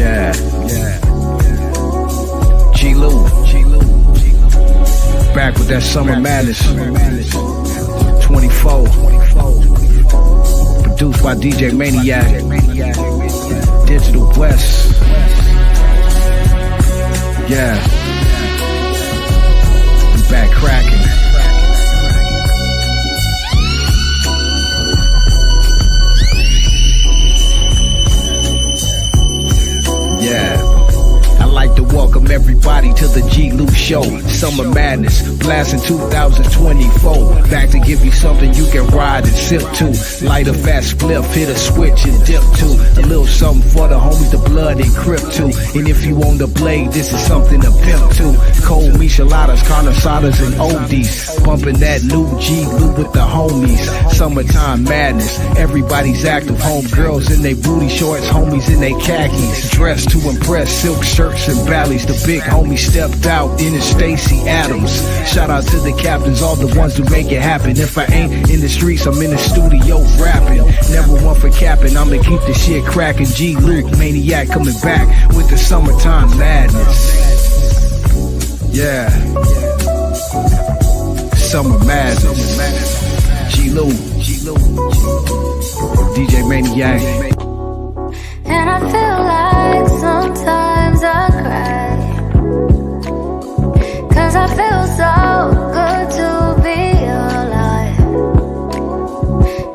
Yeah. G-Lou. Back with that Summer Madness. 24. Produced by DJ Maniac. Digital West. Yeah. We back cracking. Yeah. I like to welcome everybody to the G-Lou Show. Summer Madness, blasting 2024. Back to give you something you can ride and sip to. Light a fast spliff, hit a switch and dip to. A little something for the homies, the blood and crip to. And if you on the blade, this is something to pimp to. Cold micheladas, carne asadas and oldies. Bumping that new G-Lou with the homies. Summertime madness, everybody's active. Homegirls in they booty shorts, homies in they khakis. Dressed to impress, silk shirts and valleys. The big homie stepped out in his Stacey Adams. Shout out to the captains, all the ones who make it happen. If I ain't in the streets, I'm in the studio rapping. Never one for capping, I'ma keep the shit cracking. G-Lou Maniac coming back with the Summertime Madness. Yeah. Summer Madness. G-Lou. DJ Maniac. And I feel like sometimes I cry, 'cause I feel so good to be alive.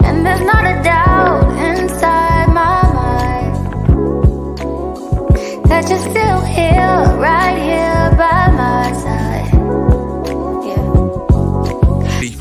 And there's not a doubt inside my mind that you're still here, right here by my side.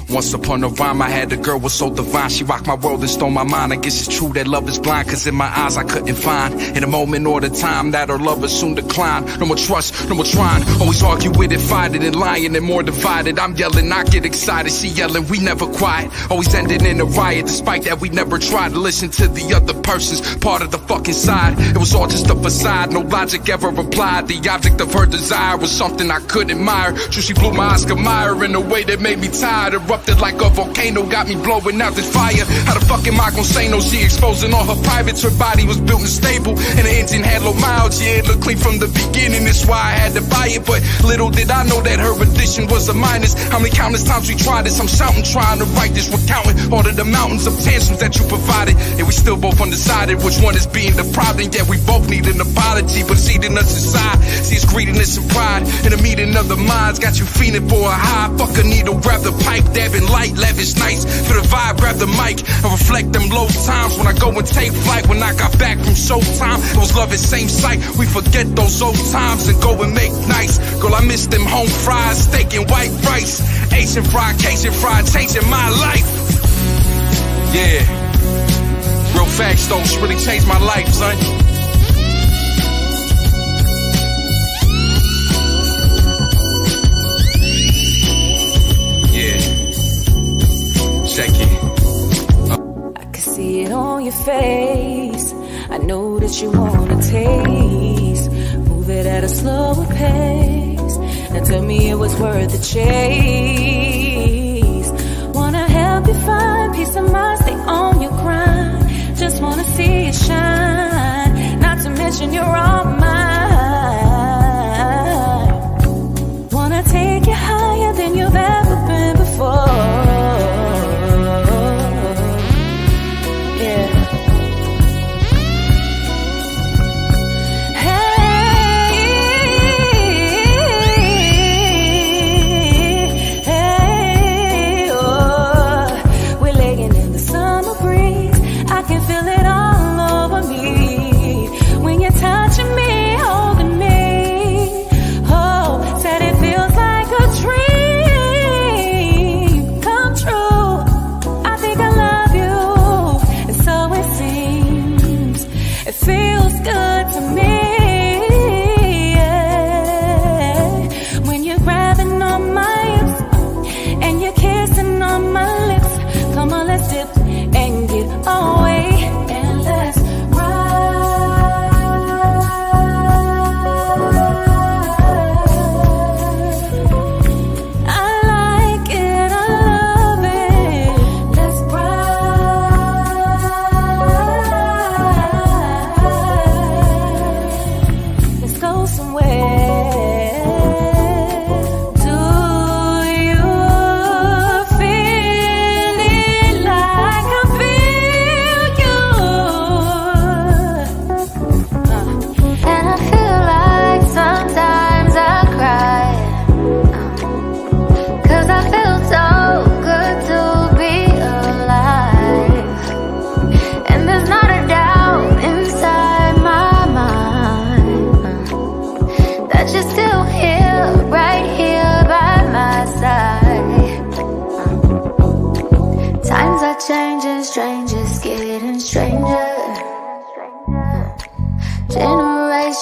Once upon a rhyme, I had a girl was so divine. She rocked my world and stole my mind. I guess it's true that love is blind, 'cause in my eyes I couldn't find in a moment or the time that her love would soon decline. No more trust, no more trying. Always argue with it, fighting and lying and more divided. I'm yelling, I get excited. She yelling, we never quiet. Always ending in a riot, despite that we never tried to listen to the other person's part of the fucking side. It was all just a facade, no logic ever applied. The object of her desire was something I could admire. True, she blew my Oscar Mayer in a way that made me tired. Erupted like a volcano, got me blowing out this fire. How the fuck am I gon' say no? She exposing all her privates. Her body was built and stable, and the engine had low miles. Yeah, it looked clean from the beginning, that's why I had to buy it. But little did I know that her addition was a minus. How many countless times we tried this? I'm shouting, trying to write this, recounting all of the mountains of tantrums that you provided. And we still both undecided which one is being deprived. And yet we both need an apology, but it's eating us inside. See, it's greediness and pride in a meeting of the minds. Got you feeling for a high. Fuck a needle, grab the pipe, dabbing light. Lavish nights for the vibe, grab the mic and reflect them low times when I go and take flight. When I got back from Showtime, it was love at same sight. We forget those old times and go and make nice. Girl, I miss them home fries, steak and white rice. Asian fried, Cajun fried, changing my life. Yeah, real facts though, she really changed my life, son. Check it. I can see it on your face. I know that you wanna taste. Move it at a slower pace. And tell me it was worth the chase. Wanna help you find peace of mind, stay on your grind. Just wanna see you shine. Not to mention you're all mine. Wanna take you higher than you've ever been before. Touching me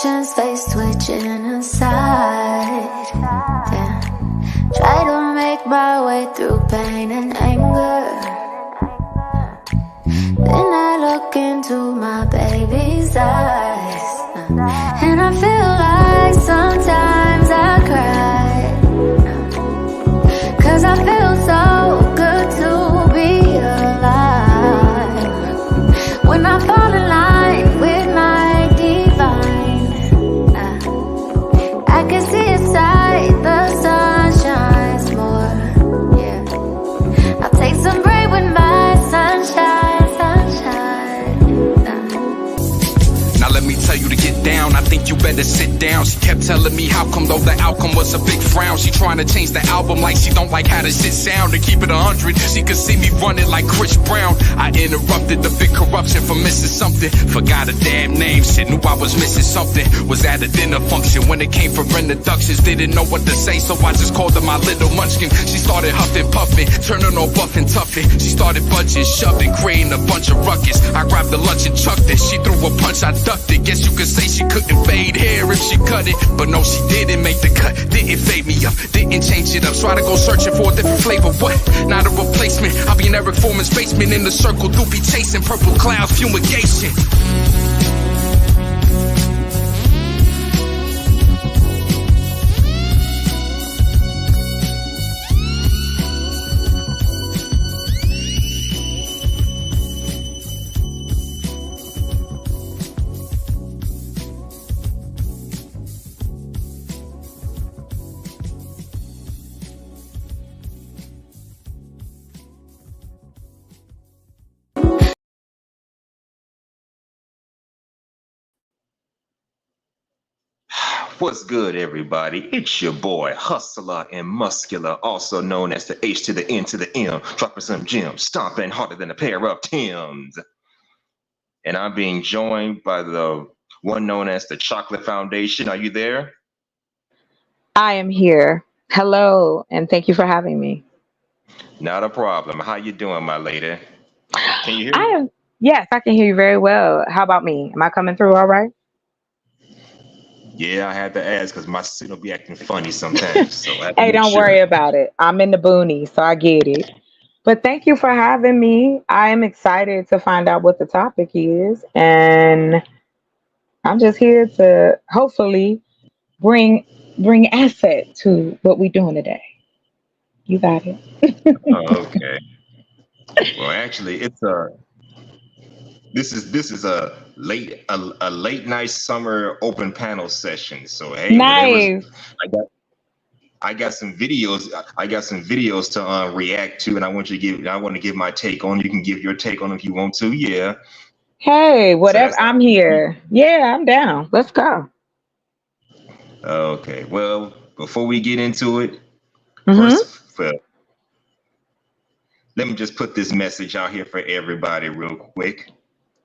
emotions, face twitching inside. Yeah. Try to make my way through pain and anger. Then I look into my baby's eyes, and I feel like sometimes I cry, 'cause I feel so good to be alive. When I fall in line with my divine, I can see inside the sun shines more. Yeah, I'll take some break with my sunshine. Now let me tell you to get down, I think you better sit down. She kept telling me how come though the outcome was a big frown. She trying to change the album like she don't like how the shit sound. To keep it 100, she could see me running like Chris Brown. I interrupted the big corruption for missing something. Forgot a damn name, shit, knew I was missing something. Was at a dinner function when it came for introductions. Didn't know what to say, so I just called her my little munchkin. She started huffing, puffing, turning all buff and tuffing. She started budging, shoving, creating a bunch of ruckus. I grabbed the lunch and chucked it. She threw a punch, I ducked it. Guess you could say she couldn't fade hair if she cut it. But no, she didn't make the cut, didn't fade me up, didn't change it up. Try to go searching for a different flavor, what? Not a replacement. I'll be in Eric Foreman's basement in the circle, doopy chasing purple clouds, fumigation. What's good, everybody? It's your boy, Hustler and Muscular, also known as the H to the N to the M, dropping some gems, stomping harder than a pair of Timbs. And I'm being joined by the one known as the Chocolate Foundation. Are you there? I am here. Hello, and thank you for having me. Not a problem. How you doing, my lady? Can you hear I me? am, yes, I can hear you very well. How about me? Am I coming through all right? Yeah, I had to ask because my signal be acting funny sometimes. So I had to Hey, make don't sure. worry about it. I'm in the boonies, so I get it. But thank you for having me. I am excited to find out what the topic is, and I'm just here to hopefully bring asset to what we're doing today. You got it. Oh, okay. Well, actually, this is a late night summer open panel session. So hey, Nice. I got some videos. I got some videos to react to, and I want to give my take on. You can give your take on if you want to. Yeah. Hey, So whatever. that's I'm here. Yeah, I'm down. Let's go. okay. Well, before we get into it, Mm-hmm. first, let me just put this message out here for everybody real quick.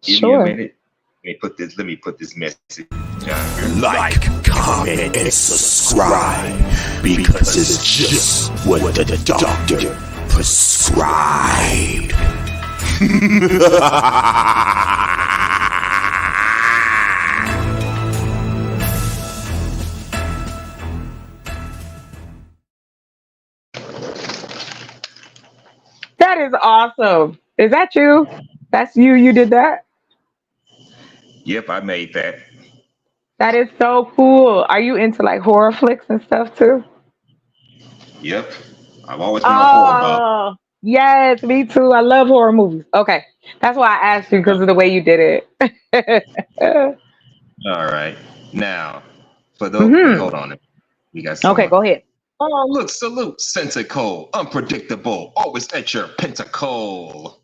Give me a Sure. minute. Let me put this message out here. Like, comment, and subscribe because it's just what the doctor prescribed. That is awesome. Is that you? That's you. You did that? Yep, I made that. That is so cool. Are you into like horror flicks and stuff too? Yep. I've always been a horror buff. Oh, yes, me too. I love horror movies. Okay. That's why I asked you because of the way you did it. All right. Now, for those, Mhm. hold on. We got Okay, someone. go ahead. Oh, look, salute, Centacle, unpredictable, always at your pentacle.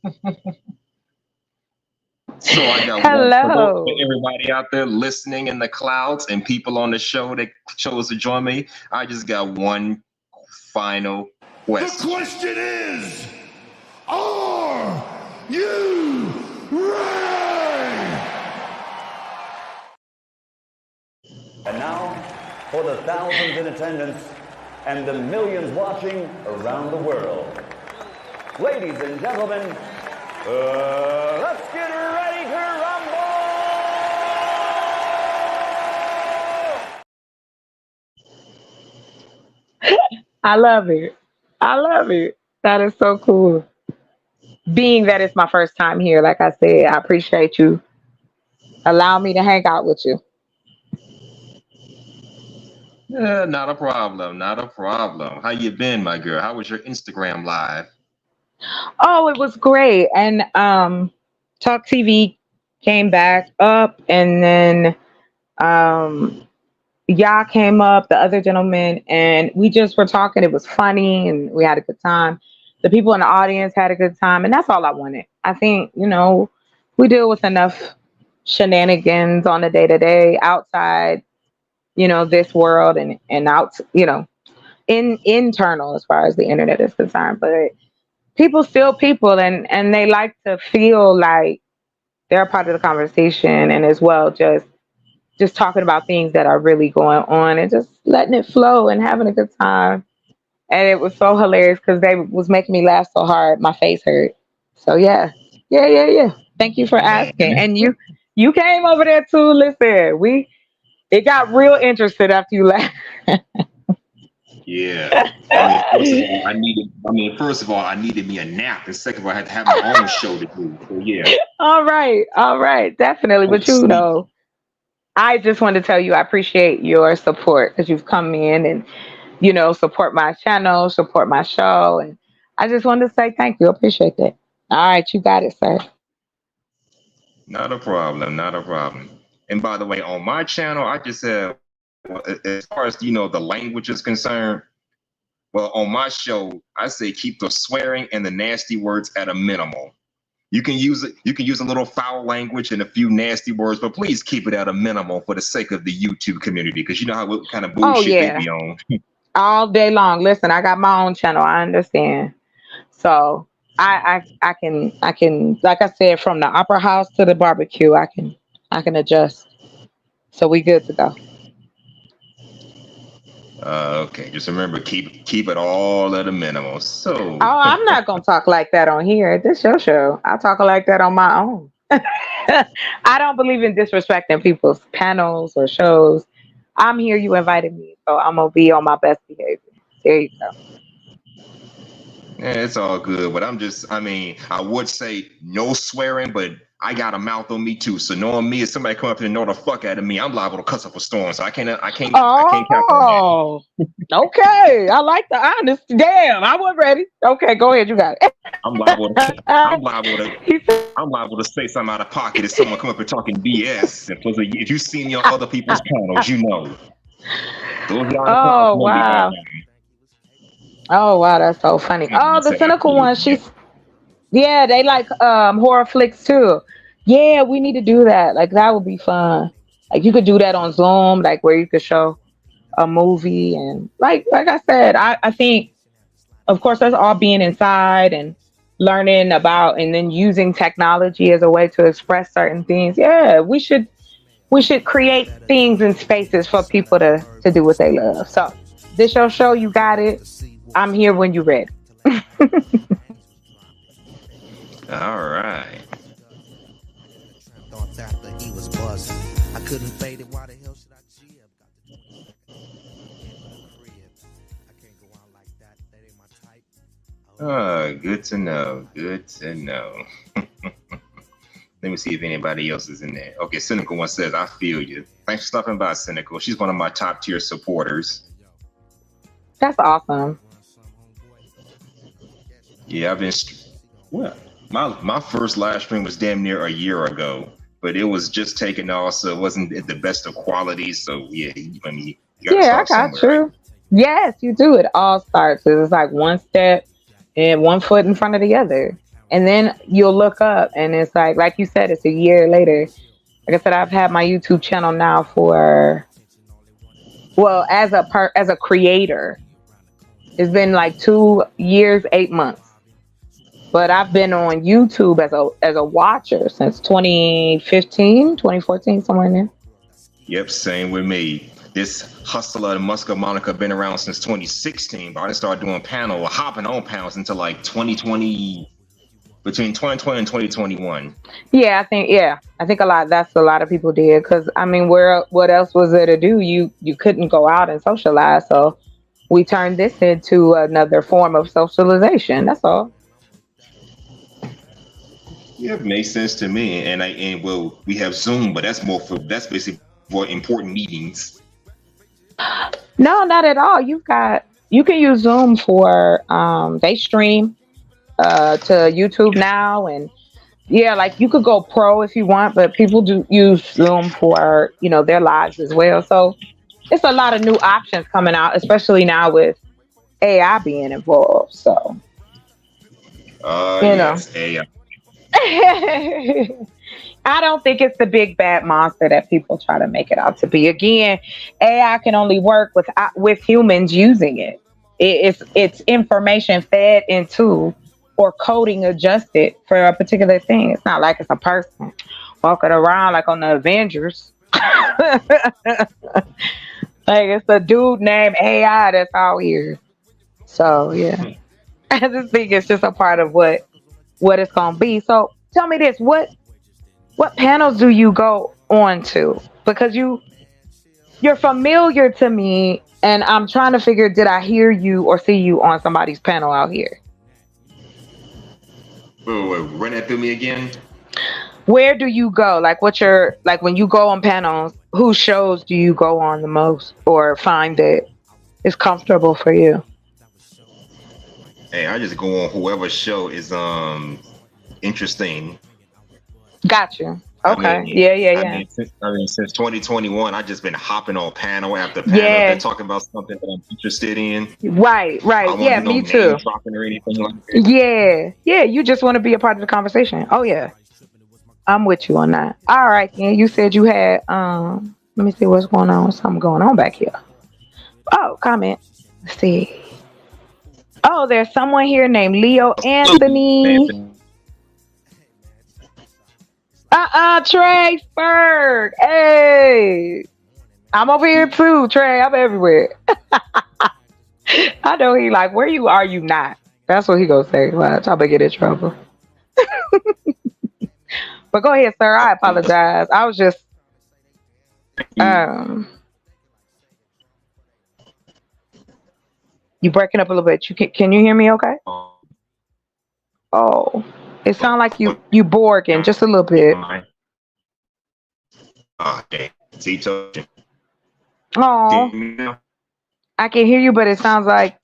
So I got one Hello. for everybody out there listening in the clouds and people on the show that chose to join me. I just got one final The question. question is, are you ready? And now, for the thousands in attendance and the millions watching around the world. Ladies and gentlemen, let's get ready to rumble! I love it. I love it. That is so cool. Being that it's my first time here, like I said, I appreciate you allowing me to hang out with you. Not a problem. Not a problem. How you been, my girl? How was your Instagram live? Oh, it was great. And Talk TV came back up, and then um y'all came up, the other gentleman, and we just were talking. It was funny and we had a good time. The people in the audience had a good time, and that's all I wanted. I think, we deal with enough shenanigans on a day to day outside, this world and out, in internal as far as the internet is concerned. But people still people, and they like to feel like they're a part of the conversation, and as well just talking about things that are really going on and just letting it flow and having a good time. And it was so hilarious because they was making me laugh so hard my face hurt. So yeah, yeah, yeah, yeah. Thank you for asking. And you came over there too. Listen, it got real interested after you left. Yeah. First of all, I needed me a nap. And second of all, I had to have my own show to do. So yeah. All right, definitely. But I just wanted to tell you I appreciate your support because you've come in and support my channel, support my show, and I just wanted to say thank you. Appreciate that. All right, you got it, sir. Not a problem. Not a problem. And by the way, on my channel, I just said, as far as the language is concerned, well, on my show, I say keep the swearing and the nasty words at a minimal. You can use it. You can use a little foul language and a few nasty words, but please keep it at a minimal for the sake of the YouTube community, because you know what kind of bullshit they be on. All day long. Listen, I got my own channel. I understand. So I can like I said, from the opera house to the barbecue, I can adjust. So we good to go. Okay, just remember, keep it all at a minimum. So Oh, I'm not gonna talk like that on here. This your show. I talk like that on my own. I don't believe in disrespecting people's panels or shows. I'm here. You invited me, so I'm gonna be on my best behavior. There you go. yeah, it's all good. But I would say no swearing, but I got a mouth on me too. So knowing me, if somebody come up and know the fuck out of me, I'm liable to cuss up a storm. So I can't count on Oh, okay. I like the honesty. Damn, I was ready. Okay, go ahead. You got it. that. I'm liable to say something out of pocket if someone come up and talking BS. And plus, if you see me on other people's panels, you know. Those y'all Oh wow. Oh wow, that's so funny. Oh, the cynical one. Yeah, they like horror flicks too. Yeah, we need to do that. Like that would be fun. Like you could do that on Zoom, like where you could show a movie and like I said, I think of course that's all being inside and learning about and then using technology as a way to express certain things. Yeah, we should create things and spaces for people to do what they love. So this your show, you got it. I'm here when you're ready. All right. Thoughts after he was buzzing. I couldn't fade it. Why the hell should I jib? Got the crib. I can't go out like that. That ain't my type. Oh, good to know. Good to know. Let me see if anybody else is in there. Okay, Cynical One says, I feel you. Thanks for stopping by, Cynical. She's one of my top tier supporters. That's awesome. Yeah, I've been. Well, my first live stream was damn near a year ago, but it was just taken off, so it wasn't at the best of quality. So yeah, you gotta Yeah, I start got somewhere, you. right? Yes, you do. It all starts. It's like one step and one foot in front of the other. And then you'll look up and it's like you said, it's a year later. Like I said, I've had my YouTube channel now for, well, as a creator, it's been like 2 years, 8 months. But I've been on YouTube as a watcher since 2015, 2014, somewhere in there. Yep, same with me. This Hustler and Muska Monica been around since 2016, but I didn't start doing hopping on panels until like 2020, between 2020 and 2021. Yeah, I think that's a lot of people did because I mean, what else was there to do? You couldn't go out and socialize, so we turn this into another form of socialization. That's all. Yeah, it makes sense to me. And well, we have Zoom, but that's basically for important meetings. No, not at all. You can use Zoom for they stream to YouTube now, and yeah, like you could go pro if you want, but people do use Zoom for, their lives as well. So it's a lot of new options coming out, especially now with AI being involved. So, you know. Yes, AI. I don't think it's the big bad monster that people try to make it out to be. Again, AI can only work with humans using it. It's information fed into or coding adjusted for a particular thing. It's not like it's a person walking around like on the Avengers. Like it's a dude named AI that's out here. So yeah, I just think it's just a part of what it's gonna be. So tell me this: what panels do you go on to? Because you're familiar to me, and I'm trying to figure, did I hear you or see you on somebody's panel out here? Wait, run that through me again. Where do you go? Like when you go on panels, whose shows do you go on the most or find that is comfortable for you? Hey, I just go on whoever show is interesting. Got you. Okay. Yeah. Since 2021, I've just been hopping on panel after panel. Yeah. They're talking about something that I'm interested in. Right. Yeah, me too. Dropping or anything like that. Yeah. You just want to be a part of the conversation. Oh yeah. I'm with you on that. All right, then. You said you had let me see what's going on. Something going on back here. Oh, comment. Let's see. Oh, there's someone here named Leo Anthony. Trey Spurg. Hey. I'm over here too, Trey. I'm everywhere. I know he like, where you are you not? That's what he gonna say. Watch, I'm gonna get in trouble. But go ahead, sir. I apologize. I was just you breaking up a little bit. Can you hear me okay? Oh. It sounds like you Borging just a little bit. Okay. Oh, I can hear you, but it sounds like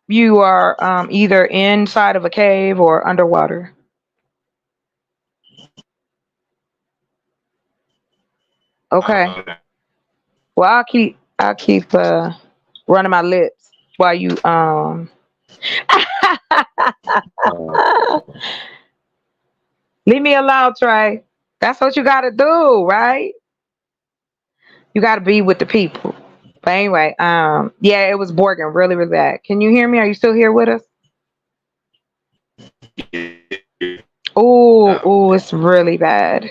you are either inside of a cave or underwater. Okay. Well, I'll keep running my lips while you leave me alone, Trey. That's what you gotta do, right? You gotta be with the people. But anyway, yeah, it was Borgin really, really bad. Can you hear me? Are you still here with us? Oh, it's really bad.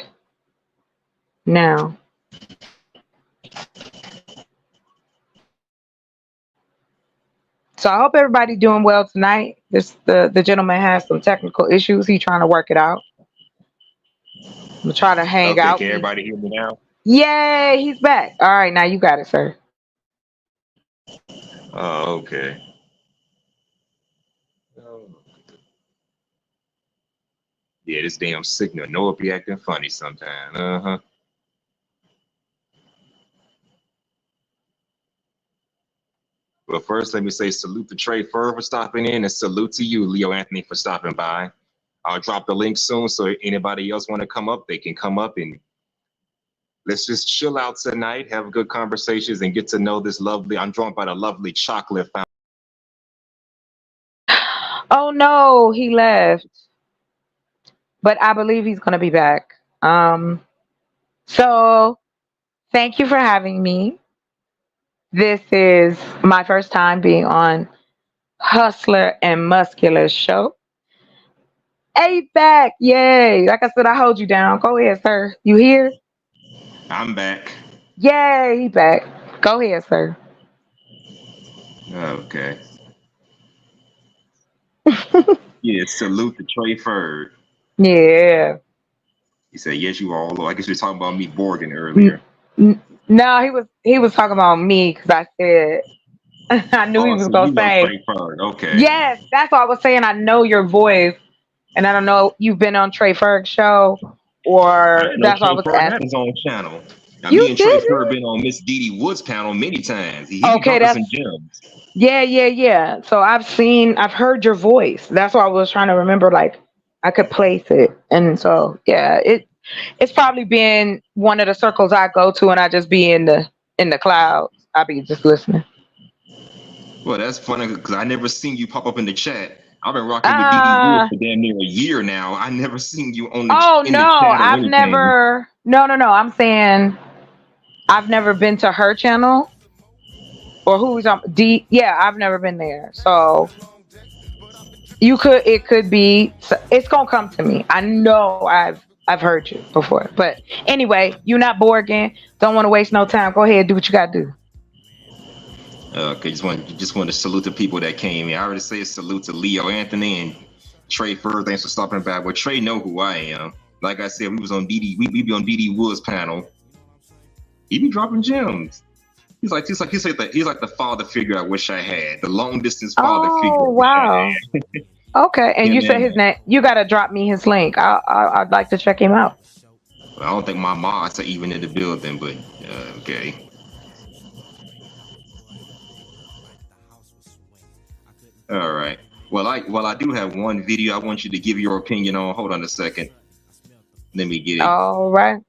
Now. So I hope everybody doing well tonight. The gentleman has some technical issues. He's trying to work it out. I'm gonna try to hang out. Can everybody hear me now? Yay, he's back. All right, now you got it, sir. Oh, okay. Yeah, this damn signal. Know it be acting funny sometimes. But first, let me say salute to Trey Fur for stopping in, and salute to you, Leo Anthony, for stopping by. I'll drop the link soon, so anybody else want to come up, they can come up, and let's just chill out tonight, have good conversations, and get to know this lovely. I'm joined by the lovely Chocolate Fountain. Oh no, he left. But I believe he's gonna be back. So thank you for having me. This is my first time being on Hustler and Muscular show. Hey, back. Yay. Like I said, I hold you down. Go ahead, sir. You here? I'm back. Yay, he back. Go ahead, sir. Okay. Yeah, salute to Trey Fur. Yeah. He said, yes, you all. I guess you were talking about me Borgin earlier. No, he was talking about me because I said I knew he Oh, was so gonna you know say Trey Ferg. Okay. yes. That's what I was saying. I know your voice, and I don't know you've been on Trey Ferg's show, I or didn't know that's what I Trey was Ferg had asking. his own channel. Now, me You and Trey didn't? Ferg been on Miss Dee Dee Woods' panel many times. He be Okay, dropping some that's gems. yeah. So I've heard your voice. That's why I was trying to remember, like I could place it, and so yeah, it's probably been one of the circles I go to, and I just be in the clouds. I be just listening. Well, that's funny because I never seen you pop up in the chat. I've been rocking with Dee Dee Woods Uh for damn near a year now. I never seen you on oh in no, the chat or I've anything. never. No. I'm saying I've never been to her channel or who's on D. Yeah, I've never been there. So it could be. It's gonna come to me. I know I've heard you before. But anyway, you're not bored again. Don't want to waste no time. Go ahead, do what you gotta do. Okay, just want to salute the people that came in. I already say a salute to Leo Anthony and Trey Fur. Thanks for stopping by. Well, Trey know who I am. Like I said, we was on DD. We be on DD Woods panel. He be dropping gems. He's like the father figure I wish I had. The long distance father figure. Oh wow. Okay, and Yeah, you said man. his name. You gotta drop me his link. I'd like to check him out. I don't think my mods are even in the building, but okay. All right. Well, I do have one video I want you to give your opinion on. Hold on a second. Let me get it. All right.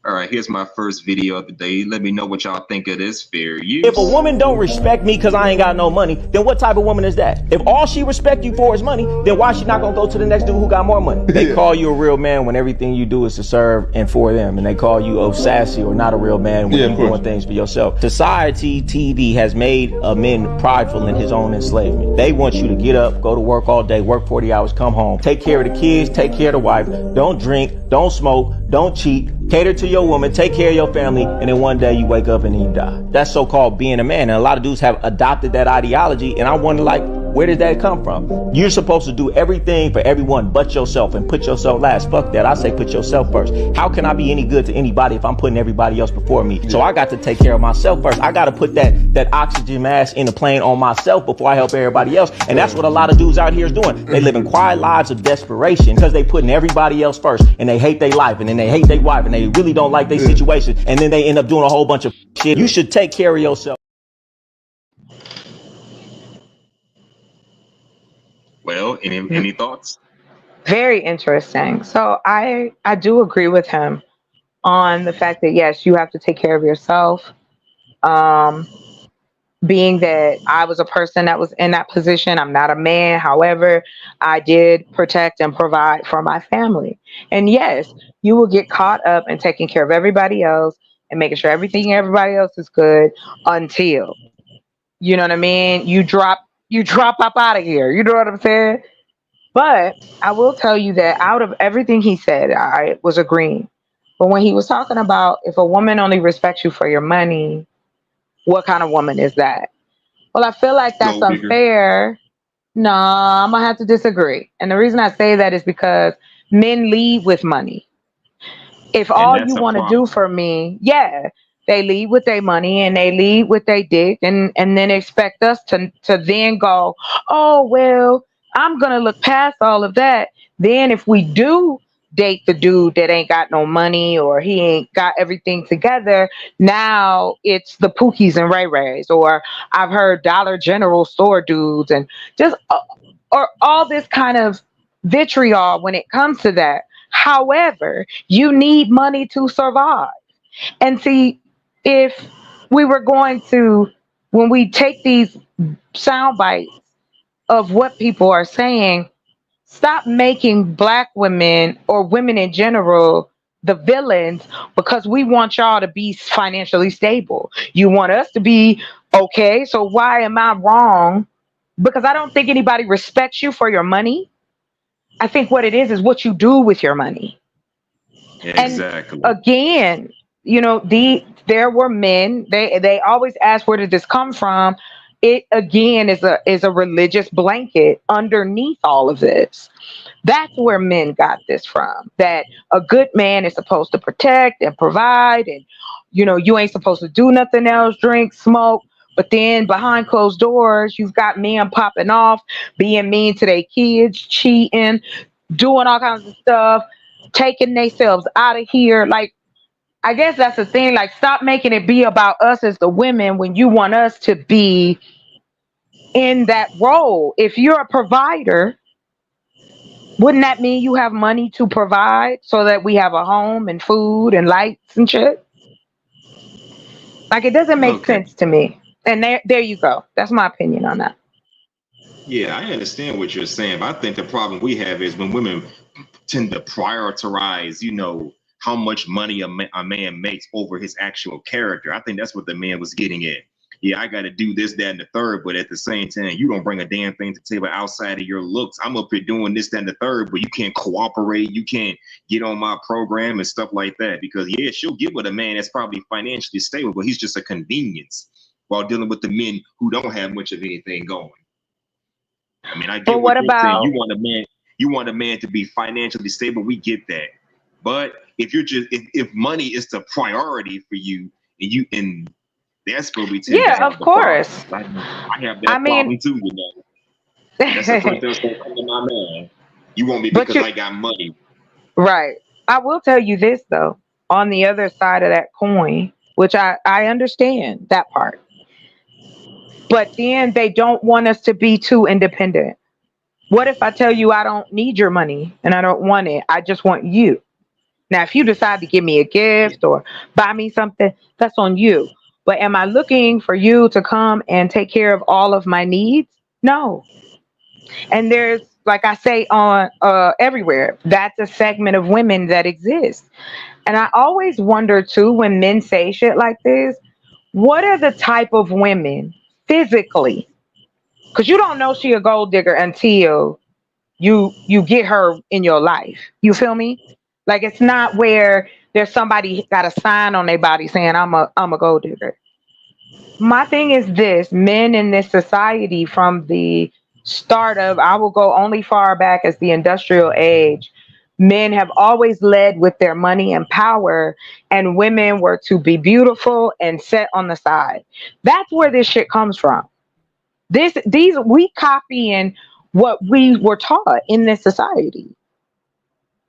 All right, here's my first video of the day. Let me know what y'all think of this. Fair use. If a woman don't respect me because I ain't got no money, then what type of woman is that? If all she respect you for is money, then why she not gonna go to the next dude who got more money? They call you a real man when everything you do is to serve and for them, and they call you sassy or not a real man when you're doing things for yourself. Society TV has made a man prideful in his own enslavement. They want you to get up, go to work all day, work 40 hours, come home, take care of the kids, take care of the wife, don't drink, don't smoke, don't cheat, cater to your woman, take care of your family, and then one day you wake up and then you die. That's so-called being a man. And a lot of dudes have adopted that ideology, and I wonder, like, where did that come from? You're supposed to do everything for everyone but yourself and put yourself last. Fuck that. I say put yourself first. How can I be any good to anybody if I'm putting everybody else before me? So I got to take care of myself first. I got to put that oxygen mask in the plane on myself before I help everybody else. And that's what a lot of dudes out here is doing. They living quiet lives of desperation because they putting everybody else first, and they hate their life, and then they hate their wife, and they really don't like their situation, and then they end up doing a whole bunch of shit. You should take care of yourself. Well, any thoughts? Very interesting. So I do agree with him on the fact that yes, you have to take care of yourself. Being that I was a person that was in that position, I'm not a man. However, I did protect and provide for my family. And yes, you will get caught up in taking care of everybody else and making sure everybody else is good until, you know what I mean? You drop up out of here. You know what I'm saying? But I will tell you that out of everything he said, I was agreeing. But when he was talking about if a woman only respects you for your money, what kind of woman is that? Well, I feel like that's Gold digger. unfair. No, I'm gonna have to disagree. And the reason I say that is because men lead with money. If all that's you a want to problem. do for me, yeah, they lead with their money and they lead with their dick, and then expect us to then go, oh well, I'm gonna look past all of that. Then if we do date the dude that ain't got no money or he ain't got everything together, now it's the Pookies and Ray Rays, or I've heard Dollar General store dudes, and just or all this kind of vitriol when it comes to that. However, you need money to survive. And see, if we were going to, when we take these sound bites of what people are saying, stop making black women or women in general the villains because we want y'all to be financially stable. You want us to be okay, so why am I wrong? Because I don't think anybody respects you for your money. I think what it is what you do with your money. Exactly. And again, you know, there were men, they always ask where did this come from? it again is a religious blanket underneath all of this. That's where men got this from. That a good man is supposed to protect and provide, and you ain't supposed to do nothing else, drink, smoke. But then behind closed doors, you've got men popping off, being mean to their kids, cheating, doing all kinds of stuff, taking themselves out of here. Like, I guess that's the thing. Like, stop making it be about us as the women when you want us to be in that role. If you're a provider, wouldn't that mean you have money to provide so that we have a home and food and lights and shit? Like, it doesn't make sense to me. And there you go. That's my opinion on that. Yeah, I understand what you're saying, but I think the problem we have is when women tend to prioritize, how much money a man makes over his actual character. I think that's what the man was getting at. Yeah, I got to do this, that, and the third, but at the same time, you don't bring a damn thing to the table outside of your looks. I'm up here doing this, that, and the third, but you can't cooperate. You can't get on my program and stuff like that because, yeah, she'll get with a man that's probably financially stable, but he's just a convenience while dealing with the men who don't have much of anything going. I mean, I get what you're saying. You want a man to be financially stable. We get that. But if if money is the priority for you and that's going to be of course. I have that problem too, That's the first thing that's going to come to my mind. You want me because I got money. Right. I will tell you this, though. On the other side of that coin, which I understand that part. But then they don't want us to be too independent. What if I tell you I don't need your money and I don't want it? I just want you. Now, if you decide to give me a gift or buy me something, that's on you. But am I looking for you to come and take care of all of my needs? No. And there's, like I say, on everywhere, that's a segment of women that exists. And I always wonder too, when men say shit like this, what are the type of women physically? Because you don't know she a gold digger until you get her in your life. You feel me? Like, it's not where there's somebody got a sign on their body saying I'm a gold digger. My thing is this: men in this society, from the start of, I will go only far back as the industrial age, men have always led with their money and power, and women were to be beautiful and set on the side. That's where this shit comes from. We copying what we were taught in this society.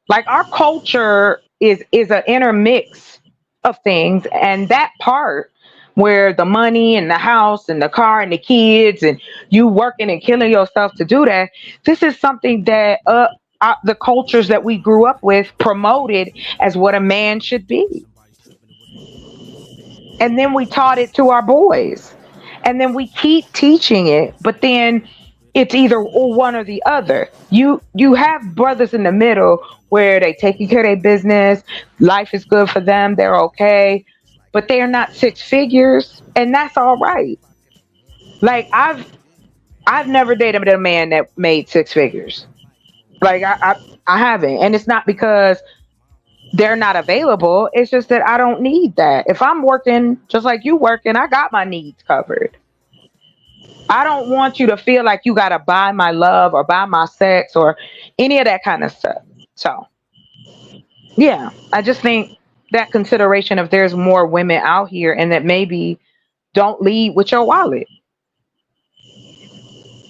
Like, our culture is an intermix of things, and that part where the money and the house and the car and the kids and you working and killing yourself to do that, this is something that the cultures that we grew up with promoted as what a man should be. And then we taught it to our boys, and then we keep teaching it, but then it's either one or the other. You have brothers in the middle where they taking care of their business, life is good for them, they're okay, but they are not six figures, and that's all right. Like, I've never dated a man that made six figures. Like, I haven't, and it's not because they're not available. It's just that I don't need that. If I'm working just like you working, I got my needs covered. I don't want you to feel like you got to buy my love or buy my sex or any of that kind of stuff. So, yeah, I just think that consideration of there's more women out here and that maybe don't lead with your wallet.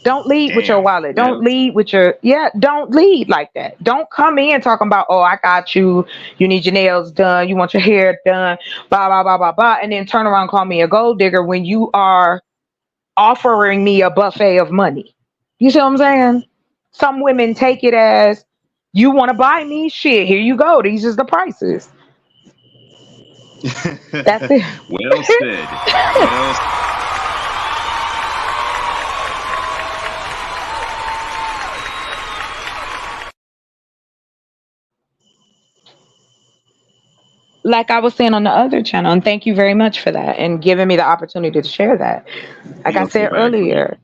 Don't lead with your wallet. Don't lead with your, don't lead like that. Don't come in talking about, oh, I got you. You need your nails done. You want your hair done, blah, blah, blah, blah, blah. And then turn around and call me a gold digger when you are offering me a buffet of money. You see what I'm saying? Some women take it as, you want to buy me? Shit, here you go. These is the prices. That's it. Well said. Well said. Like I was saying on the other channel, and thank you very much for that and giving me the opportunity to share that. Like I said earlier,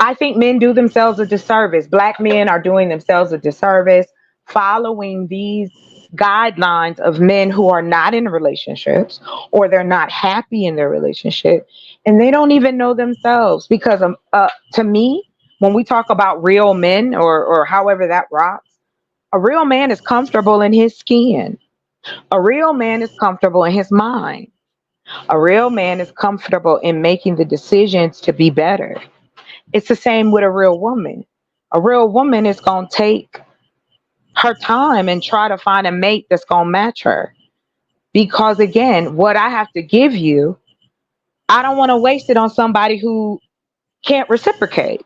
I think men do themselves a disservice. Black men are doing themselves a disservice following these guidelines of men who are not in relationships or they're not happy in their relationship and they don't even know themselves because to me, when we talk about real men or however that rocks, a real man is comfortable in his skin. A real man is comfortable in his mind. A real man is comfortable in making the decisions to be better. It's the same with a real woman. A real woman is going to take her time and try to find a mate that's going to match her. Because again, what I have to give you, I don't want to waste it on somebody who can't reciprocate.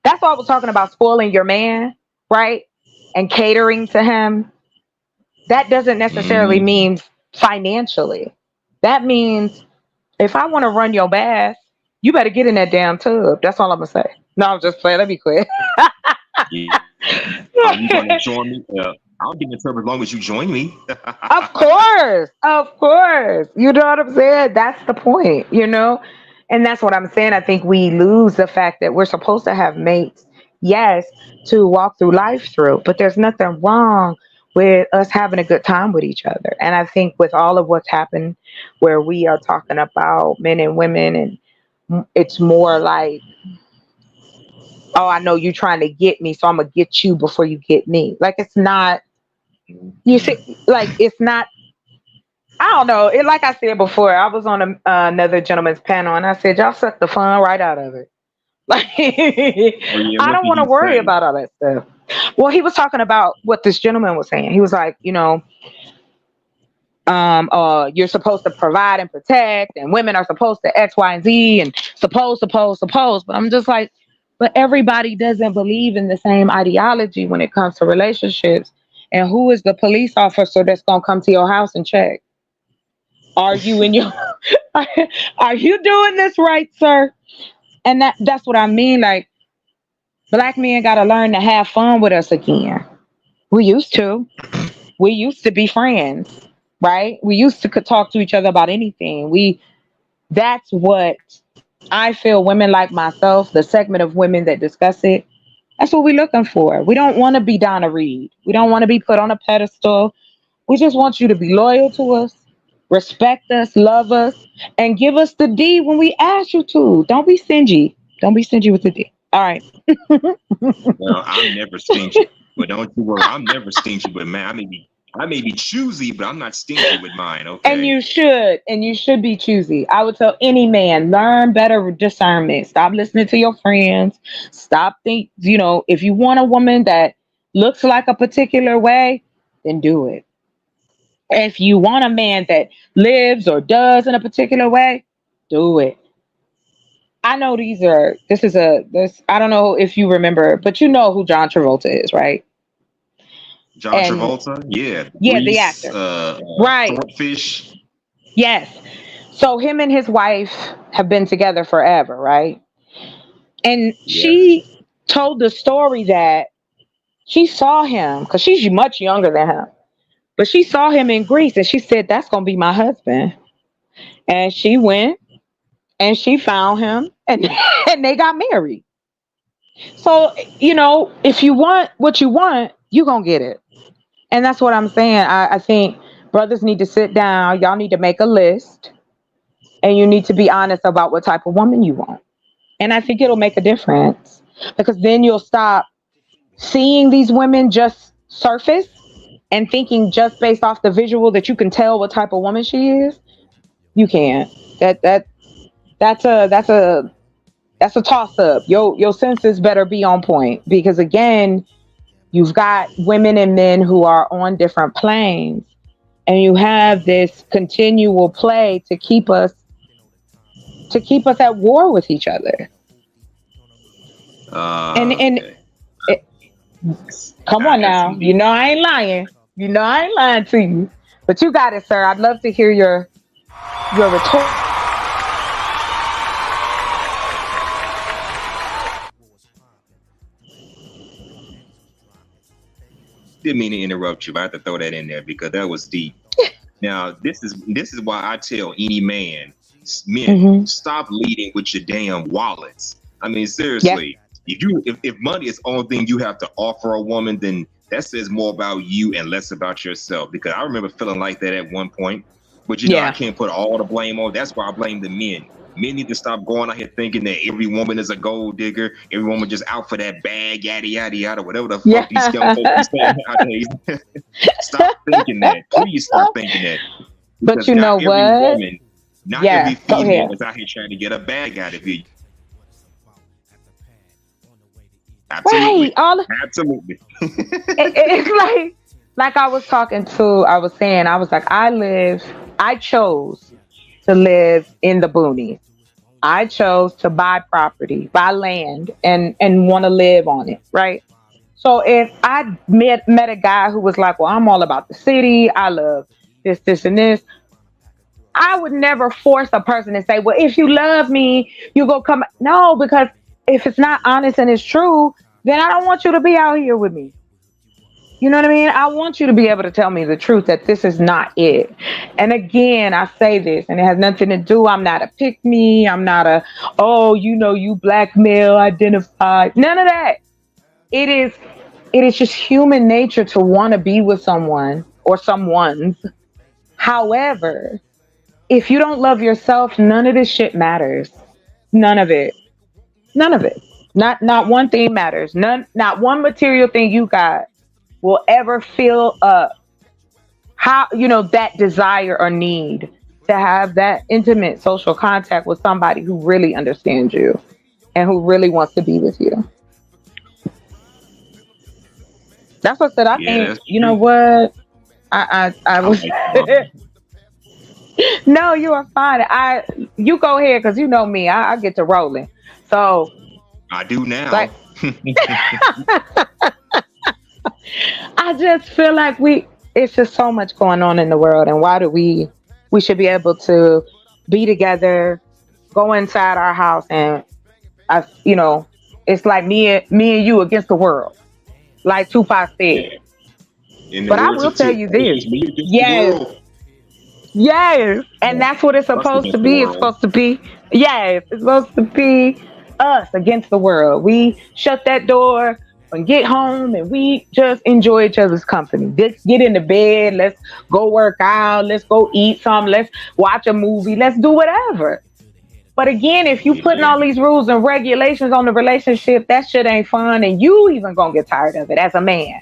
That's why I was talking about spoiling your man, right? And catering to him. That doesn't necessarily mean financially. That means if I want to run your bath, you better get in that damn tub. That's all I'm gonna say. No, I'm just playing. Let me quit. Yeah. Are you going to join me? I'll get in the tub as long as you join me. Of course. You know what I'm saying? That's the point, you know? And that's what I'm saying. I think we lose the fact that we're supposed to have mates, yes, to walk through life through, but there's nothing wrong with us having a good time with each other. And I think with all of what's happened, where we are talking about men and women, and it's more like, oh, I know you're trying to get me, so I'm going to get you before you get me. Like, it's not, you see, like, it's not, I don't know. It, like I said before, I was on another gentleman's panel, and I said, y'all suck the fun right out of it. Like, I don't want to worry about all that stuff. Well, he was talking about what this gentleman was saying. He was like, you know, you're supposed to provide and protect, and women are supposed to X, Y, and Z, and suppose. But I'm just like, but everybody doesn't believe in the same ideology when it comes to relationships. And who is the police officer that's gonna come to your house and check? Are you in your? Are you doing this right, sir? And that's what I mean. Like, black men gotta learn to have fun with us again. We used to be friends, right? We used to could talk to each other about anything. That's what I feel women like myself, the segment of women that discuss it, that's what we're looking for. We don't want to be Donna Reed. We don't want to be put on a pedestal. We just want you to be loyal to us, respect us, love us, and give us the D when we ask you to. Don't be stingy. Don't be stingy with the D. All right. Well, I'm never stingy, but don't you worry. I'm never stingy with man. I may be choosy, but I'm not stingy with mine. Okay. And you should be choosy. I would tell any man, learn better discernment. Stop listening to your friends. Stop if you want a woman that looks like a particular way, then do it. If you want a man that lives or does in a particular way, do it. I know I don't know if you remember, but you know who John Travolta is, right? John Travolta? Yeah. Yeah, the actor. Right. Swordfish. Yes. So him and his wife have been together forever, right? And she told the story that she saw him, because she's much younger than him, but she saw him in Greece and she said, that's going to be my husband. And she went and she found him and they got married. So, if you want what you want, you're going to get it. And that's what I'm saying. I think brothers need to sit down. Y'all need to make a list. And you need to be honest about what type of woman you want. And I think it'll make a difference. Because then you'll stop seeing these women just surface and thinking just based off the visual that you can tell what type of woman she is. You can't. That's a toss up. Your senses better be on point. Because again, you've got women and men who are on different planes, and you have this continual play to keep us at war with each other. Come on now, I ain't lying. I ain't lying to you, but you got it, sir. I'd love to hear your retort. Didn't mean to interrupt you, but I have to throw that in there because that was deep. Now, this is why I tell any men, stop leading with your damn wallets. I mean, seriously, if money is the only thing you have to offer a woman, then that says more about you and less about yourself. Because I remember feeling like that at one point. But you know, I can't put all the blame on. That's why I blame the men. Men need to stop going out here thinking that every woman is a gold digger, every woman just out for that bag, yada yada yada, whatever the fuck these young folks saying nowadays. Stop thinking that. Please stop thinking that. But Because you know not every what? woman, not Yeah, every go female ahead. is out here trying to get a bag out of you. Right. Absolutely. All Absolutely. it's like I was talking to, I was saying, I was like, I chose to live in the boonies. I chose to buy property, buy land, and want to live on it, right? So if I met a guy who was like, well, I'm all about the city, I love this, and this, I would never force a person to say, well, if you love me, you go come. No, because if it's not honest and it's true, then I don't want you to be out here with me. You know what I mean? I want you to be able to tell me the truth that this is not it. And again, I say this, and it has nothing to do. I'm not a pick me. I'm not a, oh, you know, you black male identified. None of that. It is just human nature to want to be with someone or someone's. However, if you don't love yourself, none of this shit matters. None of it. None of it. Not one thing matters. Not one material thing you got will ever fill up that desire or need to have that intimate social contact with somebody who really understands you and who really wants to be with you. That's what I said. I think, you know what? I was no, you are fine. You go ahead because you know me. I get to rolling. So I do now. Like, I just feel like it's just so much going on in the world, and why do we should be able to be together, go inside our house, and it's like me and you against the world, like Tupac said. But I will tell you this, yes, and that's what it's supposed to be. It's supposed to be, it's supposed to be us against the world. We shut that door and get home and we just enjoy each other's company. Let's get into bed. Let's go work out. Let's go eat something. Let's watch a movie. Let's do whatever. But again, if you putting all these rules and regulations on the relationship, that shit ain't fun, and you even gonna get tired of it as a man.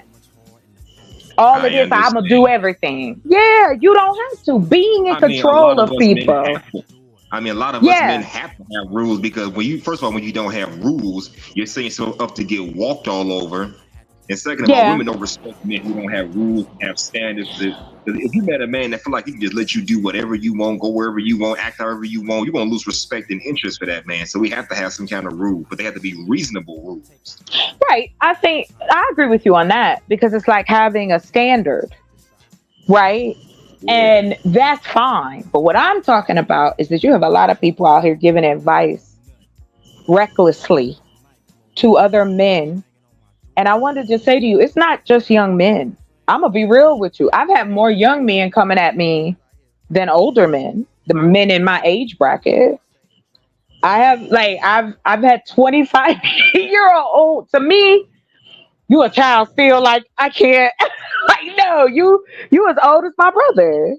All of this, I'm gonna do everything. Yeah, you don't have to. Being in control of people. A lot of us men have to have rules, because when you don't have rules, you're setting yourself up to get walked all over. And second of all, women don't respect men who don't have rules, have standards. If you met a man that feel like he can just let you do whatever you want, go wherever you want, act however you want, you're gonna lose respect and interest for that man. So we have to have some kind of rule, but they have to be reasonable rules. Right. I think I agree with you on that, because it's like having a standard, right? And that's fine. But what I'm talking about is that you have a lot of people out here giving advice recklessly to other men. And I wanted to say to you, it's not just young men. I'm going to be real with you. I've had more young men coming at me than older men, the men in my age bracket. I've had 25-year-old. To me, you a child still. Like, I can't. Like, no, you as old as my brother.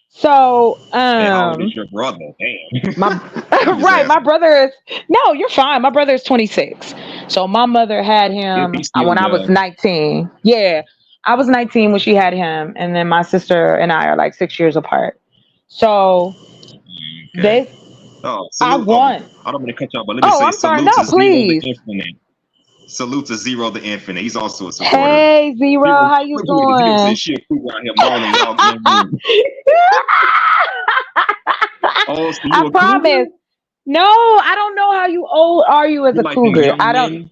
So, how old is your brother? Damn. My brother is, no, you're fine. My brother is 26. So my mother had him when I was 19. Yeah, I was 19 when she had him, and then my sister and I are like 6 years apart. So I won. I don't want to cut you off, but let me say, I'm sorry. No, please. Salute to Zero the Infinite. He's also a supporter. Hey, Zero, how you doing? I promise. No, I don't know how old are you as a cougar. I don't.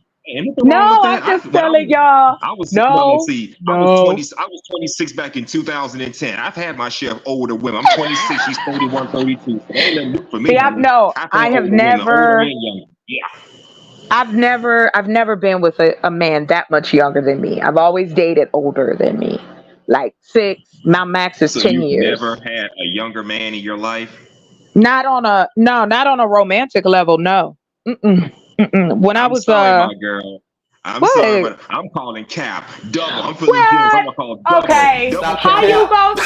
No, I'm just telling y'all. I was 26 back in 2010. I've had my share of older women. I'm 26. She's 31, 32. So that ain't nothing for me. See, I have never. Yeah. I've never been with a man that much younger than me. I've always dated older than me, like 6. My max is 10 years. Never had a younger man in your life? Not on a romantic level. No. When I was my girl. I'm What? sorry, but I'm calling Cap. Double. I'm feeling James. I'm gonna call double. Okay. Double How Cap. you gonna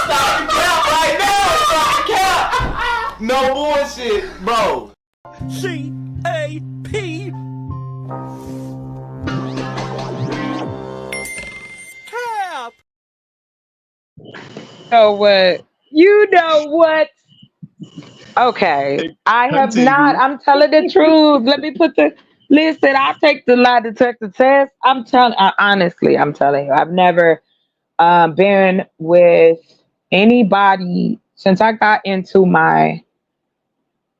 Stop the cap right now. Stop the cap. No bullshit, bro. C-A-P. Cap. know what? You know what? Okay. I have not. I'm telling the truth. Let me put the listen. I'll take the lie detector test. I'm telling. Honestly, I'm telling you. I've never been with anybody since I got into my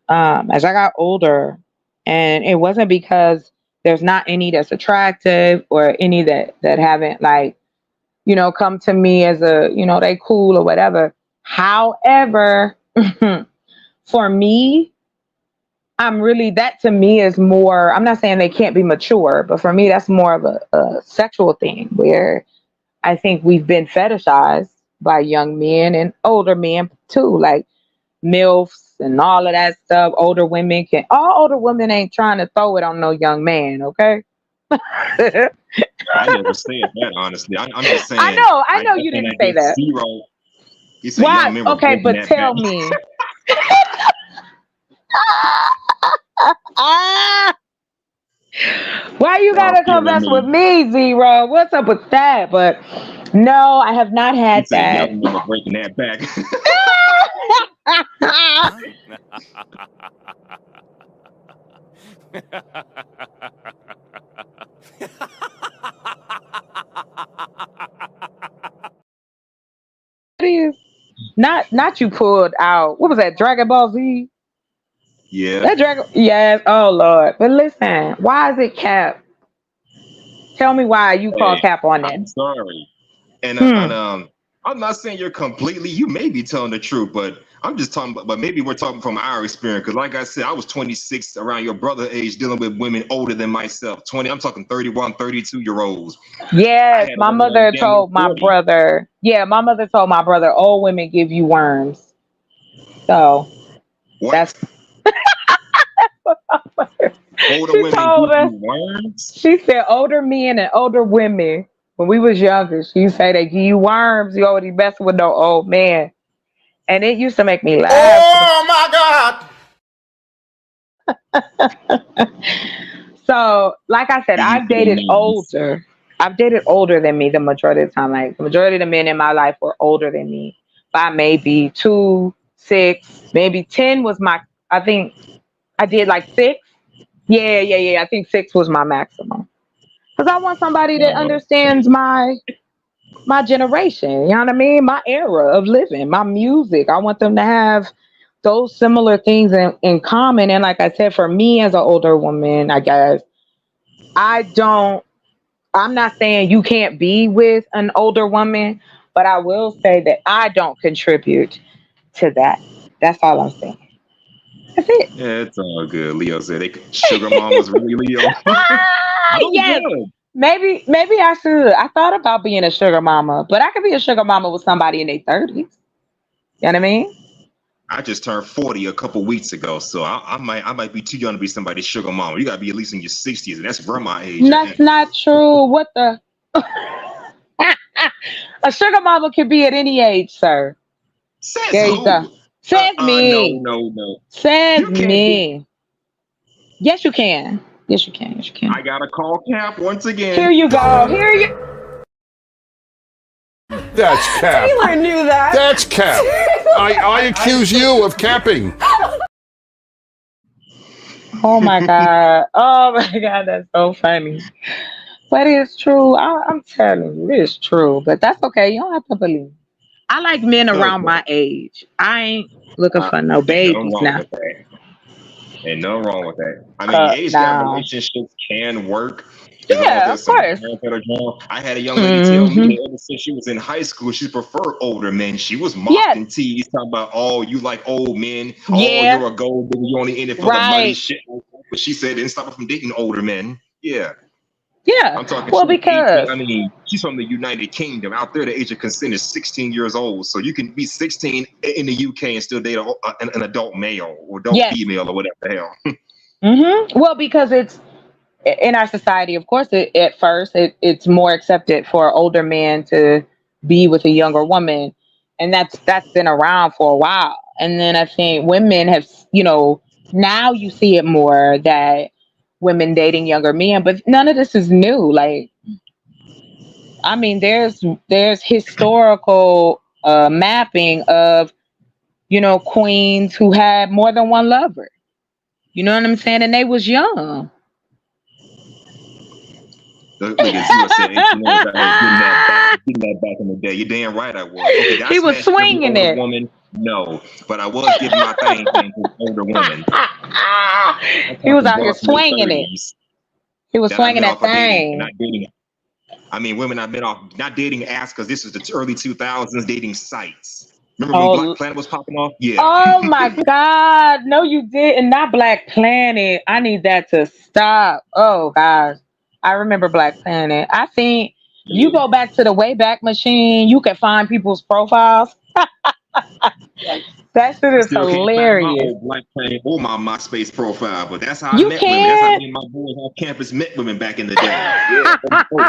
as I got older, and it wasn't because there's not any that's attractive or any that haven't like come to me as a they cool or whatever. However, for me, I'm really that to me is more. I'm not saying they can't be mature, but for me, that's more of a sexual thing where I think we've been fetishized by young men and older men too, like MILFs and all of that stuff. All older women ain't trying to throw it on no young man, okay? I never said that, honestly. I'm just saying. I know you didn't say that. Zero. You said Why? young men were Okay, breaking but that tell back. me. Why you gotta come mess with me, Zero? What's up with that? But no, I have not You had said that. young men were breaking that back. It is not you pulled out. What was that? Dragon Ball Z? Yeah. That Dragon. Yes. Oh Lord. But listen, why is it Cap? Tell me why you call Hey, Cap on that. I'm sorry. And I'm not saying you're completely. You may be telling the truth, but I'm just talking. But maybe we're talking from our experience. Because, like I said, I was 26, around your brother age, dealing with women older than myself. 20. I'm talking 31, 32-year-olds. Yes, my mother damn near told my 40. brother. Yeah, my mother told my brother, old women give you worms. So What? that's Older she women told give us. you worms? She said older men and older women, when we was younger, she say they give you worms. You already messing with no old man. And it used to make me laugh. Oh my God. So, like I said, I've dated older. I've dated older than me the majority of the time. Like the majority of the men in my life were older than me by maybe 2, 6, maybe 10 was my. I think I did like 6. Yeah. I think 6 was my maximum. Because I want somebody that understands my generation. You know what I mean? My era of living, my music. I want them to have those similar things in common. And like I said, for me as an older woman, I guess I'm not saying you can't be with an older woman, but I will say that I don't contribute to that. That's all I'm saying. That's it. Yeah, it's all good. Leo said sugar mama's really Leo. Yes. Good. Maybe I should. I thought about being a sugar mama, but I could be a sugar mama with somebody in their 30s. You know what I mean? I just turned 40 a couple weeks ago, so I might be too young to be somebody's sugar mama. You gotta be at least in your 60s, and that's grandma age. That's not true. What the? A sugar mama can be at any age, sir. Says there who? You go. Says me. No. Says You can't me. Yes, you can. Yes, you can. Yes, you can. I gotta call Cap once again. Here you go. Here you. That's Cap. Taylor knew that. That's Cap. I accuse you of capping. Oh my God. Oh my God. That's so funny. But it's true. I'm telling you, it's true. But that's okay. You don't have to believe. I like men around my age. I ain't looking for no babies now. Ain't nothing wrong with that. I mean, age gap relationships can work. Yeah, of course. I had a young lady tell me that ever since she was in high school, she preferred older men. She was mocked and teased, talking about, oh, you like old men. Oh, you're a gold digger. You only in it for the money shit. But she said it didn't stop her from dating older men. Yeah. Yeah. I'm talking. Well, because 18, I mean, she's from the United Kingdom. Out there, the age of consent is 16 years old. So you can be 16 in the UK and still date an adult male or adult female or whatever the hell. Well, because it's in our society, of course, at first it's more accepted for an older man to be with a younger woman, and that's been around for a while. And then I think women have, now you see it more that women dating younger men, but none of this is new. Like, I mean, there's historical mapping of queens who had more than one lover. You know what I'm saying? And they was young. Look at Zero said, "Ain't you know I was getting that back in the day." You're damn right I was. Okay, did I He was smash every swinging older it. woman? No, but I was giving my thing to older women. I'm He was talking out here bars from the swinging it. 30s He was that I swinging met that off of dating, thing. not dating. I mean, women I met off not dating apps because this was the early 2000s dating sites. Remember when Black Oh, Planet was popping off? Yeah. oh my God. No, you didn't. Not Black Planet. I need that to stop. Oh gosh. I remember Black Planet. I think you Yeah. go back to the Wayback Machine, you can find people's profiles. That shit I is still can't find my hilarious. old Black Planet or my MySpace profile, but that's how I You met women. That's how can't. me and my boys on campus met women back in the day. Yeah, before,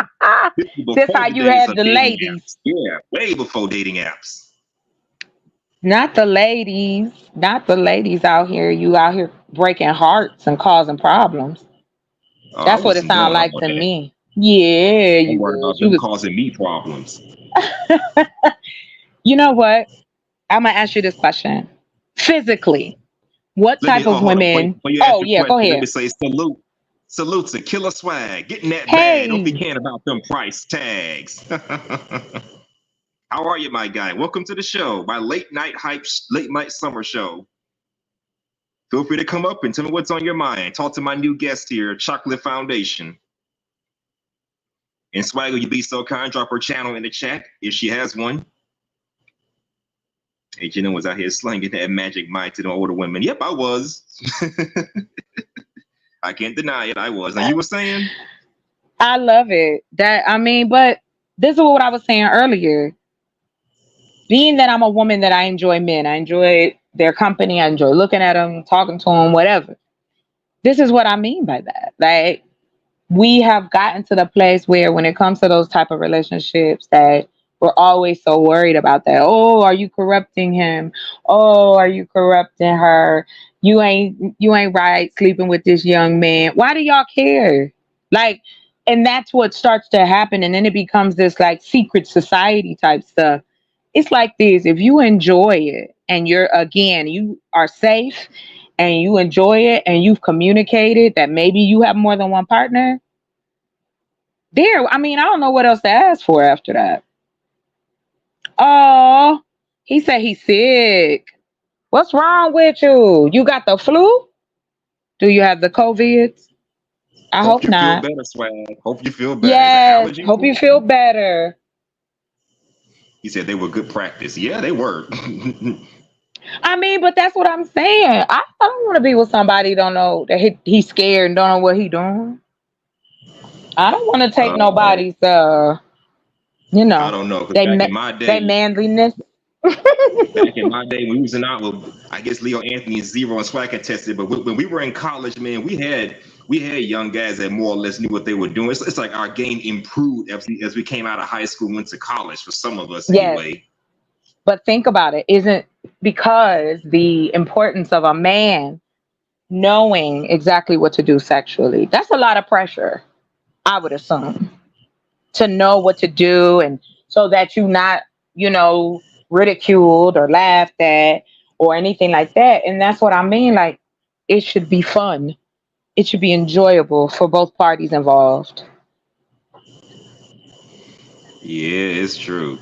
this was That's before how the you days had of the dating ladies. apps. Yeah, way before dating apps. Not the ladies. Not the ladies out here. You out here breaking hearts and causing problems. I That's what it wasn't doing sounded all like to that. me. Yeah, I'm you worried was. about You them was. causing me problems. You know what? I'm gonna ask you this question. Physically, what Let me type of hold on. Before, women? before you ask Oh your yeah, go question, let me ahead. say salute. Salute to Killer Swag. Getting that bag. Don't be Hey, caring about them price tags. How are you, my guy? Welcome to the show, my late night hype, late night summer show. Feel free to come up and tell me what's on your mind. Talk to my new guest here, Chocolate Foundation. And Swag, will you be so kind? Drop her channel in the chat if she has one. Hey, Jenna was out here slinging that magic mic to the older women. Yep, I was. I can't deny it. I was. Now you were saying? I love it. But this is what I was saying earlier. Being that I'm a woman that I enjoy men, I enjoy their company, I enjoy looking at them, talking to them, whatever. This is what I mean by that. Like, we have gotten to the place where when it comes to those type of relationships that we're always so worried about that. Oh, are you corrupting him? Oh, are you corrupting her? You ain't right sleeping with this young man. Why do y'all care? Like, and that's what starts to happen, and then it becomes this like secret society type stuff. It's like this: if you enjoy it and you are safe and you enjoy it and you've communicated that maybe you have more than one partner, I don't know what else to ask for after that. Oh, he said he's sick. What's wrong with you? You got the flu? Do you have the COVID? I Hope hope you feel not. better, Swag. Hope you feel better. Is that Yes, allergies? hope you feel better. He said they were good practice. Yeah, they were. But that's what I'm saying. I don't want to be with somebody who don't know that he's scared and don't know what he doing. I don't want to take Oh, nobody's I don't know. Because they back ma- in my they day, back when we was in out, well, I guess Leo Anthony and Zero and Swag contested, but when we were in college, man, we had young guys that more or less knew what they were doing. It's like our game improved as we came out of high school, went to college for some of us Yes. anyway. But think about it. Isn't because the importance of a man knowing exactly what to do sexually. That's a lot of pressure, I would assume, to know what to do and so that you not, ridiculed or laughed at or anything like that. And that's what I mean. Like, it should be fun. It should be enjoyable for both parties involved. Yeah, it's true.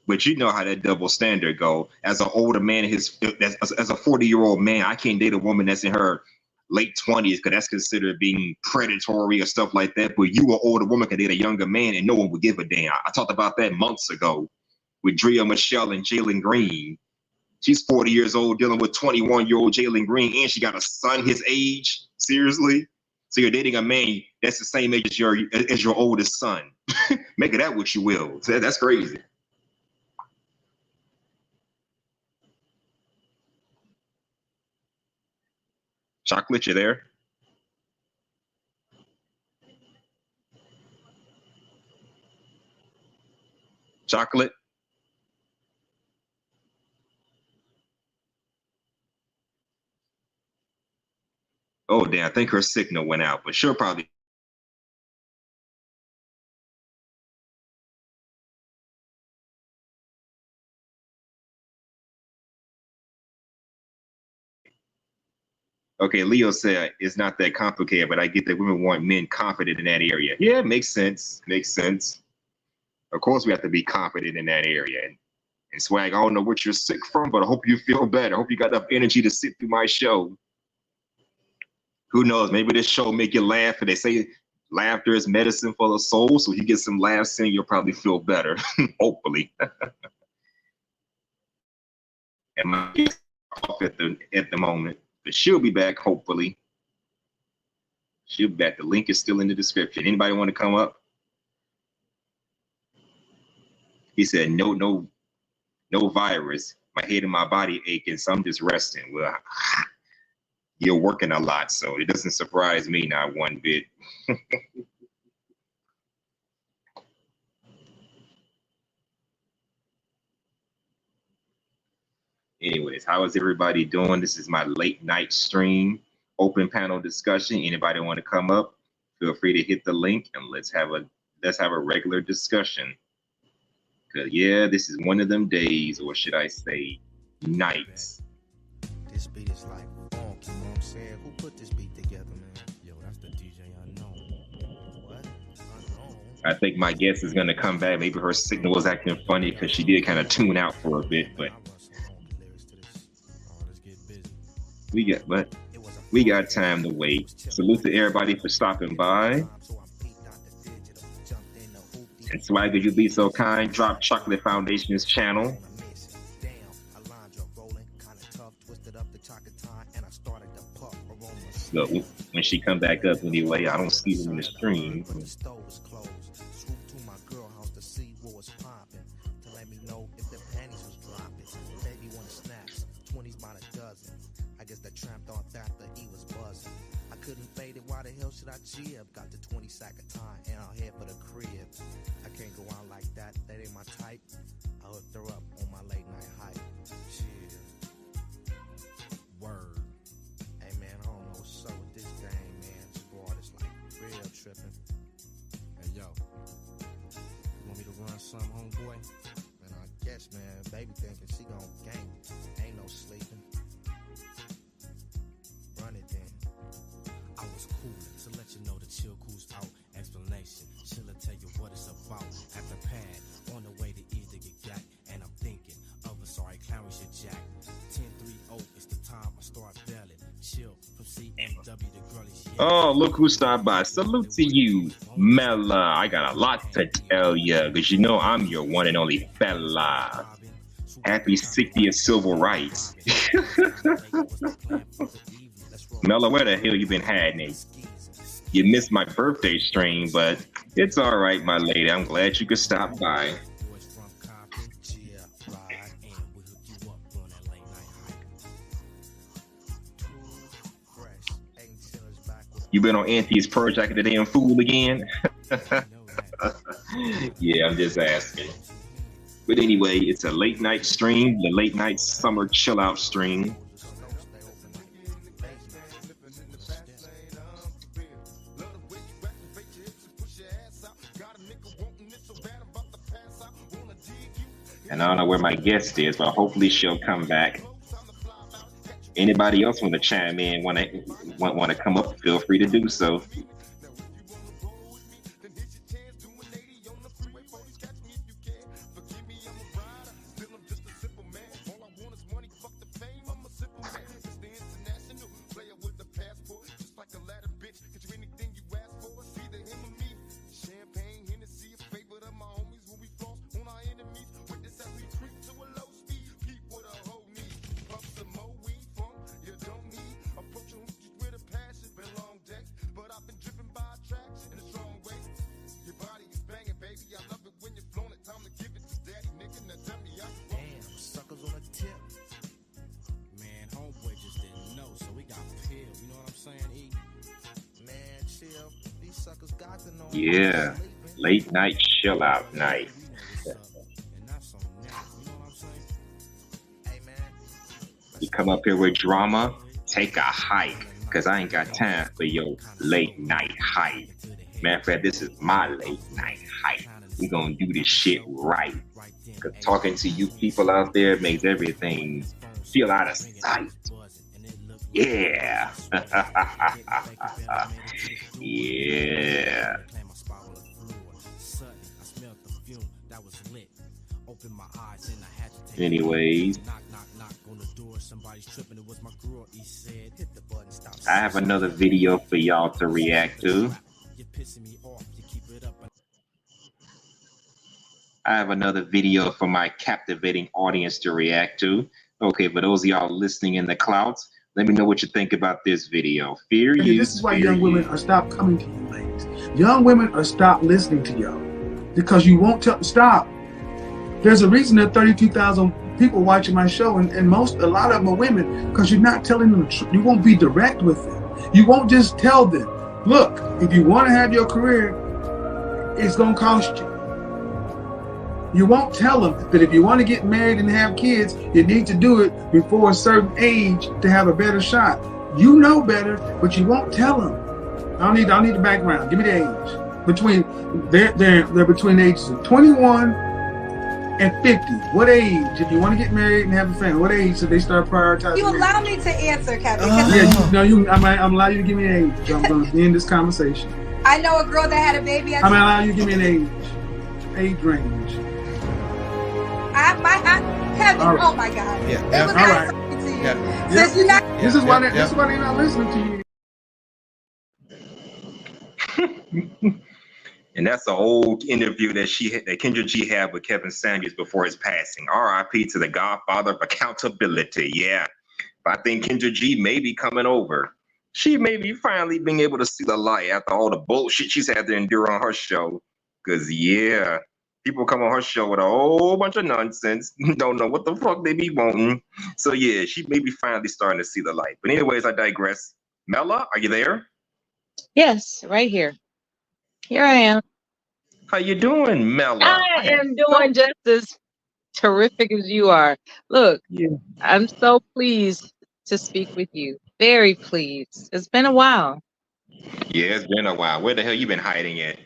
But you know how that double standard go. As an older man, as a 40-year-old man, I can't date a woman that's in her late 20s because that's considered being predatory or stuff like that. But you, an older woman, can date a younger man and no one would give a damn. I talked about that months ago with Drea Michelle and Jalen Green. She's 40 years old dealing with 21-year-old Jalen Green, and she got a son his age. Seriously? So you're dating a man that's the same age as your oldest son. Make it that what you will. So that's crazy. Chocolate, you there? Chocolate. Oh, damn. I think her signal went out, but she'll probably. Okay, Leo said it's not that complicated, but I get that women want men confident in that area. Yeah, makes sense. Makes sense. Of course, we have to be confident in that area. And Swag, I don't know what you're sick from, but I hope you feel better. I hope you got enough energy to sit through my show. Who knows? Maybe this show will make you laugh. And they say laughter is medicine for the soul. So if you get some laughs in, you'll probably feel better. Hopefully. And my guest off at the moment. But she'll be back, hopefully. She'll be back. The link is still in the description. Anybody want to come up? He said, no virus. My head and my body aching, so I'm just resting. Well, you're working a lot, so it doesn't surprise me not one bit. Anyways, how is everybody doing? This is my late night stream, open panel discussion. Anybody want to come up? Feel free to hit the link and let's have a regular discussion. Cause yeah, this is one of them days, or should I say, nights. This beat is like funk, you know what I'm saying? Who put this beat together, man? Yo, that's the DJ Unknown. What? Unknown? I think my guest is gonna come back. Maybe her signal was acting funny because she did kind of tune out for a bit, but we got time to wait. Salute to everybody for stopping by. And Swagger, you be so kind, drop Chocolate Foundation's channel. So when she come back up anyway, I don't see them in the stream. Got the 20 sack of time and I'll head for the crib. I can't go out like that, that ain't my type. I hooked her up on my late night hype. Chill. Word. Hey man, I don't know what's up with this game, man. This broad is like real tripping. Hey yo, you want me to run some, homeboy? Man, I guess, man, baby thinking she gon' gang. Ain't no sleeping. Run it then. I was cool to let you know the chill cool's out. Explanation, chill'll tell you what it's about. At the pad, on the way to either get got. And I'm thinking of a sorry clown shit jack. 10-3-0, it's the time I start belling. Chill from CMW to girlies. Oh, look who stopped by. Salute to you, Mela. I got a lot to tell you, because you know I'm your one and only fella. Happy 60th civil rights. Mela, where the hell you been hiding? You missed my birthday stream, but it's all right, my lady. I'm glad you could stop by. You been on Auntie's Purge like the damn fool again? Yeah, I'm just asking. But anyway, it's a late night stream, the late night summer chill out stream. And I don't know where my guest is, but hopefully she'll come back. Anybody else want to chime in, want to come up, feel free to do so. Yeah, late night chill out night. You come up here with drama, take a hike, because I ain't got time for your late night hype. Matter of fact, this is my late night hype. We gonna do this shit right. Because talking to you people out there makes everything feel out of sight. Yeah. Yeah. Anyways, I have another video for y'all to react to. I have another video for my captivating audience to react to. Okay, for those of y'all listening in the clouds, let me know what you think about this video. Fear you. This is why young women are stop coming to you, ladies. Young women are stop listening to y'all because you won't stop. There's a reason there are 32,000 people watching my show, and a lot of them are women, because you're not telling them the truth. You won't be direct with them. You won't just tell them, look, if you want to have your career, it's going to cost you. You won't tell them that if you want to get married and have kids, you need to do it before a certain age to have a better shot. You know better, but you won't tell them. I don't need the background. Give me the age. They're between the ages of 21 and 50. What age, if you want to get married and have a family, what age should they start prioritizing? You allow me to answer, Kevin. I'm allowing you to give me an age. I'm going to end this conversation. I know a girl that had a baby. I'm allowing you to give me an age range. Kevin, right. Oh my God. Yeah. It was All right. talking to you. Yeah. Since you're not. This is why they're not listening to you. And that's an old interview that Kendra G had with Kevin Samuels before his passing. R.I.P. to the godfather of accountability. Yeah. But I think Kendra G may be coming over. She may be finally being able to see the light after all the bullshit she's had to endure on her show. Because, yeah, people come on her show with a whole bunch of nonsense. Don't know what the fuck they be wanting. So, yeah, she may be finally starting to see the light. But anyways, I digress. Mela, are you there? Yes, right here. Here I am. How you doing, Mela? I am doing just as terrific as you are. Look, I'm so pleased to speak with you. Very pleased. It's been a while. Yeah, it's been a while. Where the hell you been hiding at?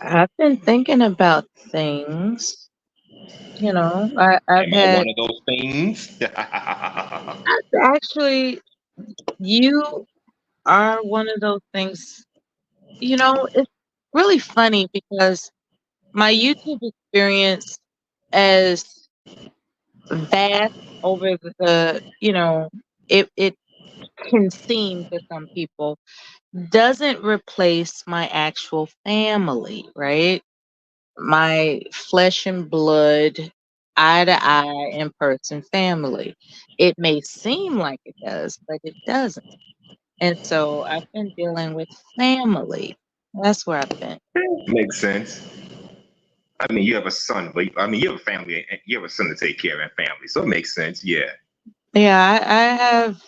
I've been thinking about things. You know, I've had one of those things. actually, you are one of those things. You know, it's really funny because my YouTube experience as vast over the, it can seem to some people doesn't replace my actual family, right? My flesh and blood, eye to eye, in person family. It may seem like it does, but it doesn't. And so I've been dealing with family. That's where I've been. Makes sense. I mean, you have a son, but you have a family, and you have a son to take care of and family, so it makes sense. Yeah. Yeah, I have,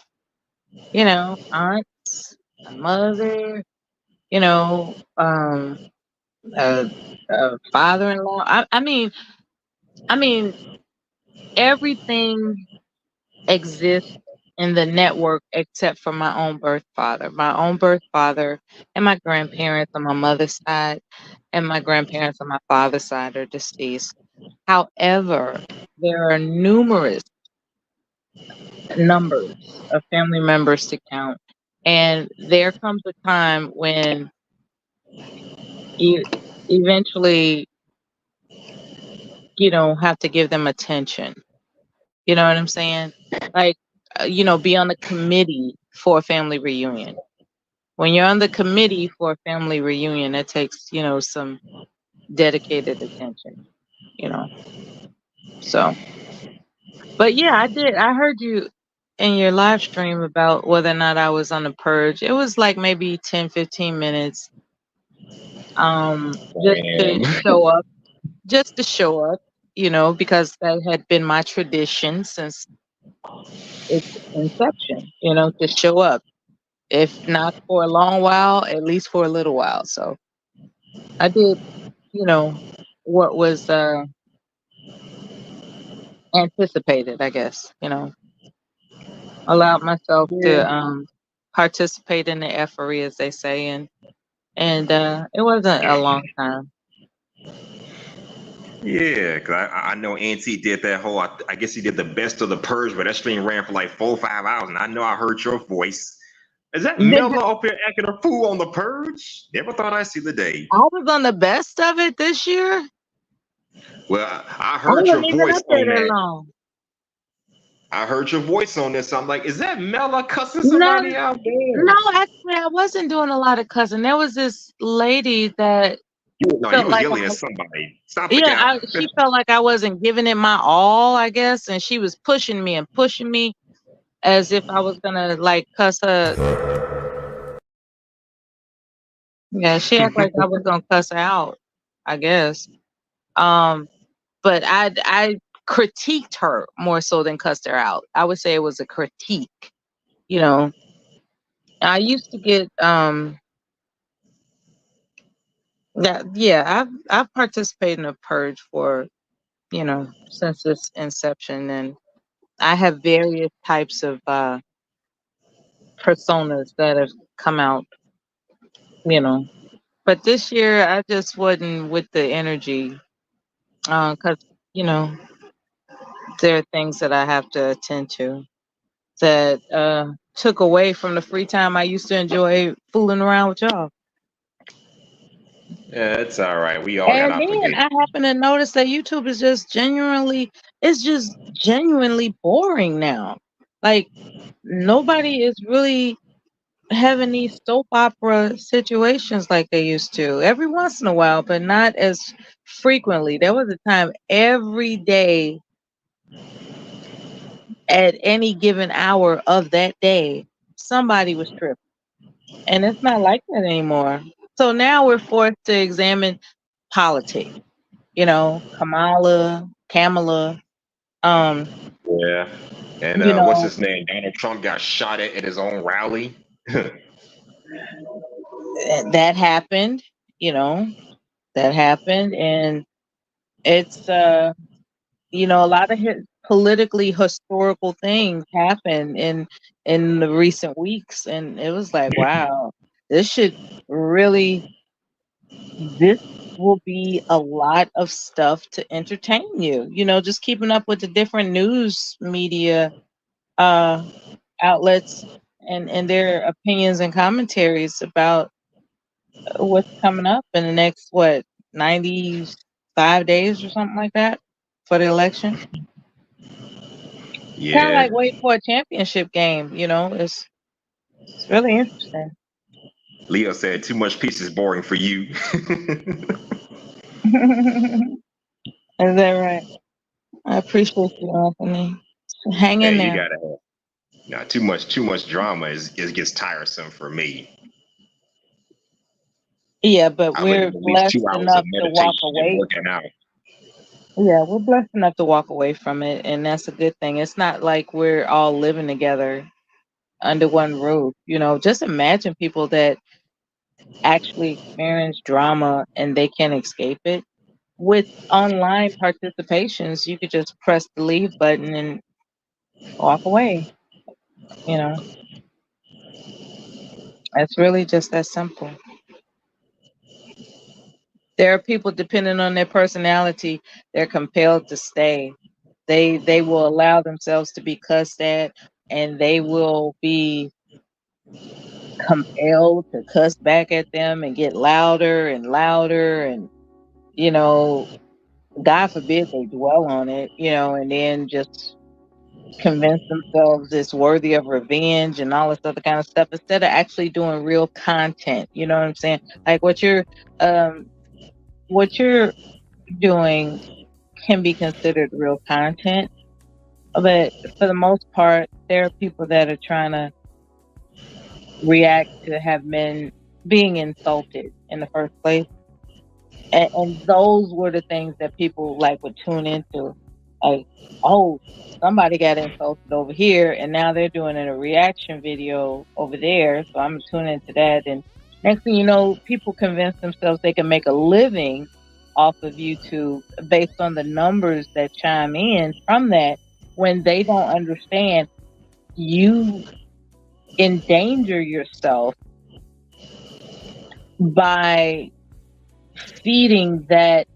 aunts, a mother, a father-in-law. I mean, everything exists in the network except for my own birth father. My own birth father and my grandparents on my mother's side and my grandparents on my father's side are deceased. However, there are numerous numbers of family members to count. And there comes a time when you eventually, have to give them attention. You know what I'm saying? Like, be on the committee for a family reunion. When you're on the committee for a family reunion, it takes, some dedicated attention, So, but yeah, I heard you in your live stream about whether or not I was on the purge. It was like maybe 10, 15 minutes. Just to show up, because that had been my tradition since its inception, to show up. If not for a long while, at least for a little while. So I did, what was anticipated, I guess, allowed myself Yeah. to participate in the effery, as they say, and it wasn't a long time. Yeah, because I know NT did that whole, I guess he did the best of the purge, but that stream ran for like 4 or 5 hours, and I know I heard your voice. Is that Mela up here acting a fool on the purge? Never thought I'd see the day. I was on the best of it this year. Well, I I heard your wasn't even voice up there on that that. long. I heard your voice on this. I'm like, is that Mela cussing No, somebody out there? no, actually, I wasn't doing a lot of cussing. There was this lady that No, you felt was like yelling I, at somebody. Stop the yeah, cap. she felt like I wasn't giving it my all, I guess, and she was pushing me and pushing me as if I was gonna like cuss her. Yeah, she acted like I was gonna cuss her out, I guess. But I critiqued her more so than cussed her out. I would say it was a critique. I used to get I've participated in a purge for since its inception, and I have various types of personas that have come out, but this year I just wasn't with the energy because there are things that I have to attend to that took away from the free time I used to enjoy fooling around with y'all. Yeah, it's all right. We all got And then obligations. I happen to notice that YouTube is just genuinely boring now. Like nobody is really having these soap opera situations like they used to. Every once in a while, but not as frequently. There was a time every day at any given hour of that day, somebody was tripping. And it's not like that anymore. So now we're forced to examine politics. Kamala. Yeah. And what's his name? Donald Trump got shot at his own rally. That happened, and it's a lot of politically historical things happened in the recent weeks, and it was like, wow, this will be a lot of stuff to entertain you. Just keeping up with the different news media outlets and their opinions and commentaries about what's coming up in the next 95 days or something like that for the election. Yeah. Kind of like waiting for a championship game. It's really interesting. Leo said too much peace is boring for you. Is that right? I appreciate you, Anthony. Hang in there. You gotta have. Now, too much drama it gets tiresome for me. Yeah, but we're blessed enough to walk away. Yeah, we're blessed enough to walk away from it, and that's a good thing. It's not like we're all living together under one roof. Just imagine people that actually experience drama and they can't escape it. With online participations, you could just press the leave button and walk away. It's really just that simple. There are people, depending on their personality, they're compelled to stay. They will allow themselves to be cussed at, and they will be compelled to cuss back at them and get louder and louder, and God forbid they dwell on it, and then just convince themselves it's worthy of revenge and all this other kind of stuff instead of actually doing real content. You know what I'm saying? Like what you're doing can be considered real content, but for the most part, there are people that are trying to react to have men being insulted in the first place, and those were the things that people would tune into, like, oh, somebody got insulted over here, and now they're doing a reaction video over there, so I'm gonna tune into that. And next thing you know, people convince themselves they can make a living off of YouTube based on the numbers that chime in from that. When they don't understand, you endanger yourself by feeding that,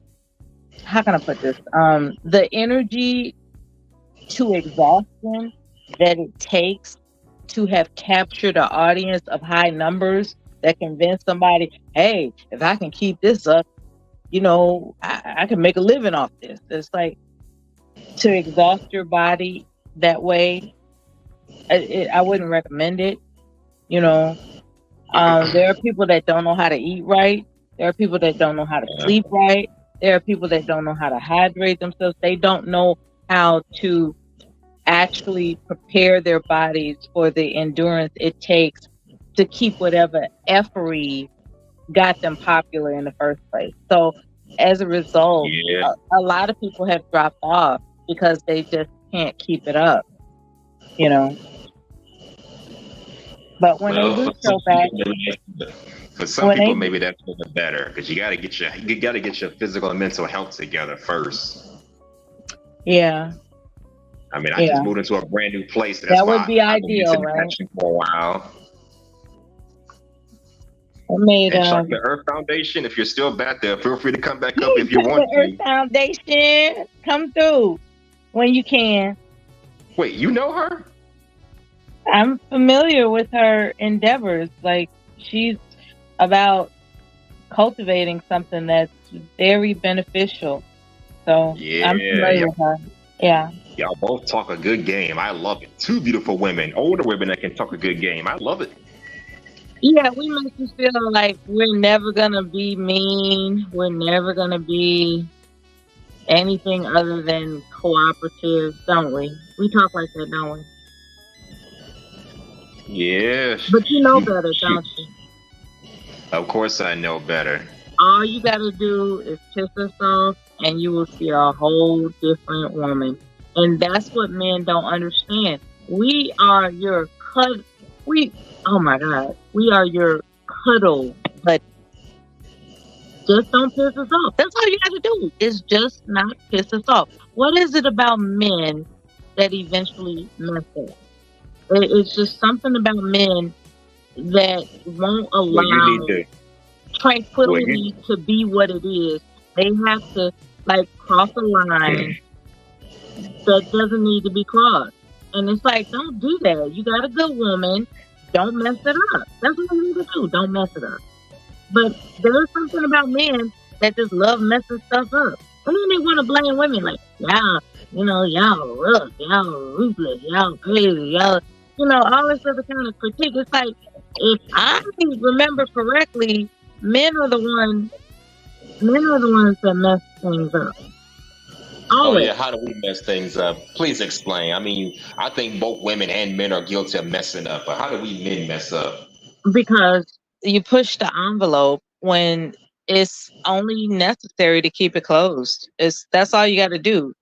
how can I put this? The energy to exhaustion that it takes to have captured an audience of high numbers that convince somebody, hey, if I can keep this up, you know, I can make a living off this. It's like, to exhaust your body that way, I wouldn't recommend it. You know, there are people that don't know how to eat right. There are people that don't know how to sleep right. There are people that don't know how to hydrate themselves. They don't know how to actually prepare their bodies for the endurance it takes to keep whatever effery got them popular in the first place. So as a result, a lot of people have dropped off because they just can't keep it up, you know. But when they do show back, for some people, maybe that's even better, because you got to get your physical and mental health together first. Yeah. I mean, I just moved into a brand new place. That's that would be ideal, right? For a while. I made and the Earth Foundation. If you're still back there, feel free to come back up if you want the Earth Foundation, come through when you can. Wait, you know her? I'm familiar with her endeavors. Like, she's about cultivating something that's very beneficial. So I'm familiar with her. Yeah. Y'all both talk a good game. I love it. Two beautiful women, older women that can talk a good game. I love it. Yeah, we make you feel like we're never gonna be mean. We're never gonna be anything other than cooperative, don't we? We talk like that, don't we? Yes. But you know better, don't you? Of course I know better. All you gotta do is piss us off and you will see a whole different woman. And that's what men don't understand. We are your oh my God, we are your cuddle, but just don't piss us off. That's all you gotta do, is just not piss us off. What is it about men that eventually mess up? It's just something about men that won't allow tranquility to be what it is. They have to, like, cross a line that doesn't need to be crossed. And it's like, don't do that. You got a good woman, don't mess it up. That's what you need to do. Don't mess it up. But there's something about men that just love messing stuff up. And then they want to blame women, like, y'all, you know, y'all rough, y'all ruthless, y'all crazy, y'all, you know, all this other kind of critique. It's like, if I remember correctly, men are the ones that mess things up. Oh yeah, how do we mess things up? Please explain. I mean, I think both women and men are guilty of messing up, but how do we men mess up? Because you push the envelope when it's only necessary to keep it closed. That's all you got to do.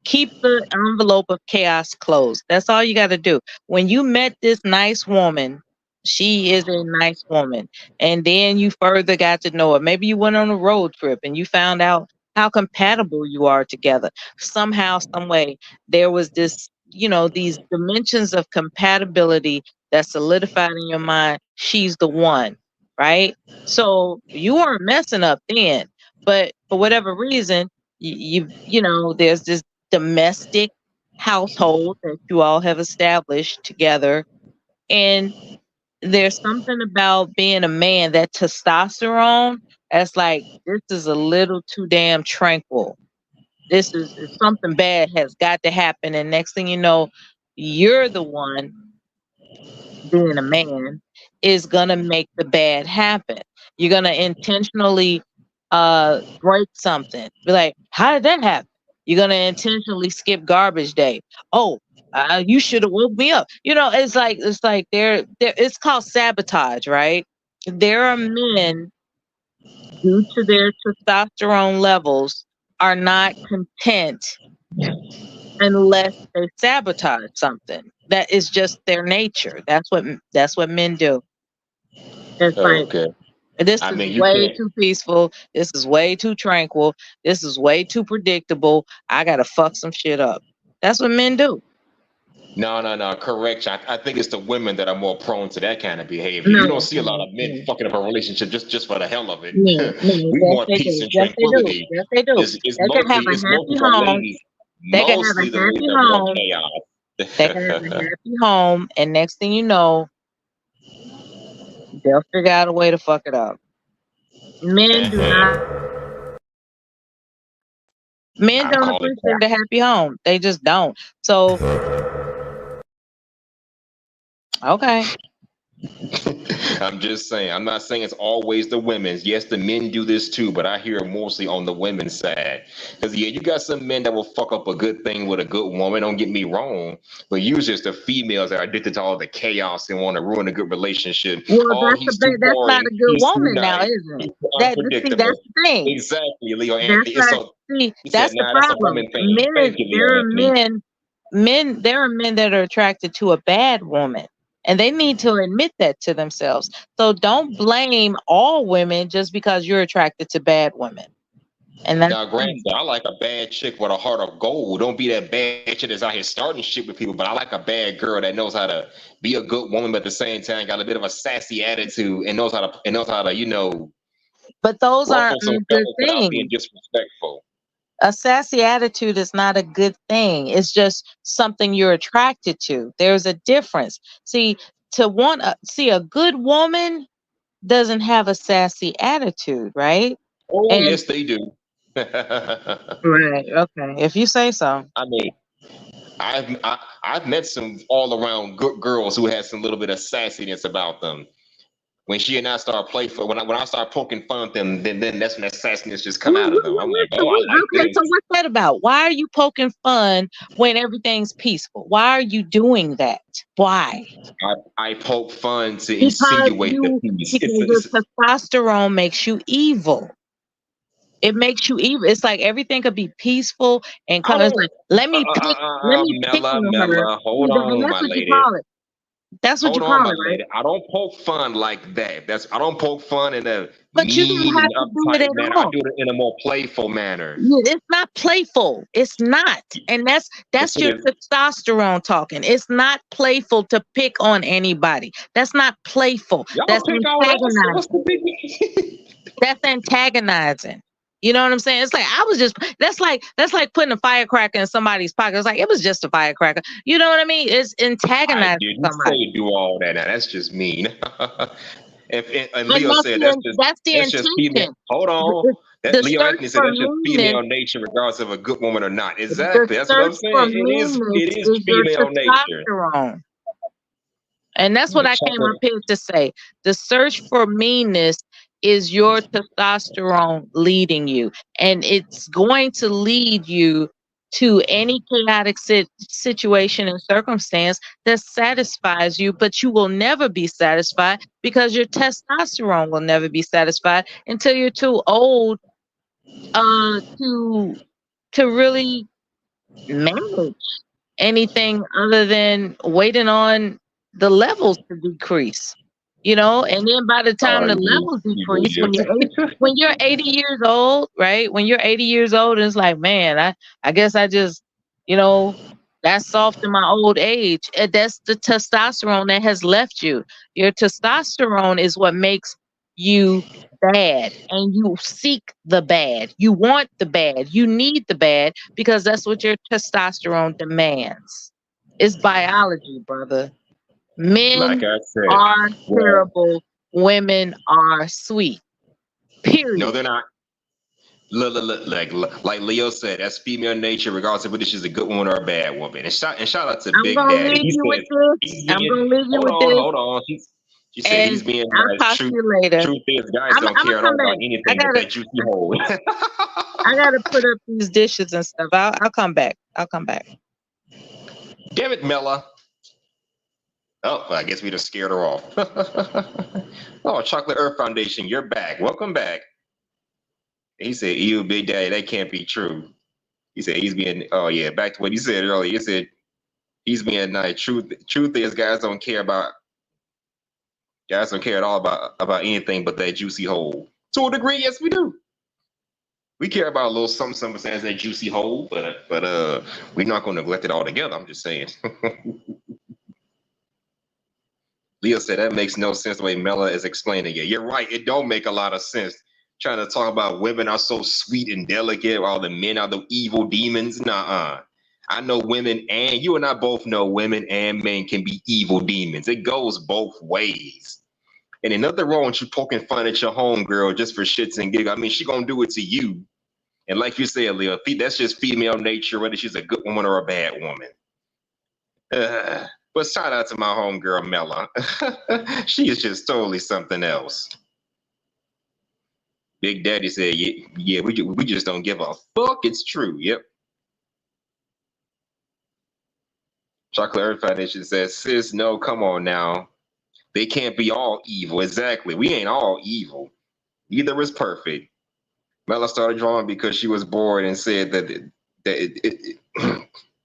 Keep the envelope of chaos closed. That's all you got to do. When you met this nice woman, she is a nice woman, and then you further got to know her. Maybe you went on a road trip and you found out how compatible you are together. Somehow, some way, there was this, you know, these dimensions of compatibility that solidified in your mind. She's the one, right? So you weren't messing up then, but for whatever reason, you know, there's this domestic household that you all have established together, and there's something about being a man, that testosterone, that's like, this is a little too damn tranquil. This is something bad has got to happen, and next thing you know, you're the one, being a man, is gonna make the bad happen. You're gonna intentionally break something. Be like, how did that happen? You're gonna intentionally skip garbage day. Oh, you should have woke me up. You know, it's like there. It's called sabotage, right? There are men, due to their testosterone levels, are not content unless they sabotage something. That is just their nature. That's what men do. It's like, This I is mean, you way can't. too peaceful. This is way too tranquil. This is way too predictable. I gotta fuck some shit up. That's what men do. No. Correction. I think it's the women that are more prone to that kind of behavior. You don't No, see a lot no, of men no, fucking up a relationship just for the hell of it. no, no. We Yes, want they peace do. and Yes, they do. tranquility. Yes, they do. It's They can have mostly a it's happy mostly the home. ladies. They can have Mostly a the ladies happy that want home. chaos. They can have a happy home, and next thing you know, they'll figure out a way to fuck it up. Men do not. Men I'm don't calling appreciate a happy home. They just don't. So, okay. I'm just saying. I'm not saying it's always the women's. Yes, the men do this too, but I hear it mostly on the women's side. Because yeah, you got some men that will fuck up a good thing with a good woman. Don't get me wrong, but usually it's the females that are addicted to all the chaos and want to ruin a good relationship. Well, Oh, he's too that's not boring. a good He's too woman now, nice. isn't He's it? too See, unpredictable. that's the thing. Exactly, Leo That's Anthony. It's not, so. see, He said, that's the "Nah, that's a problem. woman thing." Thank you, There Leo are Anthony. there are men that are attracted to a bad woman, and they need to admit that to themselves. So don't blame all women just because you're attracted to bad women. And that's Now, granted, I like a bad chick with a heart of gold. Don't be that bad chick that's out here starting shit with people. But I like a bad girl that knows how to be a good woman, but at the same time got a bit of a sassy attitude and knows how to But those ruffle aren't some a good feathers without being thing. disrespectful. A sassy attitude is not a good thing. It's just something you're attracted to. There's a difference. See, a good woman doesn't have a sassy attitude, right? Oh, And yes, they do. right, okay. If you say so. I mean, I've met some all around good girls who had some little bit of sassiness about them. When she and I start playful, when I start poking fun at them, then that's when that sassiness just come out of them. I'm like, oh, I like Okay, this. so what's that about? Why are you poking fun when everything's peaceful? Why are you doing that? Why? I poke fun to Because insinuate the peace. your testosterone makes you evil. It makes you evil. It's like everything could be peaceful and calm. It's like, let me pick Mella, on her. hold on, That's my what you lady. call it. That's what Hold you on, call my it, right? lady. I don't poke fun like that. I don't poke fun in a But you mean don't have and to do it uptight at manner. I all. do it in a more playful manner. It's not playful. It's not. And that's Yes, your it is. testosterone talking. It's not playful to pick on anybody. That's not playful. Y'all That's pick all that. What's the antagonizing. big? That's antagonizing. You know what I'm saying? It's like that's like putting a firecracker in somebody's pocket. It's like it was just a firecracker. You know what I mean? It's antagonizing Didn't somebody. say do all that. Now that's just mean. And And Leo said that's the that's just female. intention. Hold on. The Leo search Anthony said for that's just meanness, female nature, regardless of a good woman or not. the Exactly. That's what I'm search for saying. meanness It is is your female nature. testosterone. And that's what I came Chocolate. up here to say. The search for meanness is your testosterone leading you. And it's going to lead you to any chaotic situation and circumstance that satisfies you, but you will never be satisfied because your testosterone will never be satisfied until you're too old to really manage anything other than waiting on the levels to decrease, and then by the time the levels decrease, when you're 80 years old, right? When you're 80 years old, it's like, man, I guess I just, that's soft in my old age. And that's the testosterone that has left you. Your testosterone is what makes you bad, and you seek the bad. You want the bad. You need the bad because that's what your testosterone demands. It's biology, brother. Men Like I said, are terrible. Women are sweet. Period. No, they're not. Look, like Leo said, that's female nature, regardless of whether she's a good woman or a bad woman. And shout out to Big Daddy. He said, hold on. She said he's being nice. Truth is, guys don't care at all about anything but that juicy hole. I gotta put up these dishes and stuff. I'll come back. Damn it, Mella. Oh, well, I guess we just scared her off. Oh, Chocolate Earth Foundation, you're back. Welcome back. He said, "You, Big Daddy, that can't be true." He said he's being, oh yeah, back to what he said earlier. He said he's being nice. Truth is, guys don't care about Guys don't care at all about anything but that juicy hole. To a degree, yes, we do. We care about a little something as that juicy hole, but we're not going to neglect it altogether. I'm just saying. Leo said that makes no sense the way Mela is explaining it. You're right. It don't make a lot of sense. Trying to talk about women are so sweet and delicate while the men are the evil demons. Nuh-uh. I know women, and you and I both know women and men can be evil demons. It goes both ways. And ain't nothing wrong with you poking fun at your homegirl just for shits and giggles. I mean, she gonna do it to you. And like you said, Leo, that's just female nature, whether she's a good woman or a bad woman. But shout out to my homegirl, Mela. She is just totally something else. Big Daddy said, yeah, we just don't give a fuck. It's true. Yep. Chocolate Earth Foundation says, sis, no, come on now. They can't be all evil. Exactly. We ain't all evil. Neither is perfect. Mela started drawing because she was bored and said that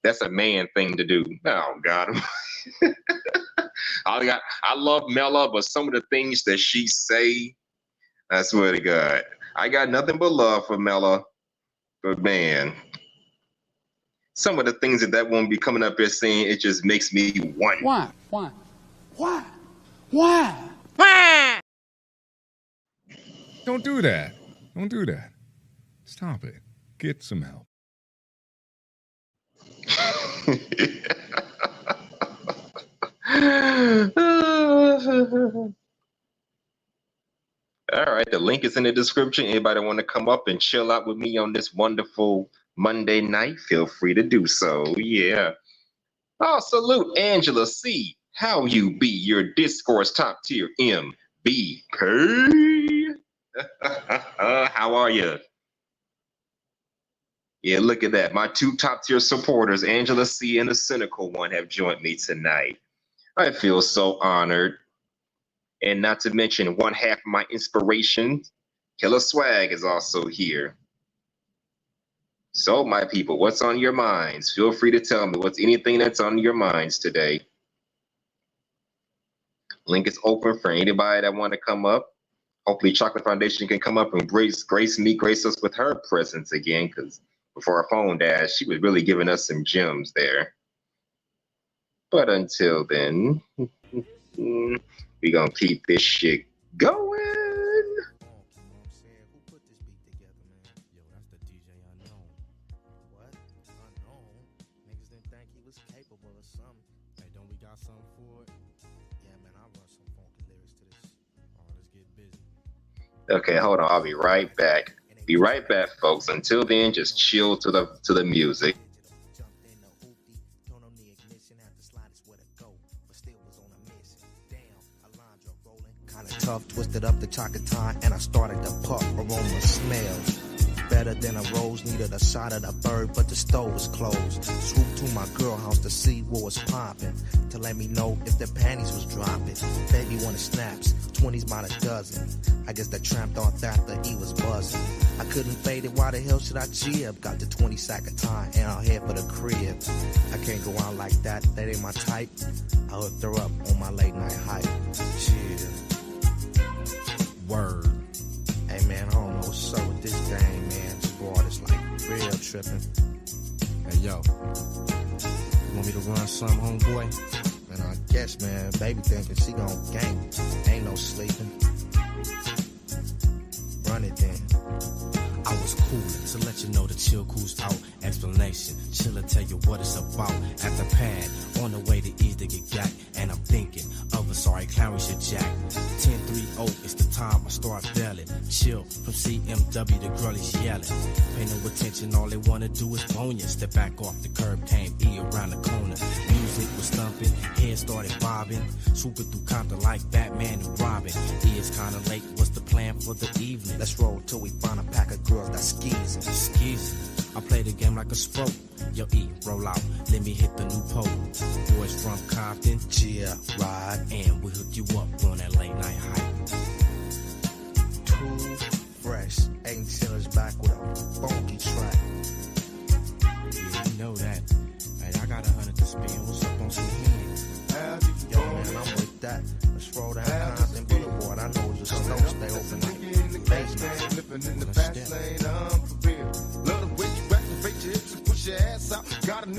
that's a man thing to do. Oh, God. I love Mela, but some of the things that she say, I swear to God, I got nothing but love for Mela. But, man, some of the things that woman be coming up here saying, it just makes me wonder. Why? Don't do that. Don't do that. Stop it. Get some help. All right, the link is in the description. Anybody want to come up and chill out with me on this wonderful Monday night? Feel free to do so. Yeah. Oh, salute Angela C. How you be? Your Discourse top tier MVP. How are you? Yeah, look at that. My two top tier supporters, Angela C. and the Cynical One, have joined me tonight. I feel so honored. And not to mention, one half of my inspiration, Killer Swag, is also here. So, my people, what's on your minds? Feel free to tell me what's anything that's on your minds today. Link is open for anybody that want to come up. Hopefully, Chocolate Foundation can come up and grace us with her presence again, because before our phone died, she was really giving us some gems there. But until then, we gonna keep this shit going. Okay, hold on. I'll be right back. Be right back, folks. Until then, just chill to the music. Tough, twisted up the chocolate and I started to puff. Aroma smells better than a rose. Needed a shot of the bird, but the stove was closed. Swooped to my girl house to see what was popping, to let me know if the panties was dropping. Baby wanted snaps, 20s by the dozen. I guess that tramp thought that the E was buzzing. I couldn't fade it, why the hell should I jib? Got the 20 sack of time and I'll head for the crib. I can't go out like that, that ain't my type. I hooked her up on my late night hype. Chill. Word. Hey man, I don't know what's up with this game, man. This broad is like real tripping. Hey yo, you want me to run some, homeboy? Man, I guess, man. Baby thinking she gon' gang. Ain't no sleeping. Run it then. I was coolin' to let you know the chill cruise out. Explanation, chillin' tell you what it's about. At the pad, on the way to ease to get got. And I'm thinking of a sorry clown should jack. 10-3-0, it's the time I start belling. Chill from CMW, the girl is yelling. Pay no attention, all they wanna do is bone ya. Step back off the curb, came E around the corner. Music was thumping, head started bobbing. Swooping through Compton like Batman and Robin. It's kinda late, what's the plan for the evening? Let's roll till we find a pack of girls that skeezing. Skeezing, I play the game like a sport. Yo, E, roll out, let me hit the new pole. Boys from Compton, yeah, ride, and we hook you up on that late night hype. Too fresh, ain't chillers back with a funky track. Yeah, you know that. Hey, I got 100 to spend, what's up on some heat? Yo, man, I'm with that. Let's roll down Compton,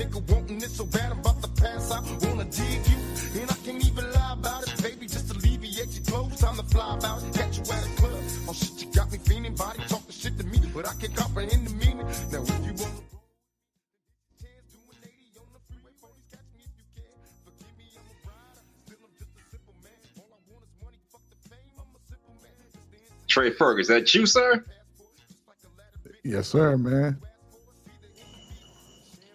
nigga wanting it so bad, I'm about to pass out. Wanna dig you, and I can't even lie about it, baby. Just alleviate your clothes, time to fly about it. Catch you at a club. Oh shit, you got me feeling, body talking shit to me, but I can't comprehend the meaning. Now if you wanna Trey Ferg, is that you, sir? Yes, sir, man.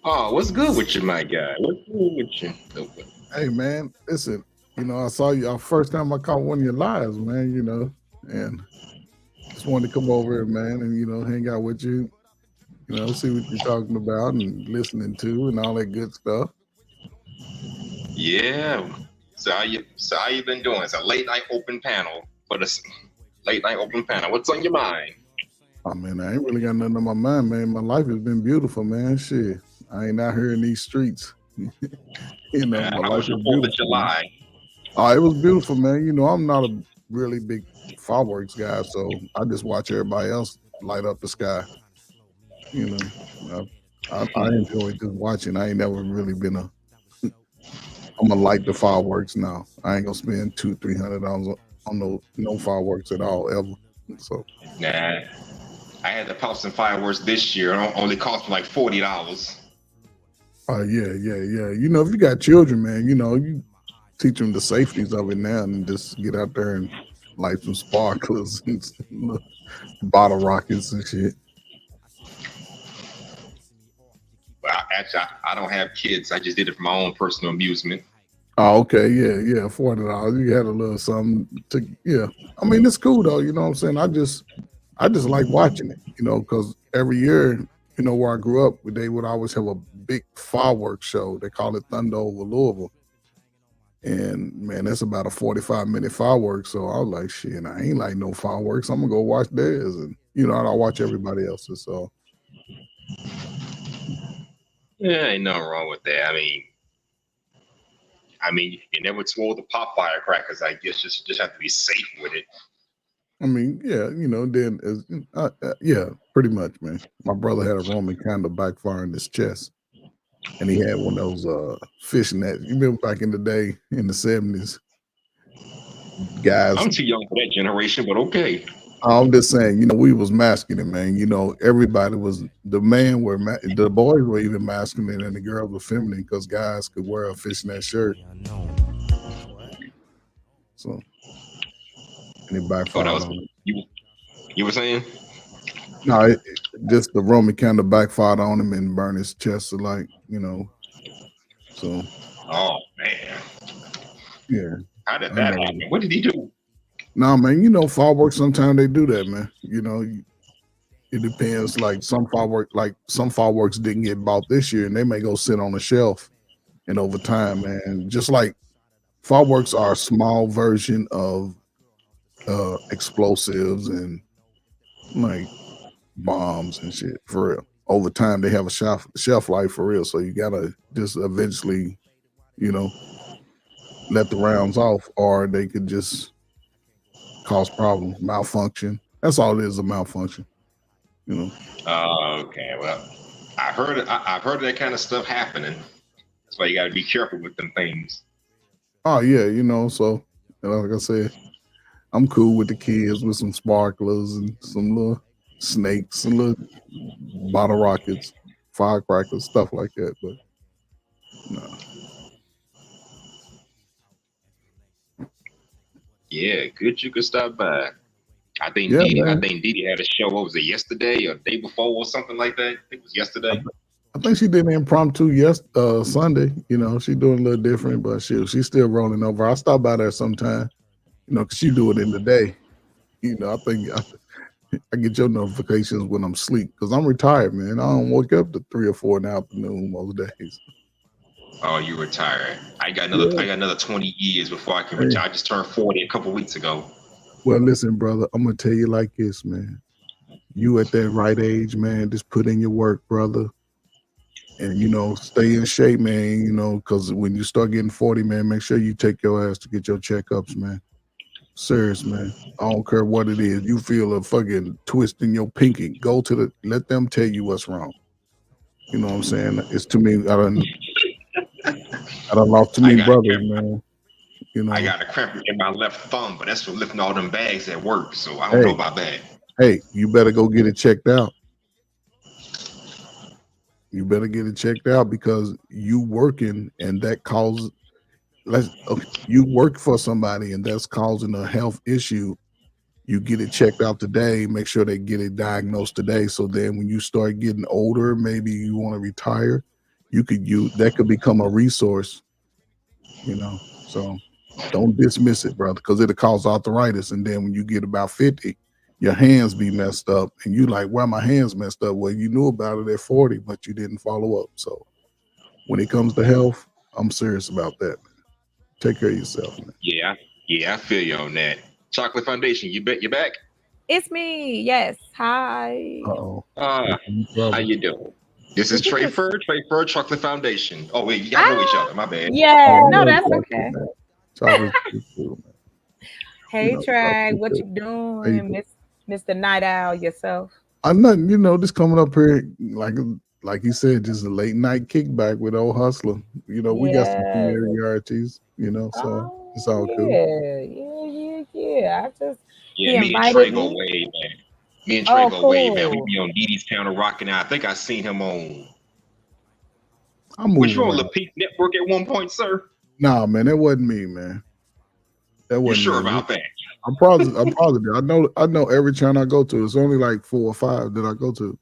Oh, what's good with you, my guy? What's good with you? Hey, man, listen, I saw you first time I caught one of your lives, man, and just wanted to come over here, man, and, hang out with you, see what you're talking about and listening to and all that good stuff. Yeah. So how you been doing? It's a late night open panel for the late night open panel. What's on your mind? Oh, man, I ain't really got nothing on my mind, man. My life has been beautiful, man. Shit. I ain't out here in these streets. My how life was your is 4th of beautiful. July? Oh, it was beautiful, man. I'm not a really big fireworks guy, so I just watch everybody else light up the sky. I enjoy just watching. I ain't never really been I'm gonna light the fireworks now. I ain't gonna spend $200-300 on no fireworks at all ever. So Nah. I had to pop some fireworks this year. It only cost me like $40. Oh yeah. If you got children, man, you teach them the safeties of it now and just get out there and light some sparklers and bottle rockets and shit. Well, actually, I don't have kids. I just did it for my own personal amusement. Oh, okay, yeah, $40. You had a little something to, yeah. I mean, it's cool though. You know what I'm saying? I just like watching it. Because every year, where I grew up, they would always have a big fireworks show. They call it Thunder over Louisville. And man, that's about a 45-minute fireworks. So I was like, shit, I ain't like no fireworks. I'm gonna go watch theirs, and I'll watch everybody else's. So Yeah, ain't nothing wrong with that. I mean, you never told to pop firecrackers. I guess just have to be safe with it. I mean, yeah, yeah, pretty much, man. My brother had a Roman candle backfire in his chest, and he had one of those fish nets. You remember back in the day in the 70s, guys. I'm too young for that generation, but okay. I'm just saying, we was masculine, man. Everybody was the boys were even masculine, and the girls were feminine because guys could wear a fishnet shirt. So, and it backfired on him. You were saying? No, just the Roman candle backfired on him and burned his chest alike, So. Oh man. Yeah. How did that happen? What did he do? No, man, fireworks, sometimes they do that, man. It depends. Like some fireworks didn't get bought this year, and they may go sit on the shelf. And over time, man, just like fireworks are a small version of explosives and like bombs and shit, for real. Over time, they have a shelf life for real. So you gotta just eventually, let the rounds off, or they could just cause problems, malfunction. That's all it is, a malfunction. Okay, well, I've heard of that kind of stuff happening. That's why you got to be careful with them things. Oh yeah, so like I said, I'm cool with the kids with some sparklers and some little snakes and little bottle rockets, firecrackers, stuff like that. But no. Yeah, good. You could stop by. I think Yeah, Didi, man. I think Didi had a show. What was it, yesterday or the day before or something like that? I think it was yesterday. I think she did an impromptu Sunday. She doing a little different, but she's still rolling over. I'll stop by there sometime, because she do it in the day. I think I get your notifications when I'm asleep because I'm retired, man. I don't wake up to 3 or 4 in the afternoon most days. Oh, you retired. I got another 20 years before I can retire. I just turned 40 a couple weeks ago. Well, listen, brother, I'm gonna tell you like this, man. You at that right age, man, just put in your work, brother. And stay in shape, man, because when you start getting 40, man, make sure you take your ass to get your checkups, man. Serious, man. I don't care what it is. You feel a fucking twist in your pinky. Let them tell you what's wrong. You know what I'm saying? It's too many. I done lost too many brothers, man. You know. I got a cramp in my left thumb, but that's for lifting all them bags at work. So I don't know about that. Hey, you better go get it checked out. You better get it checked out because you working and that causes. You work for somebody and that's causing a health issue. You get it checked out today. Make sure they get it diagnosed today. So then, when you start getting older, maybe you want to retire, that could become a resource. You know, so don't dismiss it, brother, because it'll cause arthritis. And then when you get about 50, your hands be messed up, and you like, why my hands messed up? Well, you knew about it at 40, but you didn't follow up. So when it comes to health, I'm serious about that, man. Take care of yourself, man. Yeah, I feel you on that. Chocolate Foundation, you back? It's me. Yes. Hi. How you doing? This is Trey Fur Chocolate Foundation. Oh wait, you gotta know each other. My bad. Yeah. No, that's okay. Chocolate. Hey, Trey, what you doing, Mr. Night Owl yourself? I'm not. You know, just coming up here like you said, just a late night kickback with old Hustler. You know, we got some familiarities. You know, so it's all cool. Yeah. Me and Trey go way back. Me and Trey go way back. We be on Dee Dee's Counter rocking out. I think I seen him on. Which one? Lapeep Network at one point, sir? Nah, man, that wasn't me, man. That wasn't. You sure me. about that? I'm positive. I know every channel I go to. It's only like 4 or 5 that I go to.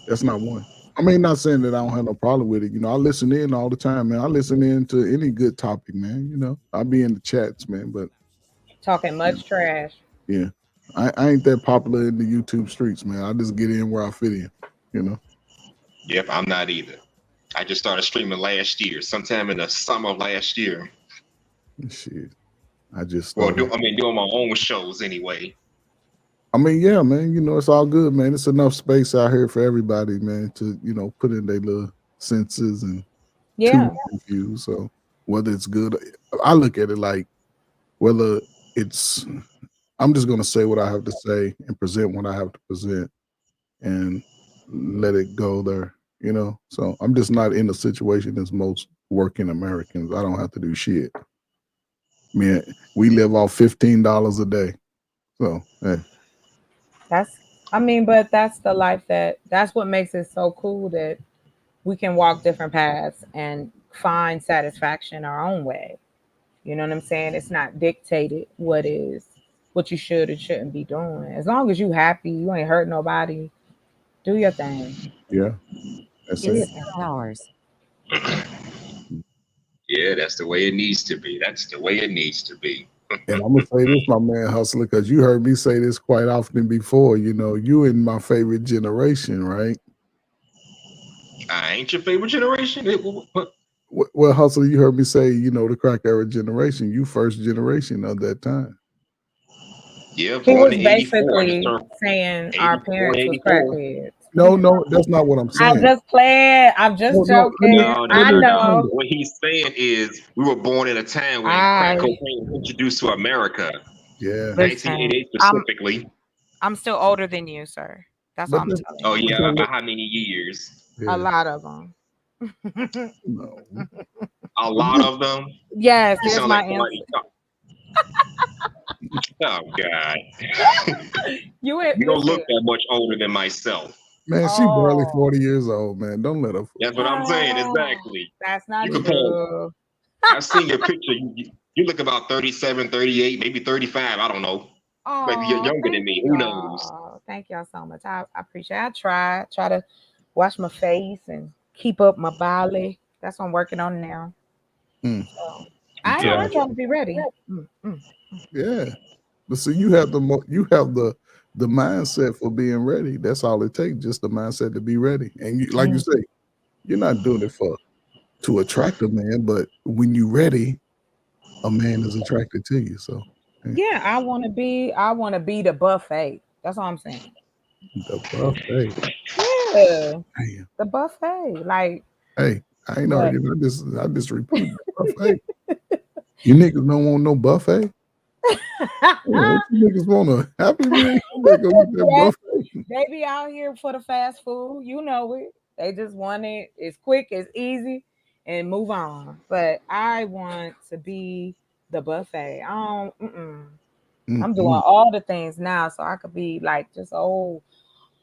That's not one. I mean, not saying that I don't have no problem with it. You know, I listen in all the time, man. I listen in to any good topic, man. You know, I be in the chats, man. But talking much trash. Yeah, I ain't that popular in the YouTube streets, man. I just get in where I fit in. You know. Yep, I'm not either. I just started streaming last year, sometime in the summer of last year. Shit, I just doing my own shows anyway. I mean, yeah, man, you know, it's all good, man. It's enough space out here for everybody, man, to, you know, put in their little senses and views. So whether it's good, I look at it like whether it's, I'm just going to say what I have to say and present what I have to present and let it go there, you know? So I'm just not in a situation as most working Americans. I don't have to do shit. I mean, we live off $15 a day. So, hey. But that's the life that's what makes it so cool that we can walk different paths and find satisfaction our own way. You know what I'm saying? It's not dictated what you should and shouldn't be doing. As long as you happy, you ain't hurt nobody, do your thing. Yeah. That's it. Hours. Yeah, that's the way it needs to be. That's the way it needs to be. And I'm gonna say this, my man Hustler, because you heard me say this quite often before. You know, you in my favorite generation, right? I ain't your favorite generation. Well, Hustler, you heard me say, you know, the crack era generation. You first generation of that time. Yeah, he was basically saying our parents was crackheads. No, that's not what I'm saying. I'm just playing. I'm just joking. I know. What he's saying is we were born in a time when crack cocaine was introduced to America. Yeah. 1988 specifically. I'm still older than you, sir. That's all I'm telling you. Oh, yeah. About how many years? Yeah. A lot of them. No. A lot of them? Yes, here's my answer. Oh, God. You don't look that much older than myself. Man, she barely 40 years old, man. Don't let her. That's what I'm saying. Exactly. That's not true. I've seen your picture. You look about 37, 38, maybe 35. I don't know. Maybe you're younger than me. Who knows? Thank y'all so much. I appreciate it. I try to wash my face and keep up my body. That's what I'm working on now. So, I'm trying to be ready. Yeah. But see, you have the mindset for being ready. That's all it takes, just the mindset to be ready. And you, like you say, you're not doing it to attract a man, but when you're ready, a man is attracted to you. So yeah, I want to be the buffet. That's all I'm saying. The buffet. Yeah. Damn. The buffet. Like, hey, I ain't arguing. I just repeat the buffet. You niggas don't want no buffet? You niggas want a happy meal? They be out here for the fast food. You know it. They just want it as quick, as easy, and move on. But I want to be the buffet. I don't. I'm doing all the things now, so I could be like just old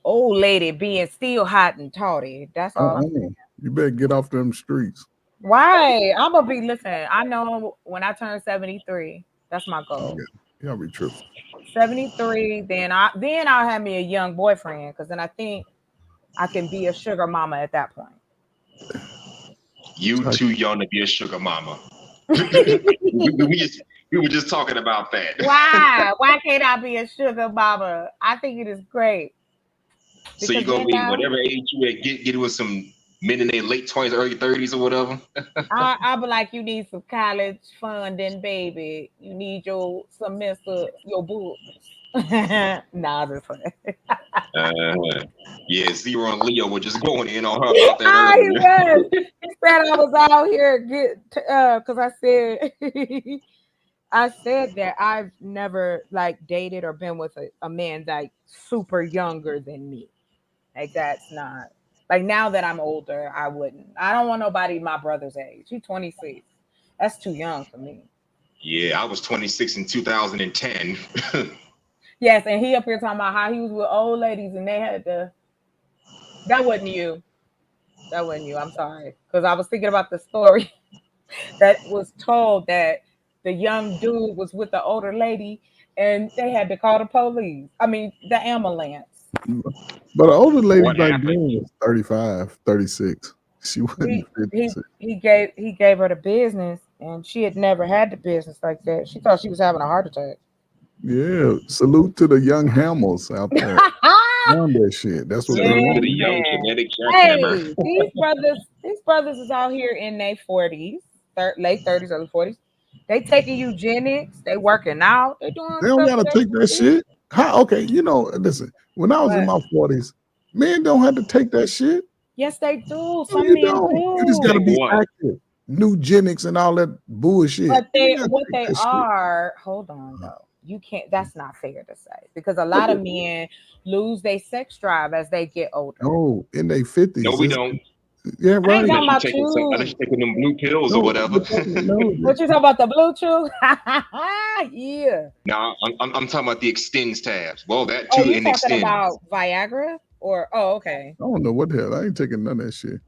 lady being still hot and tawdy. That's all. I'm saying. You better get off them streets. Right. I'm gonna be. Listen, I know when I turn 73, that's my goal. Yeah, I'll be true. 73, then I'll have me a young boyfriend, because then I think I can be a sugar mama at that point. You too young to be a sugar mama. We were just talking about that. Why can't I be a sugar mama? I think it is great. So you're gonna be whatever age you at, get with some men in their late 20s, early 30s or whatever. I'll be like, you need some college funding, baby. You need your semester, your books. Nah, just funny. Yeah, Zero and Leo were just going in on her about that He earlier. He said I was out here because I said that I've never like dated or been with a man like super younger than me. Like that's not like, now that I'm older, I wouldn't. I don't want nobody my brother's age. He's 26. That's too young for me. Yeah, I was 26 in 2010. Yes, and he up here talking about how he was with old ladies and they had to. That wasn't you. That wasn't you. I'm sorry. Because I was thinking about the story that was told that the young dude was with the older lady and they had to call the police. I mean, the ambulance. But an older lady back then was 35, 36. She wasn't 56. He gave her the business, and she had never had the business like that. She thought she was having a heart attack. Yeah, salute to the young Hamels out there. On that shit. That's what they want. The young genetic Hey, jackhammer. these brothers is out here in their 40s, late 30s, early 40s. They taking eugenics. They working out. They doing. They don't gotta take that shit. How? Okay, listen. When I was in my 40s, men don't have to take that shit. Yes, they do. No, Some you men don't. do. You just gotta be active. Nugenics and all that bullshit. But You gotta what take they that shit. are, hold on though. You can't, that's not fair to say, because a lot of men lose their sex drive as they get older. No, in their 50s. No, we don't. Yeah, right. talking about Unless you're taking them blue pills or whatever. What you talking about, the Bluetooth? Yeah. No, I'm talking about the extends tabs. Well, that Oh, too you in talking extends. about Viagra? Or, okay. I don't know what the hell. I ain't taking none of that shit.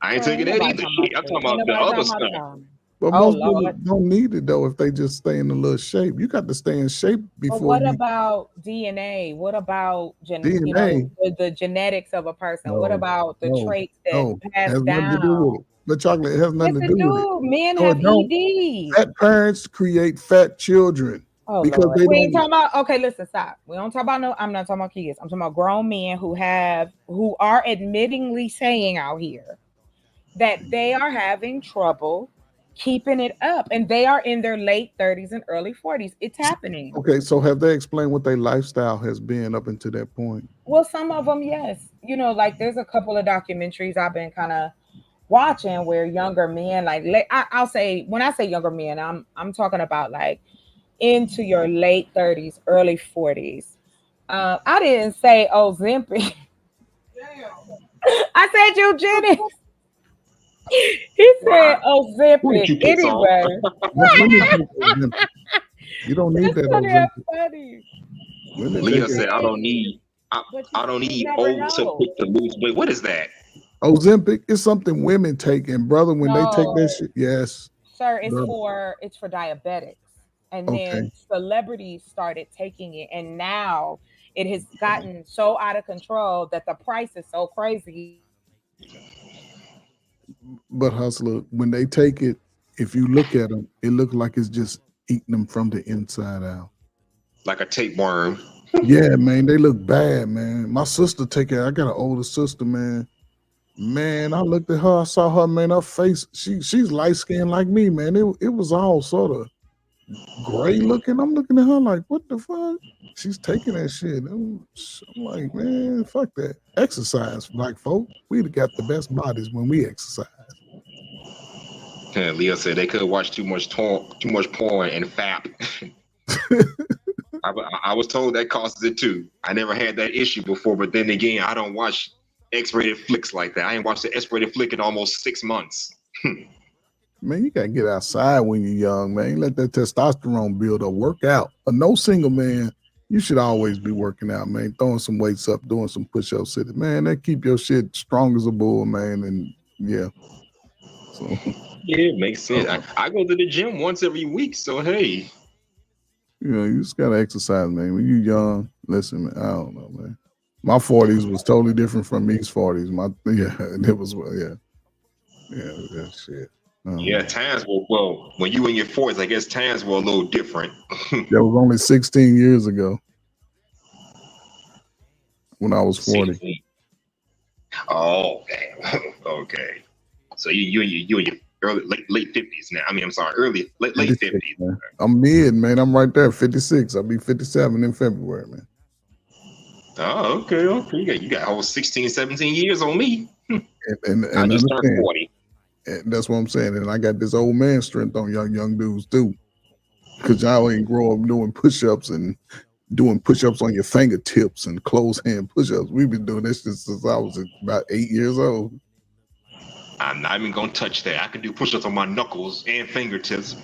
I ain't taking that either. Shit, I'm talking about the other stuff. But Oh, most people Lord. don't need it though if they just stay in a little shape. You got to stay in shape But before what you. about DNA? What about DNA? the genetics of a person? What No, about the no, traits that no, pass has nothing to do down? with it. But chocolate, it has nothing Yes, to it do with it. do. Men No, it have don't. ED. Fat parents create fat children Oh, because Lord. they We ain't don't. talking about, okay, listen, stop. We don't talk about I'm not talking about kids. I'm talking about grown men who are admittingly saying out here that they are having trouble keeping it up, and they are in their late 30s and early 40s. It's happening. Okay, so have they explained what their lifestyle has been up until that point? Well, some of them, yes. Like there's a couple of documentaries I've been kind of watching where younger men, like I'll say, when I say younger men, I'm talking about like into your late 30s, early 40s. I didn't say Ozempic. I said eugenics. He said Ozempic. Anyway. You don't need that. That's Ozempic. funny. Leah said, "I don't need old to pick to lose weight." What is that? Ozempic is something women take, and brother, when they take that shit, yes. Sir, it's Brother. for diabetics. And Okay. then celebrities started taking it, and now it has gotten so out of control that the price is so crazy. But hustler, when they take it, if you look at them, it looks like it's just eating them from the inside out. Like a tapeworm. Yeah, man, they look bad, man. My sister take it. I got an older sister, man. Man, I looked at her, I saw her, man, her face. She's light skinned like me, man. It was all sort of gray looking. I'm looking at her like, what the fuck? She's taking that shit. I'm like, man, fuck that. Exercise, black folk. We got the best bodies when we exercise. Leah said they could watch too much porn and fap. I was told that causes it too. I never had that issue before, but then again, I don't watch X-rated flicks like that. I ain't watched the X-rated flick in almost 6 months. Man, you gotta get outside when you're young, man. You let that testosterone build up. Work out. No single man, you should always be working out, man. Throwing some weights up, doing some push-ups, sitting. Man, that keep your shit strong as a bull, man. And yeah. So Yeah, it makes sense. I go to the gym once every week, so hey. you just gotta exercise, man. When you're young, listen, man, I don't know, man. My 40s was totally different from these 40s. It was that shit. Yeah, times were when you in your 40s, I guess times were a little different. That was only 16 years ago when I was 40. 16. Oh, damn. Okay. So you in your early late 50s now. I mean, I'm sorry, late 50s. Man. I'm mid, man. I'm right there, 56. I'll be 57 in February, man. Oh, okay. You got a whole 16, 17 years on me. And I just turned 40. And that's what I'm saying. And I got this old man strength on young dudes too. Because y'all ain't grow up doing push-ups and doing push-ups on your fingertips and closed hand push-ups. We've been doing this since I was about 8 years old. I'm not even gonna touch that. I can do push-ups on my knuckles and fingertips.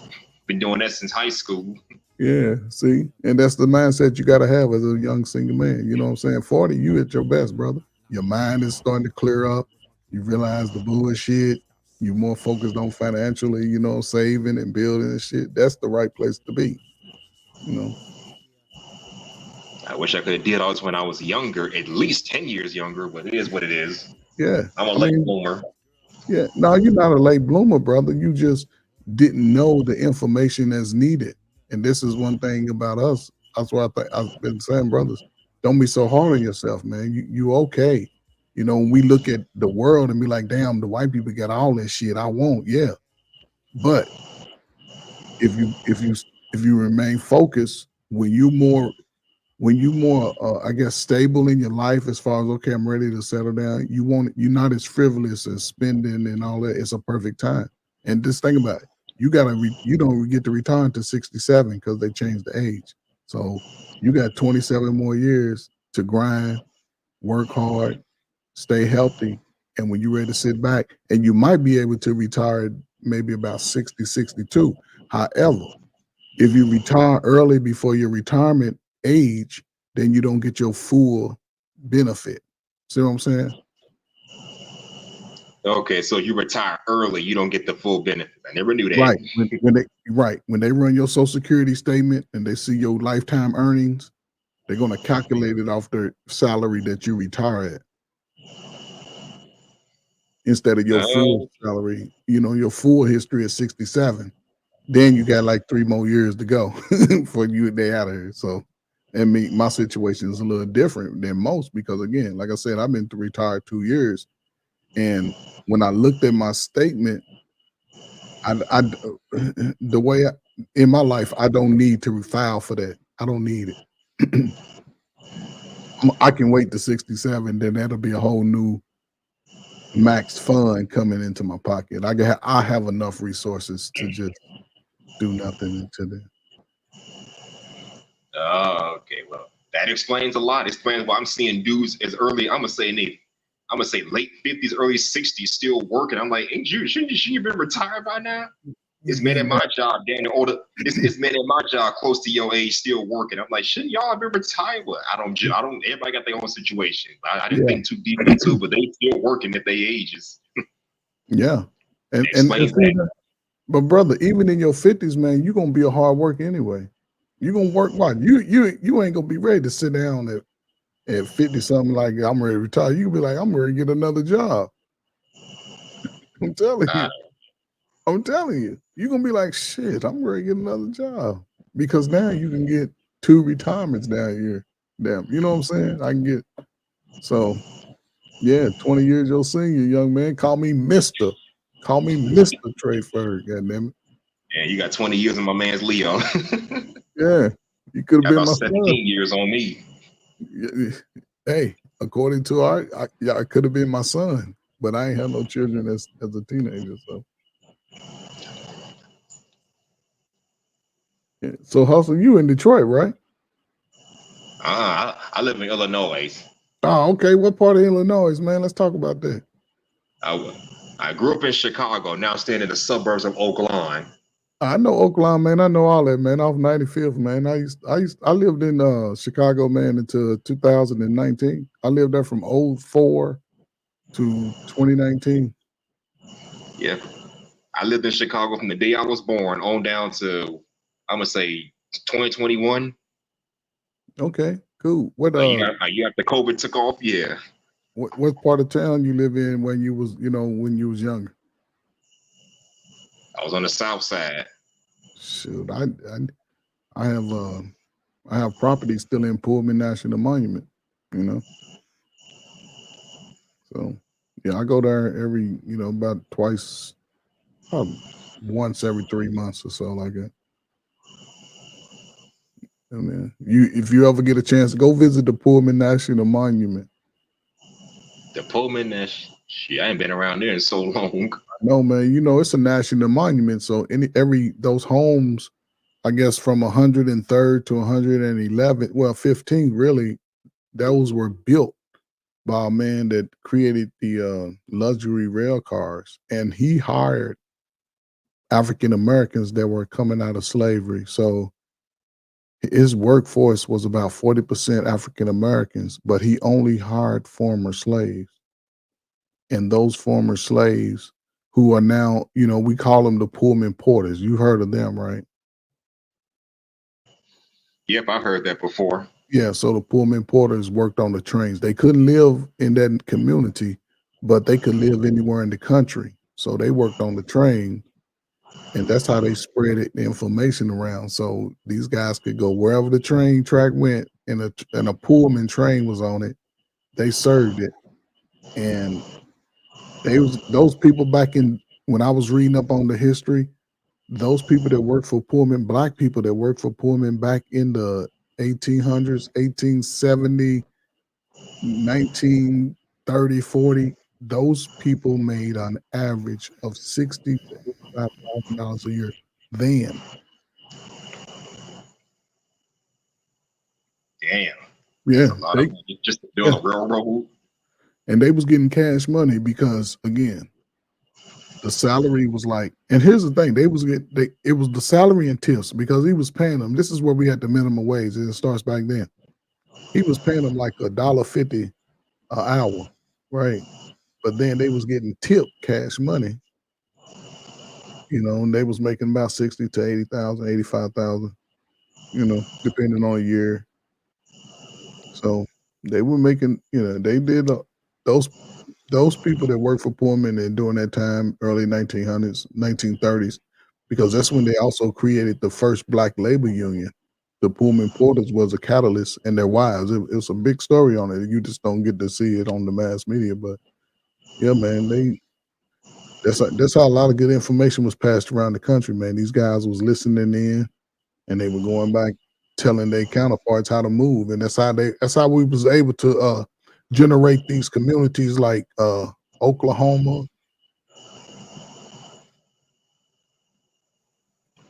Been doing that since high school. Yeah, see? And that's the mindset you gotta have as a young single man. You know what I'm saying? 40, you at your best, brother. Your mind is starting to clear up. You realize the bullshit. You're more focused on financially, saving and building and shit. That's the right place to be. I wish I could have did all this when I was younger, at least 10 years younger, but it is what it is. Yeah. I'm a late bloomer. Yeah. No, you're not a late bloomer, brother. You just didn't know the information that's needed. And this is one thing about us. That's why I've been saying, brothers, don't be so hard on yourself, man. You okay. When we look at the world and be like, damn, the white people got all this shit. I won't, yeah. But if you remain focused, when you more I guess stable in your life as far as okay, I'm ready to settle down, you're not as frivolous as spending and all that. It's a perfect time. And just think about it. You don't get to retire until 67 because they changed the age. So you got 27 more years to grind, work hard, stay healthy, and when you're ready to sit back, and you might be able to retire maybe about 60, 62. However, if you retire early before your retirement age, then you don't get your full benefit. See what I'm saying? Okay, so you retire early, you don't get the full benefit. I never knew that. Right. When they run your Social Security statement and they see your lifetime earnings, they're going to calculate it off the salary that you retire at. Instead of your full salary, your full history is 67. Then you got like 3 more years to go for you they out of here. So, and my situation is a little different than most because again, like I said, I've been retired 2 years, and when I looked at my statement, the way in my life, I don't need to file for that. I don't need it. I can wait to 67, then that'll be a whole new max fund coming into my pocket. I have enough resources to just do nothing until then. Oh, okay. Well, that explains a lot. It explains why I'm seeing dudes as early. I'm gonna say late 50s, early 60s, still working. I'm like, shouldn't you been retired by now? It's men at my job, Daniel. It's men at my job close to your age still working. I'm like, shouldn't y'all have been retired? Well, I don't. Everybody got their own situation. I didn't think too deep into it, but they still working at their ages. Yeah, but brother, even in your 50s, man, you're gonna be a hard worker anyway. You're gonna work hard. You ain't gonna be ready to sit down at 50 something like I'm ready to retire. You be like, I'm ready to get another job. I'm telling you, you're gonna be like, shit, I'm ready to get another job. Because now you can get 2 retirements down here. Damn, you know what I'm saying? I can get 20 years your senior, young man. Call me Mr. Trey Ferg, goddammit. Yeah, you got 20 years on my man's Leo. Yeah, you could have been my 17 son. years on me. Hey, according to I could have been my son, but I ain't had no children as a teenager. So, yeah. So Hustle, you in Detroit, right? I live in Illinois. Oh, okay. What part of Illinois, man? Let's talk about that. I grew up in Chicago, now staying in the suburbs of Oak Lawn. I know Oakland, man. I know all that, man. Off 95th, man. I lived in Chicago, man, until 2019. I lived there from 04 to 2019. Yeah. I lived in Chicago from the day I was born on down to, I'm gonna say 2021. Okay, cool. What you after COVID took off? Yeah. what part of town you live in when you was younger? I was on the south side. Shoot, I have property still in Pullman National Monument, you know. So yeah, I go there every, about twice, once every 3 months or so, like that. I mean, if you ever get a chance, go visit the Pullman National Monument. The Pullman National, shit, I ain't been around there in so long. No, man, it's a national monument. So those homes, I guess from 103rd to 111th, well, 15 really, those were built by a man that created the luxury rail cars, and he hired African Americans that were coming out of slavery. So his workforce was about 40% African Americans, but he only hired former slaves. And those former slaves who are now, we call them the Pullman Porters. You heard of them, right? Yep, I heard that before. Yeah, so the Pullman Porters worked on the trains. They couldn't live in that community, but they could live anywhere in the country. So they worked on the train, and that's how they spread the information around. So these guys could go wherever the train track went, and a Pullman train was on it. They served it, and those people back when I was reading up on the history, those people that worked for Pullman, black people that worked for Pullman back in the 1800s, 1870, 1930, 40, those people made an average of $60,000 to $85,000 a year then. Damn. Yeah. A lot of money just to build a railroad. And they was getting cash money because, again, the salary was like, and here's the thing, it was the salary and tips, because he was paying them. This is where we had the minimum wage, and it starts back then. He was paying them like $1.50 an hour, right? But then they was getting tipped cash money, and they was making about 60 to 80,000, 85,000, depending on a year. So they were making, they did those people that worked for Pullman and during that time, early 1900s, 1930s, because that's when they also created the first black labor union. The Pullman Porters was a catalyst, and their wives. It's a big story on it. You just don't get to see it on the mass media, but yeah, man, that's how a lot of good information was passed around the country, man. These guys was listening in, and they were going back telling their counterparts how to move, and that's how we was able to generate these communities like Oklahoma.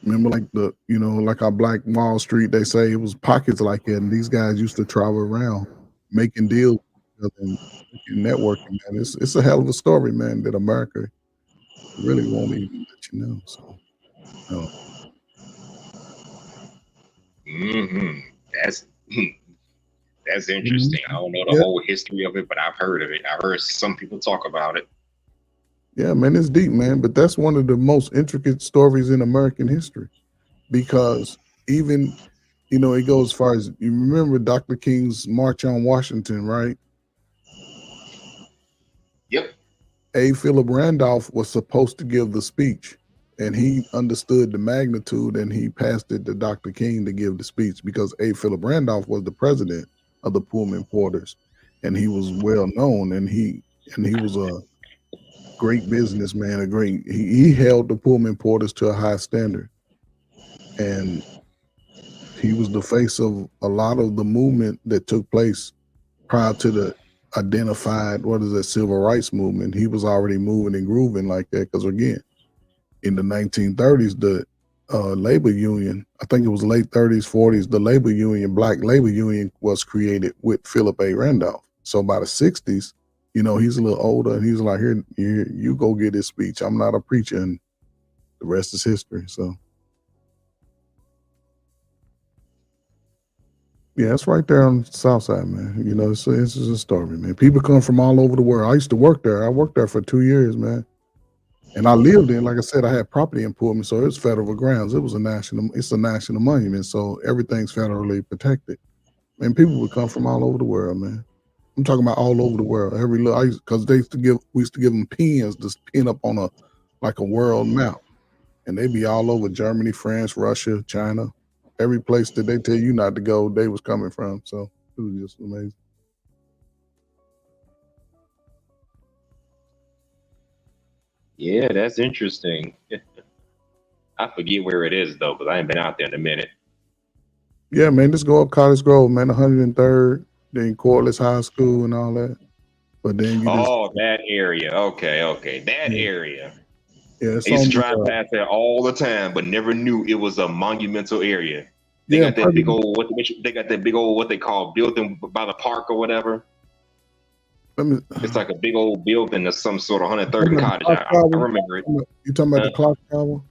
Remember, like our Black Wall Street, they say it was pockets like that, and these guys used to travel around making deals and networking, man. It's a hell of a story, man, that America really won't even let you know. So, That's interesting. I don't know the whole history of it, but I've heard of it. I've heard some people talk about it. Yeah, man, it's deep, man. But that's one of the most intricate stories in American history, because even, it goes as far as, you remember Dr. King's March on Washington, right? Yep. A. Philip Randolph was supposed to give the speech, and he understood the magnitude, and he passed it to Dr. King to give the speech, because A. Philip Randolph was the president of the Pullman Porters, and he was well known, and he was a great businessman, he held the Pullman Porters to a high standard, and he was the face of a lot of the movement that took place prior to the identified civil rights movement. He was already moving and grooving like that, because again, in the 1930s, the labor union, I think it was late 30s, 40s, the labor union, black labor union, was created with Philip A. Randolph. So by the 60s, you know, he's a little older, and he's like, here, you go get this speech. I'm not a preacher, and the rest is history. So yeah, it's right there on the south side, man. You know, it's just a story, man. People come from all over the world. I used to work there. I worked there for 2 years, man. And I lived in, like I said, I had property in Pullman, so it's federal grounds. It's a national monument, so everything's federally protected. And people would come from all over the world, man. I'm talking about all over the world. Every little, because we used to give them pins to pin up on a world map, and they'd be all over Germany, France, Russia, China, every place that they tell you not to go, they was coming from. So it was just amazing. Yeah, that's interesting. I forget where it is though, because I ain't been out there in a minute. Yeah, man, just go up Cottage Grove, man, 103rd, then Corliss High School and all that. But then that area. Okay, that area. Yeah, I it's used to on drive the, past there all the time, but never knew it was a monumental area. They Yeah, got that big old what they call building by the park or whatever. It's like a big old building of some sort of 103rd cottage. I remember it. You talking about the clock tower?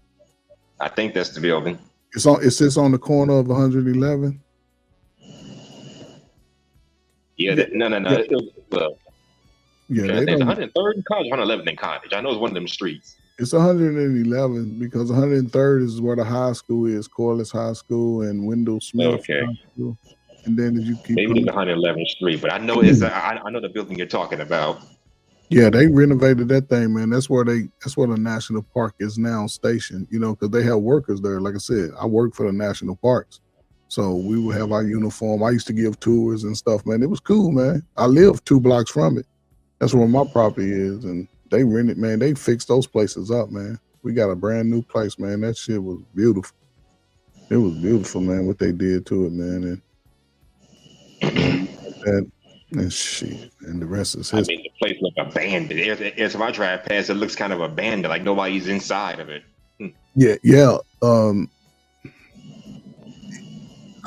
I think that's the building. It sits on the corner of 111. Yeah, no. Yeah. Yeah, Okay, they there's don't. 103rd and Cottage, 111th and Cottage. I know it's one of them streets. It's 111 because 103rd is where the high school is, Corliss High School and Wendell Smith Okay. High School. And then as you keep Maybe it's going, 111th Street, but I know it's I know the building you're talking about. yeah, they renovated that thing, man. That's where the national park is now stationed, you know, because they have workers there. Like I said, I work for the national parks. So we would have our uniform. I used to give tours and stuff, man. It was cool, man. I live 2 blocks from it. That's where my property is. And they rented, man. They fixed those places up, man. We got a brand new place, man. That shit was beautiful. It was beautiful, man, what they did to it, man. And shit, and the rest is I history. mean, the place looked abandoned. If I drive past, it looks kind of abandoned, like nobody's inside of it. Yeah.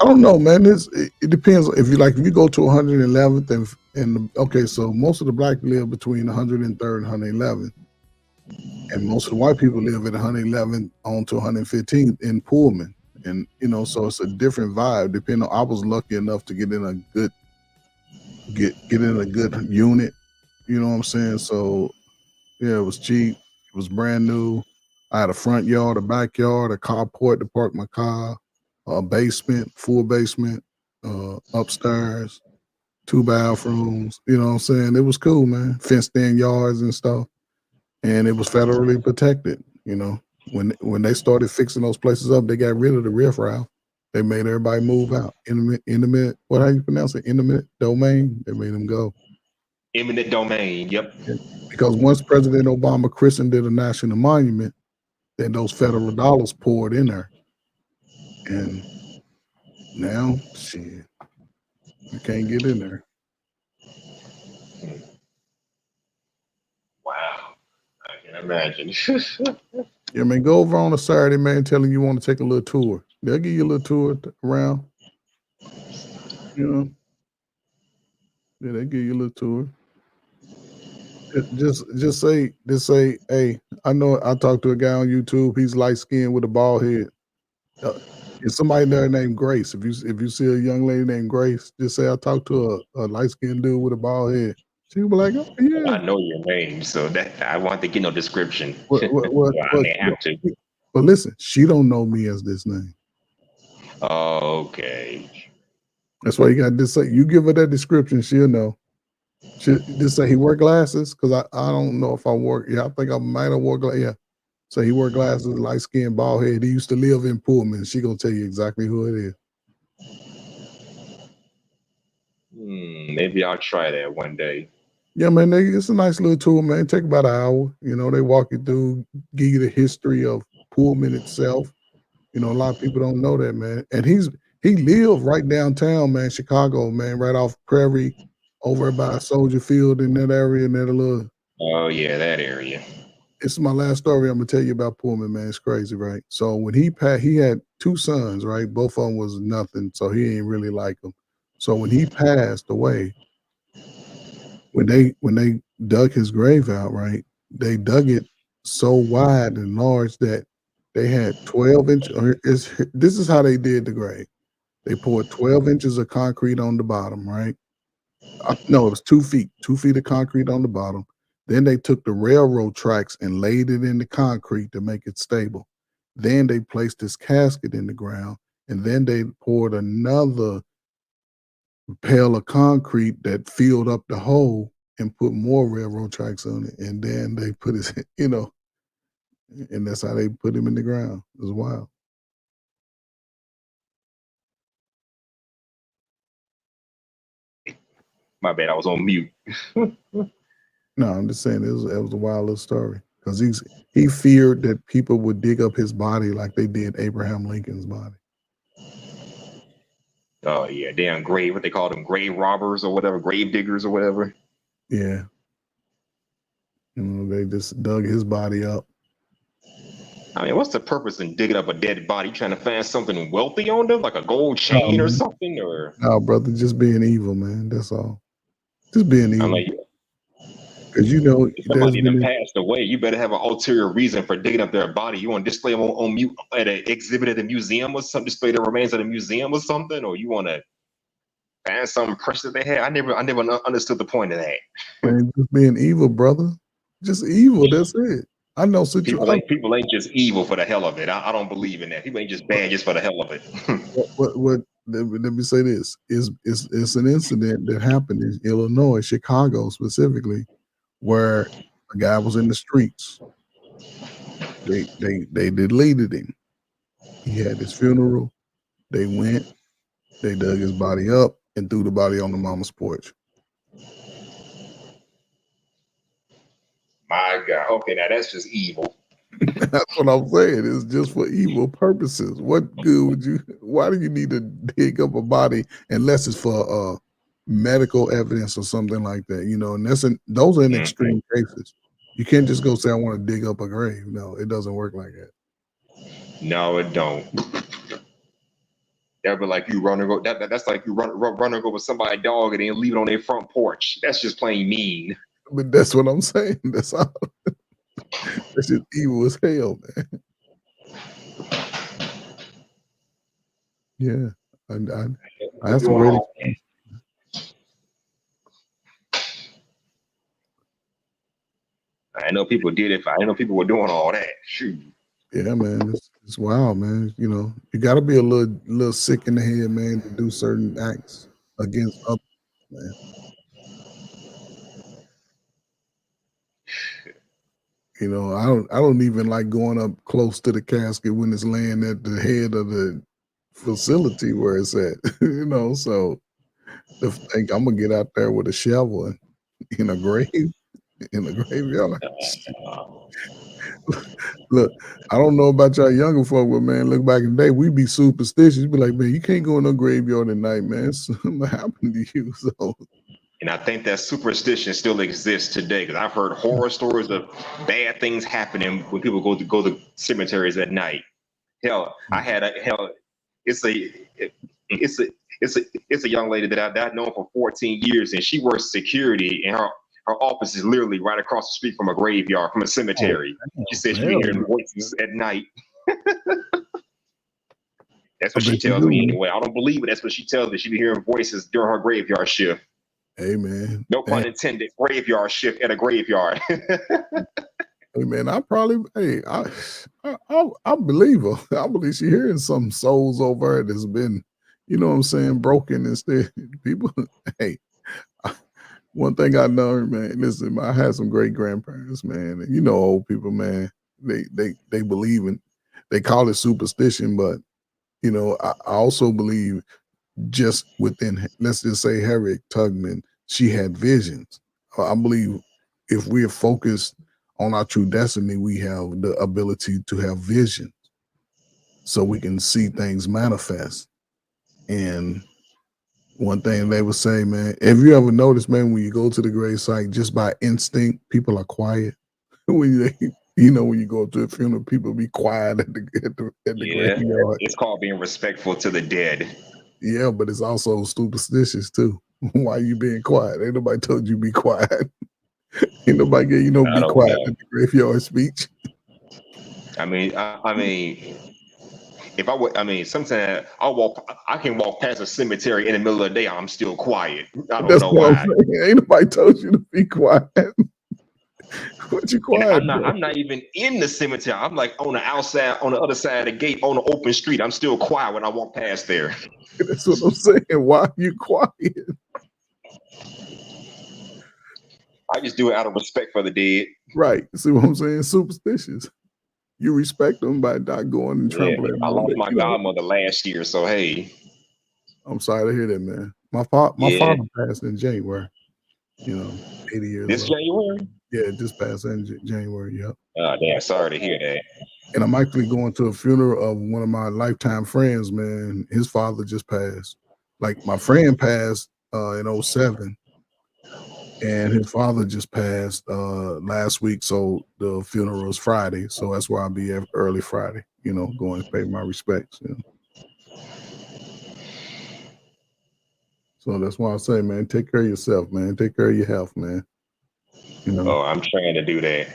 I don't know, man. It depends. If you go to 111th and okay, so most of the black live between 103rd and 111th, and most of the white people live at 111th on to 115th in Pullman, and you know, so it's a different vibe. Depending on, I was lucky enough to get in a good unit. You know what I'm saying? So yeah, it was cheap. It was brand new. I had a front yard, a backyard, a carport to park my car, a basement, full basement, upstairs, 2 bathrooms. You know what I'm saying? It was cool, man. Fenced in yards and stuff, and it was federally protected. You know, when they started fixing those places up, they got rid of the riffraff. They made everybody move out. Intimate, how you pronounce it? Intimate domain. They made them go. Eminent domain. Yep. Because once President Obama christened it a national monument, then those federal dollars poured in there. And now, shit, you can't get in there. Wow. I can imagine. Yeah, man, go over on a Saturday, man, tell them you want to take a little tour. They'll give you a little tour around. You know. Yeah, they give you a little tour. Just say, hey, I know I talked to a guy on YouTube. He's light skinned with a bald head. There's somebody there named Grace. If you see a young lady named Grace, just say I talked to a light skinned dude with a bald head. She'll be like, oh yeah. I know your name, so that I want to get no description. What, I may have to. But listen, she don't know me as this name. Okay. That's why you got to say. You give her that description, she'll know. She just say he wear glasses because I don't know if I wore. Yeah, I think I might have wore glasses. Yeah. So he wore glasses, light skin, bald head. He used to live in Pullman. She gonna tell you exactly who it is. Maybe I'll try that one day. Yeah, man, it's a nice little tour, man. Take about an hour. You know, they walk you through, give you the history of Pullman itself. You know, a lot of people don't know that, man. And he lived right downtown, man, Chicago, man, right off Prairie, over by Soldier Field in that area, and that little. Oh yeah, that area. This is my last story I'm gonna tell you about Pullman, man. It's crazy, right? So when he had 2 sons, right? Both of them was nothing, so he ain't really like them. So when he passed away, when they dug his grave out, right? They dug it so wide and large that they had 12 inches. This is how they did the grave. They poured 12 inches of concrete on the bottom, right? No, it was 2 feet, 2 feet of concrete on the bottom. Then they took the railroad tracks and laid it in the concrete to make it stable. Then they placed this casket in the ground, and then they poured another pail of concrete that filled up the hole and put more railroad tracks on it. And then they put his, and that's how they put him in the ground. It was wild. My bad, I was on mute. No, I'm just saying it was a wild little story because he feared that people would dig up his body like they did Abraham Lincoln's body. Oh yeah, damn grave, what they call them, grave robbers or whatever, grave diggers or whatever. Yeah. They just dug his body up. I mean, what's the purpose in digging up a dead body? You trying to find something wealthy on them, like a gold chain or something? Or no, brother, just being evil, man. That's all. Just being evil. Because if somebody that passed away, you better have an ulterior reason for digging up their body. You want to display them at an exhibit at a museum or something, display the remains at a museum or something, or you want to find something precious that they had. I never understood the point of that. Man, just being evil, brother. Just evil. That's it. I know people ain't just evil for the hell of it. I don't believe in that. People ain't just bad just for the hell of it. What let me say this. It's an incident that happened in Illinois, Chicago specifically, where a guy was in the streets. They deleted him. He had his funeral. They went, they dug his body up and threw the body on the mama's porch. My God. Okay, now that's just evil. That's what I'm saying. It's just for evil purposes. What good would why do you need to dig up a body unless it's for medical evidence or something like that? And those are in extreme cases. You can't just go say, I want to dig up a grave. No, it doesn't work like that. No, it don't. That'd be like you run and go. That's like you run and go with somebody's dog and then leave it on their front porch. That's just plain mean. But that's what I'm saying. That's all. That's just evil as hell, man. Yeah, I have some great. I know people did it. I know people were doing all that. Shoot. Yeah, man, it's wild, man. You got to be a little sick in the head, man, to do certain acts against others, man. I don't even like going up close to the casket when it's laying at the head of the facility where it's at. So to think I'm gonna get out there with a shovel and in a graveyard. Look, I don't know about y'all younger folk, but man, look back in the day, we'd be superstitious. You'd be like, man, you can't go in no graveyard at night, man. Something happened to you. So. And I think that superstition still exists today because I've heard horror stories of bad things happening when people go to cemeteries at night. Hell, it's a young lady that I've known for 14 years, and she works security, and her office is literally right across the street from a graveyard, from a cemetery. She said she be hearing voices at night. That's what she tells me anyway. I don't believe it. That's what she tells me. She be hearing voices during her graveyard shift. Hey, man. No pun intended. Graveyard shift at a graveyard. Hey, man, I believe her. I believe she hearing some souls over her that's been, broken instead. People, one thing I know, man, listen, I had some great grandparents, man, and old people, man, they believe in, they call it superstition, but, I also believe just within, let's just say Harriet Tubman, she had visions. I believe if we are focused on our true destiny, we have the ability to have visions so we can see things manifest. And one thing they would say, man, have you ever noticed, man, when you go to the grave site, just by instinct, people are quiet. When you go to a funeral, people be quiet at the graveyard. It's called being respectful to the dead. Yeah, but it's also superstitious too. Why you being quiet? Ain't nobody told you be quiet. Ain't nobody gave you no I be don't quiet know. at the graveyard speech. I mean, if I would, sometimes I can walk past a cemetery in the middle of the day. I'm still quiet. I don't That's know what I'm why. saying. Ain't nobody told you to be quiet. What you And quiet? I'm not even in the cemetery. I'm like on the outside, on the other side of the gate, on the open street. I'm still quiet when I walk past there. That's what I'm saying. Why are you quiet? I just do it out of respect for the dead. Right. See what I'm saying? Superstitious. You respect them by not going and Yeah, trampling I on lost them. my godmother last year, so hey. I'm sorry to hear that, man. My Yeah. father passed in January. 80 years This old. January? Yeah, just passed in January. Yep. Oh, damn, sorry to hear that. And I'm actually going to a funeral of one of my lifetime friends, man. His father just passed. Like my friend passed in 2007, and his father just passed last week. So the funeral is Friday. So that's why I'll be early Friday, going to pay my respects. So that's why I say, man, take care of yourself, man. Take care of your health, man. Oh, I'm trying to do that.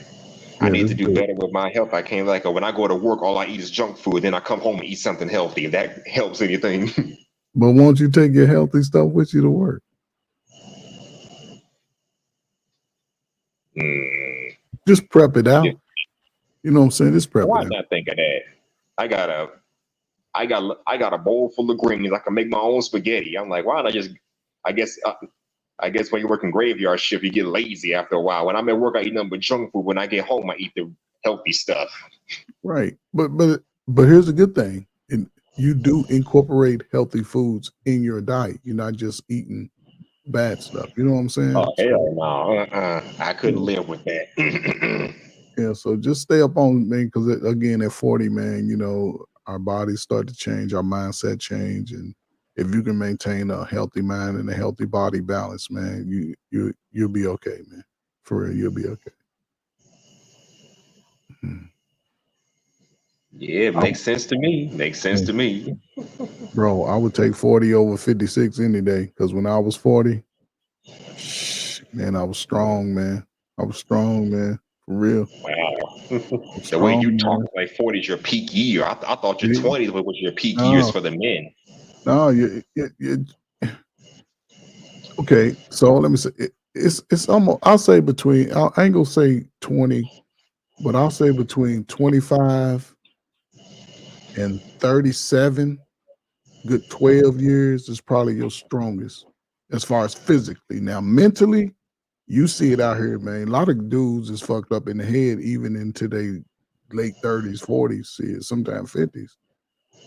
I need to do better with my health. I can't when I go to work, all I eat is junk food. Then I come home and eat something healthy. If that helps anything. But won't you take your healthy stuff with you to work? Just prep it out. You know what I'm saying? Just prep Why it out. not think of that? I got a bowl full of greens. I can make my own spaghetti. I'm like, why not just? I guess when you're working graveyard shift, you get lazy after a while. When I'm at work, I eat nothing but junk food. When I get home, I eat the healthy stuff. Right, but here's the good thing: you do incorporate healthy foods in your diet. You're not just eating bad stuff. You know what I'm saying? Oh hell no! I couldn't live with that. Yeah, so just stay up on, man, because again, at 40, man, our bodies start to change, our mindset change, and if you can maintain a healthy mind and a healthy body balance, man, you'll be okay, man. For real, you'll be okay. Yeah, it makes sense to me. Makes sense to me. Bro, I would take 40 over 56 any day, because when I was 40, man, I was strong, man. For real. Wow. The way you talk, like 40 is your peak year. I thought your 20s was your peak years for the men. No, okay. So let me say it's almost. I'll say between. I ain't gonna say 20, but I'll say between 25 and 37. Good 12 years is probably your strongest as far as physically. Now mentally, you see it out here, man. A lot of dudes is fucked up in the head, even into their late 30s, 40s, see it, sometimes 50s.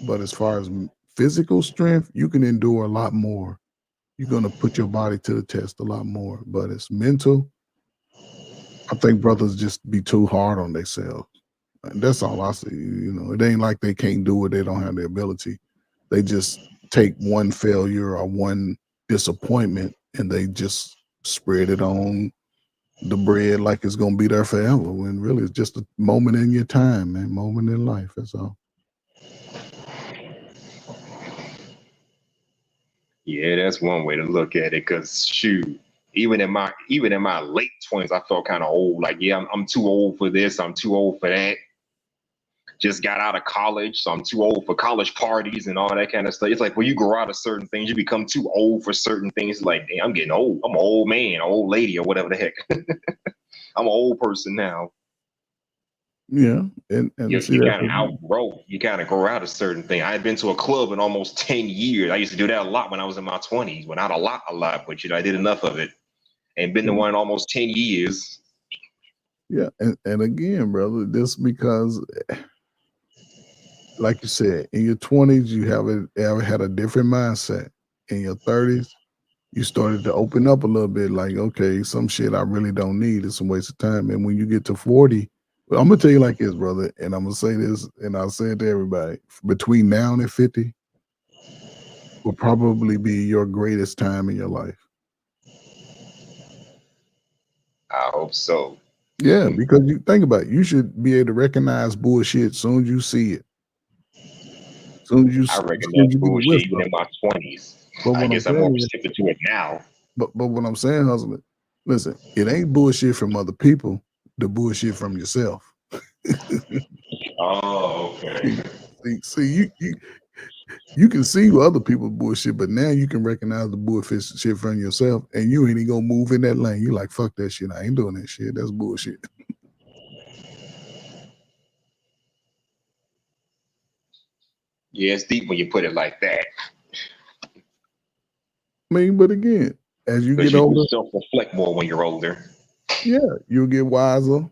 But as far as physical strength, you can endure a lot more. You're going to put your body to the test a lot more. But it's mental. I think brothers just be too hard on themselves. And that's all I see. It ain't like they can't do it. They don't have the ability. They just take one failure or one disappointment and they just spread it on the bread like it's going to be there forever, when really it's just a moment in your time, man. Moment in life. That's all. Yeah, that's one way to look at it. Cause shoot, even in my late 20s, I felt kind of old. Like, yeah, I'm too old for this. I'm too old for that. Just got out of college, so I'm too old for college parties and all that kind of stuff. It's like when you grow out of certain things, you become too old for certain things. Like, damn, I'm getting old. I'm an old man, old lady, or whatever the heck. I'm an old person now. Yeah, and you kind of outgrow. You kind of grow out of certain things. I had been to a club in almost 10 years. I used to do that a lot when I was in my 20s. Well, not a lot, but I did enough of it, and been to one in almost 10 years. Yeah, and again, brother, this because, like you said, in your 20s, you ever had a different mindset. In your 30s, you started to open up a little bit, like, okay, some shit I really don't need. It's a waste of time. And when you get to 40, well, I'm gonna tell you like this, brother, and I'm gonna say this, and I'll say it to everybody: between now and 50 will probably be your greatest time in your life. I hope so. Yeah, because you think about it, you should be able to recognize bullshit as soon as you see it. I recognize bullshit even in my 20s. But I what I'm guess I'm more saying is, receptive to it now. but what I'm saying, husband, listen, it ain't bullshit from other people. The bullshit from yourself. Oh, okay. See, you can see other people bullshit, but now you can recognize the bullshit shit from yourself, and you ain't even gonna move in that lane. You like, fuck that shit. I ain't doing that shit. That's bullshit. Yeah, it's deep when you put it like that. I mean, but again, as you Because get you older, can self-reflect more when you're older. yeah, you'll get wiser,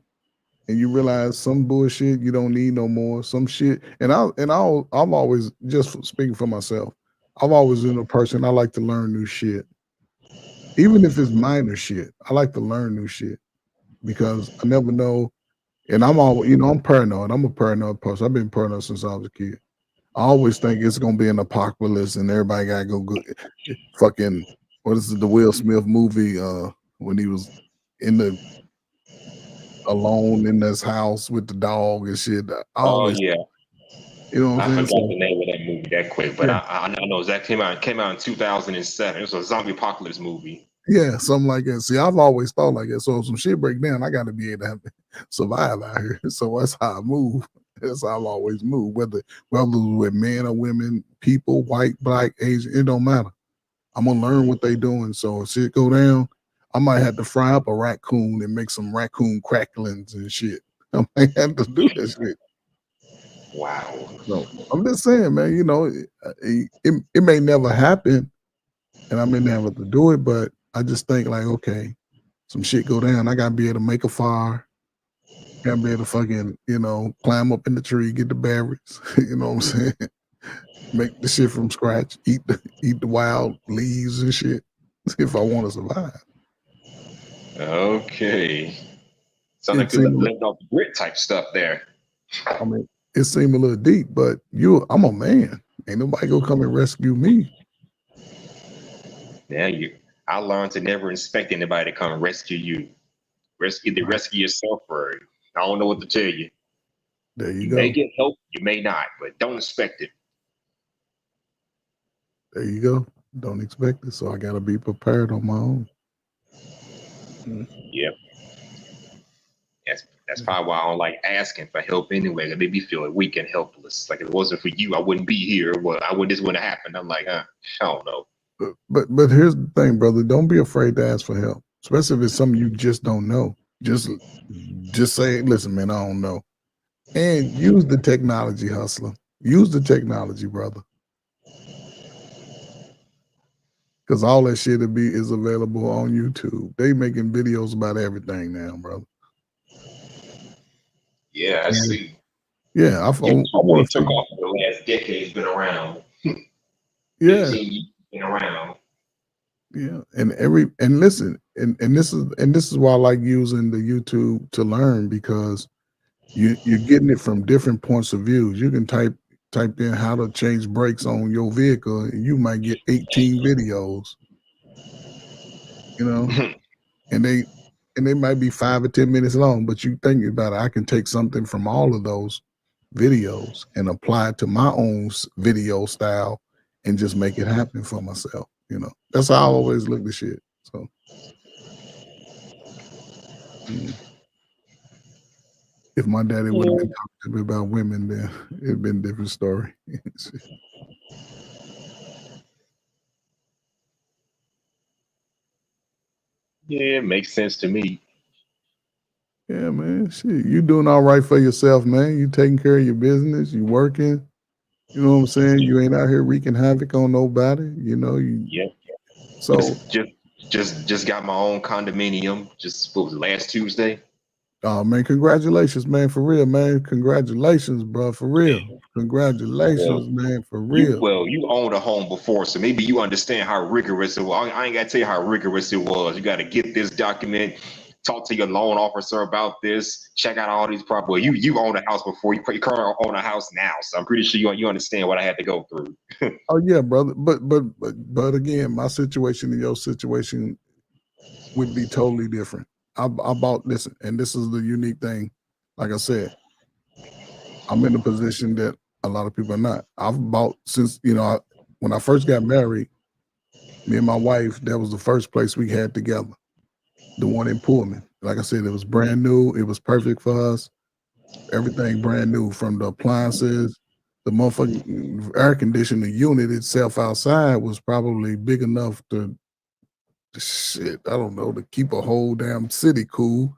and you realize some bullshit you don't need no more. Some shit, and I'm always, just speaking for myself, I've always been a person, I like to learn new shit, even if it's minor shit. I like to learn new shit because I never know. And I'm always, I'm paranoid. I'm a paranoid person. I've been paranoid since I was a kid. I always think it's gonna be an apocalypse and everybody gotta go fucking, what is it, the Will Smith movie when he was in the alone in this house with the dog and shit. I Oh always, yeah, you know what I I'm saying? forgot So, the name of that movie that quick, but yeah. I know that came out in 2007. It was a zombie apocalypse movie. Yeah, something like that. See, I've always thought like that. So if some shit break down, I got to be able to survive out here. So that's how I move. That's how I've always moved. Whether it's with men or women, people, white, black, Asian, it don't matter. I'm gonna learn what they doing. So if shit go down, I might have to fry up a raccoon and make some raccoon cracklings and shit. I might have to do that shit. Wow. So I'm just saying, man. It may never happen, and I may never have to do it, but I just think like, okay, some shit go down, I gotta be able to make a fire, gotta be able to fucking, climb up in the tree, get the berries, you know what I'm saying? Make the shit from scratch, eat the wild leaves and shit, if I want to survive. Okay. Sounds like It you seemed, lived off the grit type stuff there. I mean, it seemed a little deep, but I'm a man. Ain't nobody gonna come and rescue me. Yeah, I learned to never expect anybody to come and rescue you. Either rescue yourself or I don't know what to tell you. There you You go. may get help, you may not, but don't expect it. There you go. Don't expect it. So I gotta be prepared on my own. Yep. That's probably why I don't like asking for help anyway. It made me feel weak and helpless. Like if it wasn't for you, I wouldn't be here. Well, this wouldn't have happened. I'm like, I don't know. But here's the thing, brother. Don't be afraid to ask for help, especially if it's something you just don't know. Just say, listen, man, I don't know. And use the technology, hustler. Use the technology, brother. Because all that shit is available on YouTube. They making videos about everything now, brother. Yeah, I see. Yeah, I want to took off for the last decade. Been around. Yeah. 15 years been around. Yeah, and listen, and this is why I like using the YouTube to learn, because you're getting it from different points of views. You can type in how to change brakes on your vehicle, and you might get 18 videos. And they might be 5 or 10 minutes long, but you think about it, I can take something from all of those videos and apply it to my own video style and just make it happen for myself. That's how I always look at shit. So if my daddy would have been talking to me about women, then it'd been a different story. Yeah, it makes sense to me. Yeah, man. Shit, you doing all right for yourself, man. You taking care of your business. You working. You know what I'm saying? You ain't out here wreaking havoc on nobody. Yeah. So just got my own condominium. What was it, last Tuesday? Oh man, congratulations, man, for real, man. Congratulations, bro, for real. Congratulations, man, for real. You owned a home before, so maybe you understand how rigorous it was. I ain't got to tell you how rigorous it was. You got to get this document, talk to your loan officer about this, check out all these properties. You owned a house before. You currently own a house now, so I'm pretty sure you understand what I had to go through. Oh yeah, brother. But again, my situation and your situation would be totally different. I bought this, and this is the unique thing. Like I said, I'm in a position that a lot of people are not. I've bought since when I first got married, Me and my wife, that was the first place we had together. The one in Pullman. Like I said, it was brand new. It was perfect for us. Everything brand new, from the appliances, the motherfucking air conditioning unit itself outside was probably big enough to shit, I don't know, to keep a whole damn city cool.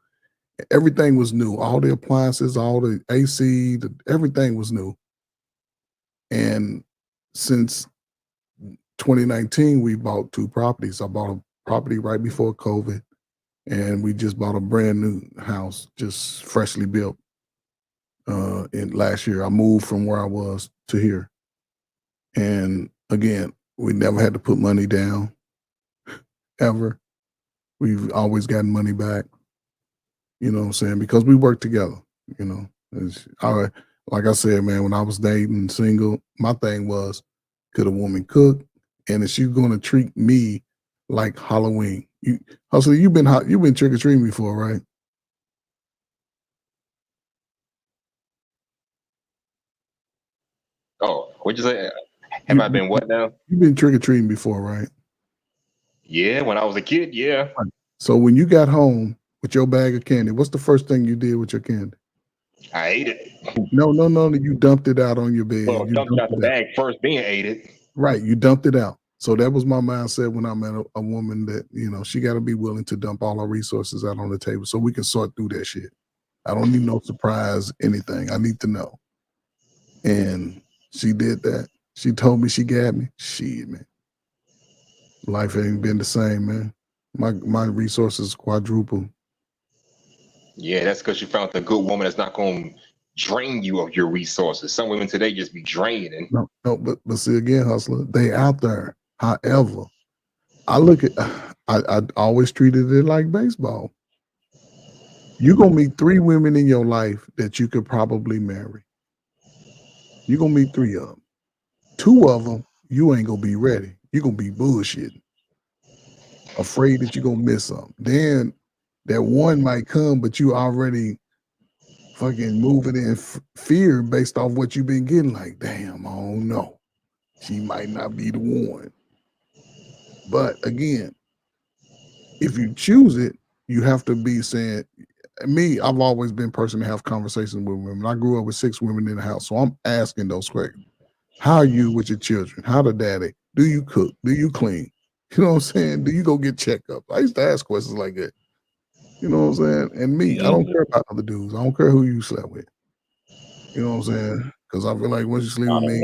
Everything was new. All the appliances, all the AC, everything was new. And since 2019, we bought 2 properties. I bought a property right before COVID, and we just bought a brand new house, just freshly built. In last year, I moved from where I was to here. And again, we never had to put money down, ever. We've always gotten money back. You know what I'm saying? Because we work together, you know. Like I said, man, when I was dating single, my thing was, could a woman cook? And is she going to treat me like Halloween? Hustler, you've been trick-or-treating before, right? Oh, what'd you say? Have I been what now? You've been trick-or-treating before, right? Yeah, when I was a kid, yeah. So when you got home with your bag of candy, what's the first thing you did with your candy? I ate it. No, you dumped it out on your bed. Well, You dumped out dumped the it out. bag first, being ate it. Right, you dumped it out. So that was my mindset when I met a woman that, you know, she got to be willing to dump all her resources out on the table so we can sort through that shit. I don't need no surprise, anything. I need to know. And she did that. She told me she got me. Shit, man. Life ain't been the same, man. My resources quadrupled. Yeah, that's because you found a good woman that's not going to drain you of your resources. Some women today just be draining. No, but see again, hustler, they out there. However, I always treated it like baseball. You're gonna meet 3 women in your life that you could probably marry. You're gonna meet 3 of them. 2 of them, you ain't gonna be ready. You're gonna be bullshitting, afraid that you're gonna miss something. Then that one might come, but you already fucking moving in fear based off what you've been getting. Like, damn, I don't know. She might not be the one. But again, if you choose it, you have to be saying, me, I've always been a person to have conversations with women. I grew up with 6 women in the house. So I'm asking those questions. How are you with your children? How the daddy? Do you cook? Do you clean? You know what I'm saying? Do you go get checkups? I used to ask questions like that. You know what I'm saying? And me, I don't care about other dudes. I don't care who you slept with. You know what I'm saying? Because I feel like once you sleep with me,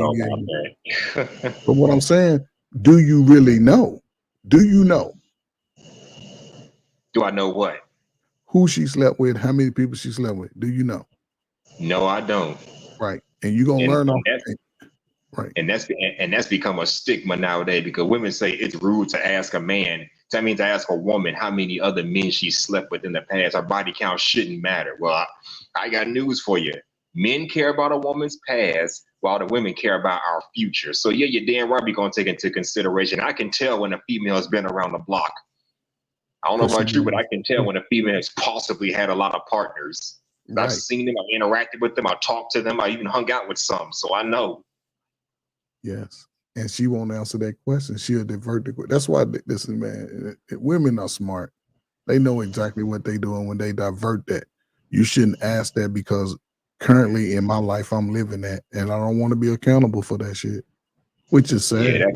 but what I'm saying, do you really know? Do you know? Do I know what? Who she slept with, how many people she slept with? Do you know? No, I don't. Right. And you're gonna learn off. Right. And that's become a stigma nowadays, because women say it's rude to ask a man. That means to ask a woman how many other men she slept with in the past. Her body count shouldn't matter. Well, I got news for you. Men care about a woman's past, while the women care about our future. So yeah, you're damn right we're gonna take into consideration. I can tell when a female has been around the block. I don't know about you, but I can tell when a female has possibly had a lot of partners. I've seen them, I've interacted with them, I talked to them, I even hung out with some. So I know. Yes. And she won't answer that question. She'll divert the question. That's why, listen, man, women are smart. They know exactly what they're doing when they divert that. You shouldn't ask that, because currently in my life, I'm living that, and I don't want to be accountable for that shit, which is sad. Yeah,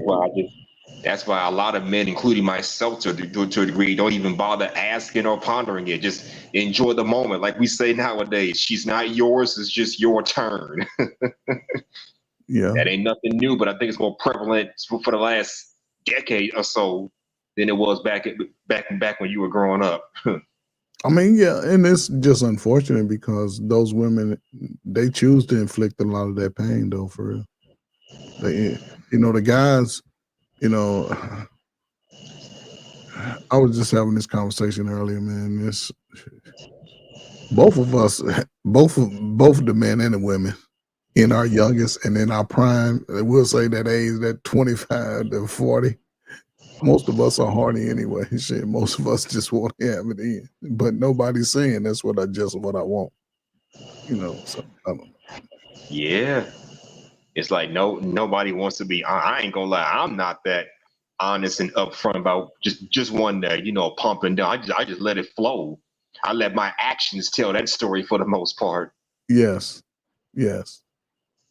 that's why a lot of men, including myself to a degree, don't even bother asking or pondering it. Just enjoy the moment. Like we say nowadays, she's not yours, it's just your turn. Yeah. That ain't nothing new, but I think it's more prevalent for the last decade or so than it was back when you were growing up. I mean, yeah, and it's just unfortunate because those women, they choose to inflict a lot of that pain, though, for real. They, you know, the guys, you know, I was just having this conversation earlier, man. This, both of us, both of the men and the women, in our youngest and in our prime, we'll say that age, that 25 to 40, most of us are horny anyway. Shit, most of us just want to have it in, but nobody's saying that's what I want. You know, so I don't know. Yeah, it's like nobody wants to be. I ain't gonna lie, I'm not that honest and upfront about just one day, you know, pumping down. I just let it flow. I let my actions tell that story for the most part. Yes, yes.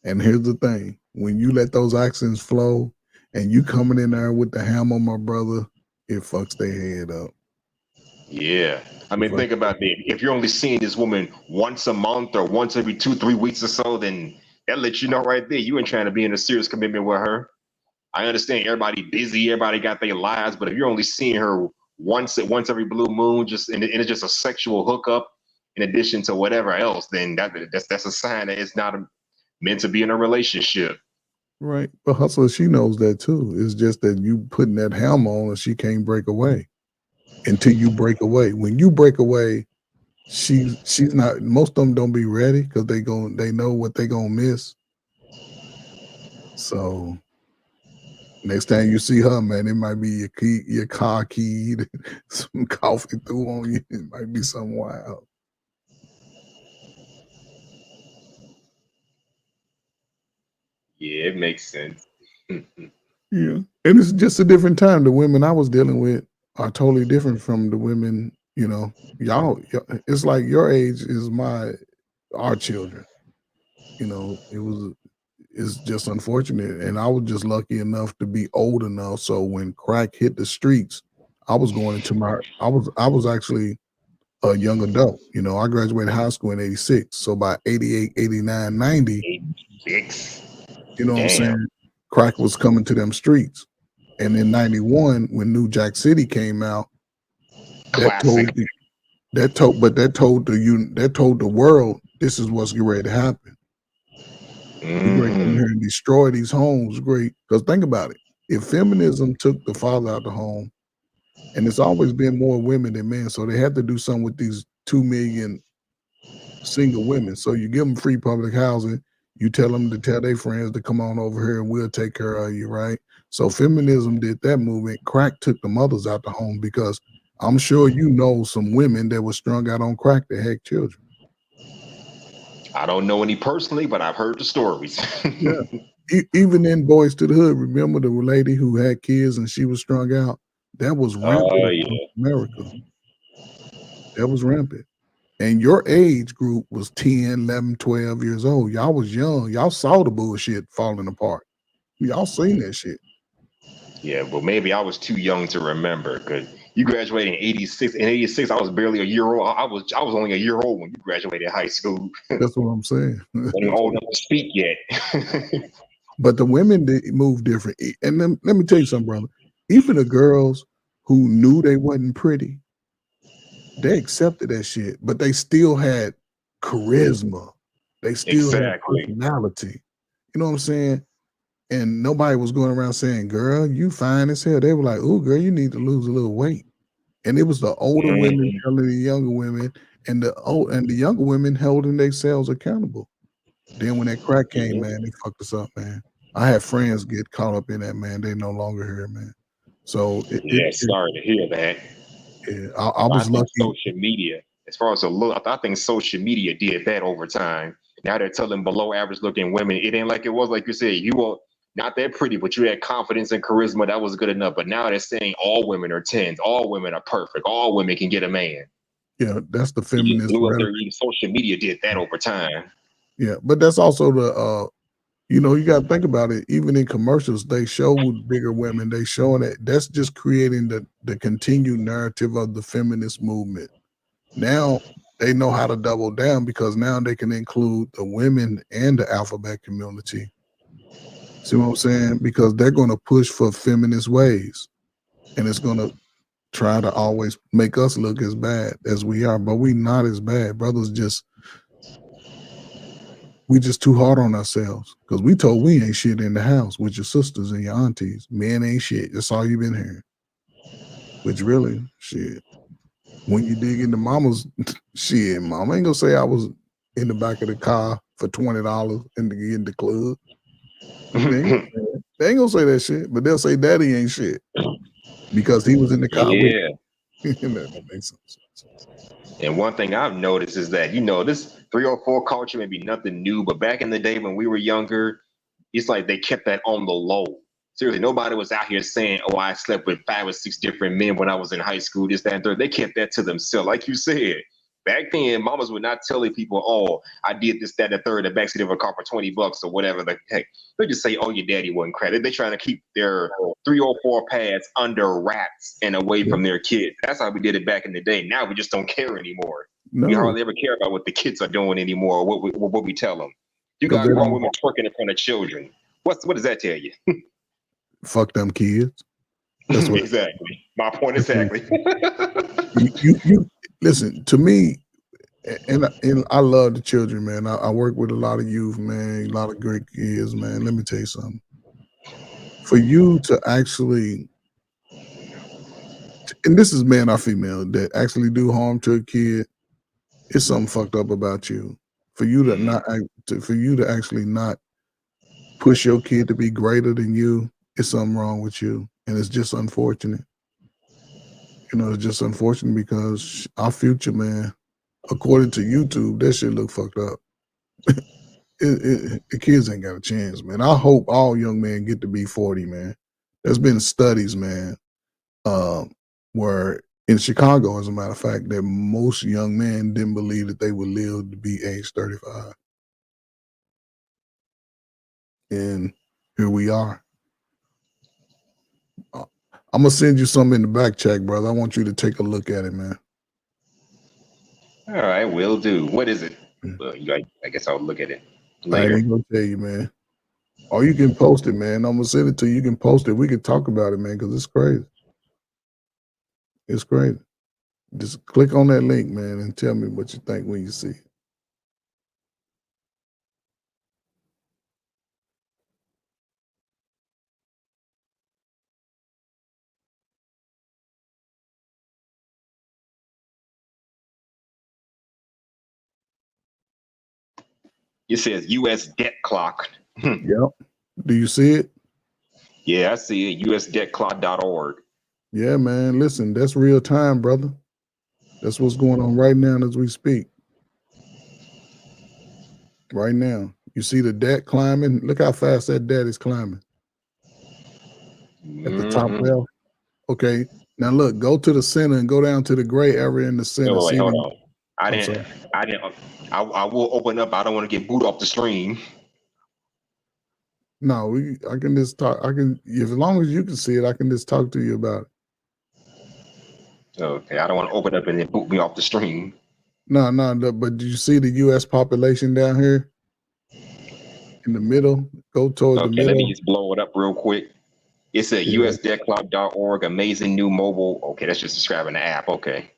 And here's the thing: when you let those accents flow, and you coming in there with the hammer, my brother, it fucks their head up. Yeah. I mean, think about that. If you're only seeing this woman once a month or once every 2-3 weeks or so, then that lets you know right there you ain't trying to be in a serious commitment with her. I understand everybody busy, everybody got their lives, but if you're only seeing her once every blue moon, and it's just a sexual hookup in addition to whatever else, then that's a sign that it's not meant to be in a relationship. Right. But Hustler, she knows that too. It's just that you putting that helm on and she can't break away until you break away. When you break away, she's not, most of them don't be ready because they know what they gonna miss. So next time you see her, man, it might be your car keyed, some coffee threw on you. It might be something wild. Yeah, it makes sense. Yeah. And it's just a different time. The women I was dealing with are totally different from the women, you know, y'all, it's like your age is our children. You know, it's just unfortunate. And I was just lucky enough to be old enough. So when crack hit the streets, I was going into I was actually a young adult. You know, I graduated high school in 86. So by 88, 89, 90, 86. You know what I'm saying? Crack was coming to them streets. And in 91, when New Jack City came out, that told the world this is what's getting ready to happen. You're ready to come here and destroy these homes. Great. Because think about it. If feminism took the father out of the home, and it's always been more women than men, so they had to do something with these 2 million single women. So you give them free public housing, you tell them to tell their friends to come on over here and we'll take care of you, right? So feminism did that movement. Crack took the mothers out the home because I'm sure you know some women that were strung out on crack that had children. I don't know any personally, but I've heard the stories. Yeah. Even in Boys to the Hood, remember the lady who had kids and she was strung out? That was rampant in America. That was rampant. And your age group was 10, 11, 12 years old. Y'all was young. Y'all saw the bullshit falling apart. Y'all seen that shit. Yeah, but maybe I was too young to remember because you graduated in 86. In 86, I was barely a year old. I was only a year old when you graduated high school. That's what I'm saying. Wasn't old enough to speak yet. But the women move different. And let me tell you something, brother. Even the girls who knew they wasn't pretty, they accepted that shit, but they still had charisma. They still had personality. You know what I'm saying? And nobody was going around saying, girl, you fine as hell. They were like, oh, girl, you need to lose a little weight. And it was the older women telling the younger women, and the younger women holding themselves accountable. Then when that crack came, man, they fucked us up, man. I had friends get caught up in that, man. They no longer here, man. So sorry to hear that. Yeah, I was lucky. Social media, as far as I think social media did that over time. Now they're telling below average looking women, it ain't like it was, like you said, you were not that pretty, but you had confidence and charisma. That was good enough. But now they're saying all women are 10s, all women are perfect, all women can get a man. Yeah, that's the feminist. Social media did that over time. Yeah, but that's also the you know, you got to think about it. Even in commercials, they show bigger women. They showing that. That's just creating the continued narrative of the feminist movement. Now they know how to double down because now they can include the women and the alphabet community. See what I'm saying? Because they're going to push for feminist ways, and it's going to try to always make us look as bad as we are, but we not as bad. Brothers we just too hard on ourselves because we told we ain't shit in the house with your sisters and your aunties. Men ain't shit. That's all you been hearing. Which really, shit. When you dig into mama's shit, mama ain't gonna say I was in the back of the car for $20 in the club. They ain't gonna say that shit, but they'll say daddy ain't shit because he was in the car. Yeah. That makes sense. And one thing I've noticed is that, you know, this 304 culture may be nothing new, but back in the day when we were younger, it's like they kept that on the low. Seriously, nobody was out here saying, "Oh, I slept with 5 or 6 different men when I was in high school." This, that, and third. They kept that to themselves, like you said. Back then, mamas would not tell people, "Oh, I did this, that, and the third in the backseat of a car for $20 or whatever." The heck, they just say, "Oh, your daddy wasn't credit." They're trying to keep their 3 or 4 pads under wraps and away from their kids. That's how we did it back in the day. Now we just don't care anymore. We No, hardly ever care about what the kids are doing anymore, or what we tell them. You 'cause got they grown don't women twerking in front of children. What does that tell you? fuck them kids. That's what Exactly. My point exactly. you listen to me, and I love the children, man. I work with a lot of youth, man, a lot of great kids, man. Let me tell you something. For you to actually, and this is man or female, that actually do harm to a kid, it's something fucked up about you. For you to not for you to actually not push your kid to be greater than you, it's something wrong with you, and it's just unfortunate. You know, it's just unfortunate because our future, man, according to YouTube, that shit look fucked up. The kids ain't got a chance, man. I hope all young men get to be 40, man. There's been studies, man, where in Chicago, as a matter of fact, that most young men didn't believe that they would live to be age 35. And here we are. I'm gonna send you something in the back check, brother. I want you to take a look at it, man. All right, will do. What is it? Well, I guess I'll look at it I later. ain't gonna tell you, man. Or you can post it, man. I'm gonna send it to you. You can post it. We can talk about it, man, because it's crazy. It's crazy. Just click on that link, man, and tell me what you think when you see it. It says U.S. debt clock. Yep. Do you see it? Yeah, I see it. USDebtClock.org. Yeah, man. Listen, that's real time, brother. That's what's going on right now as we speak. Right now. You see the debt climbing? Look how fast that debt is climbing. At the top left. Okay. Now look, go to the center and go down to the gray area in the center. Oh, wait, See hold the- on. I will open up. I don't want to get booed off the stream. No, I can just talk. As long as you can see it, I can just talk to you about it. Okay, I don't want to open up and then boot me off the stream. No, but do you see the U.S. population down here in the middle? Go toward the Okay, middle. let me just blow it up real quick. It's a USDebtClock.org, amazing new mobile. Okay, that's just describing the app. Okay.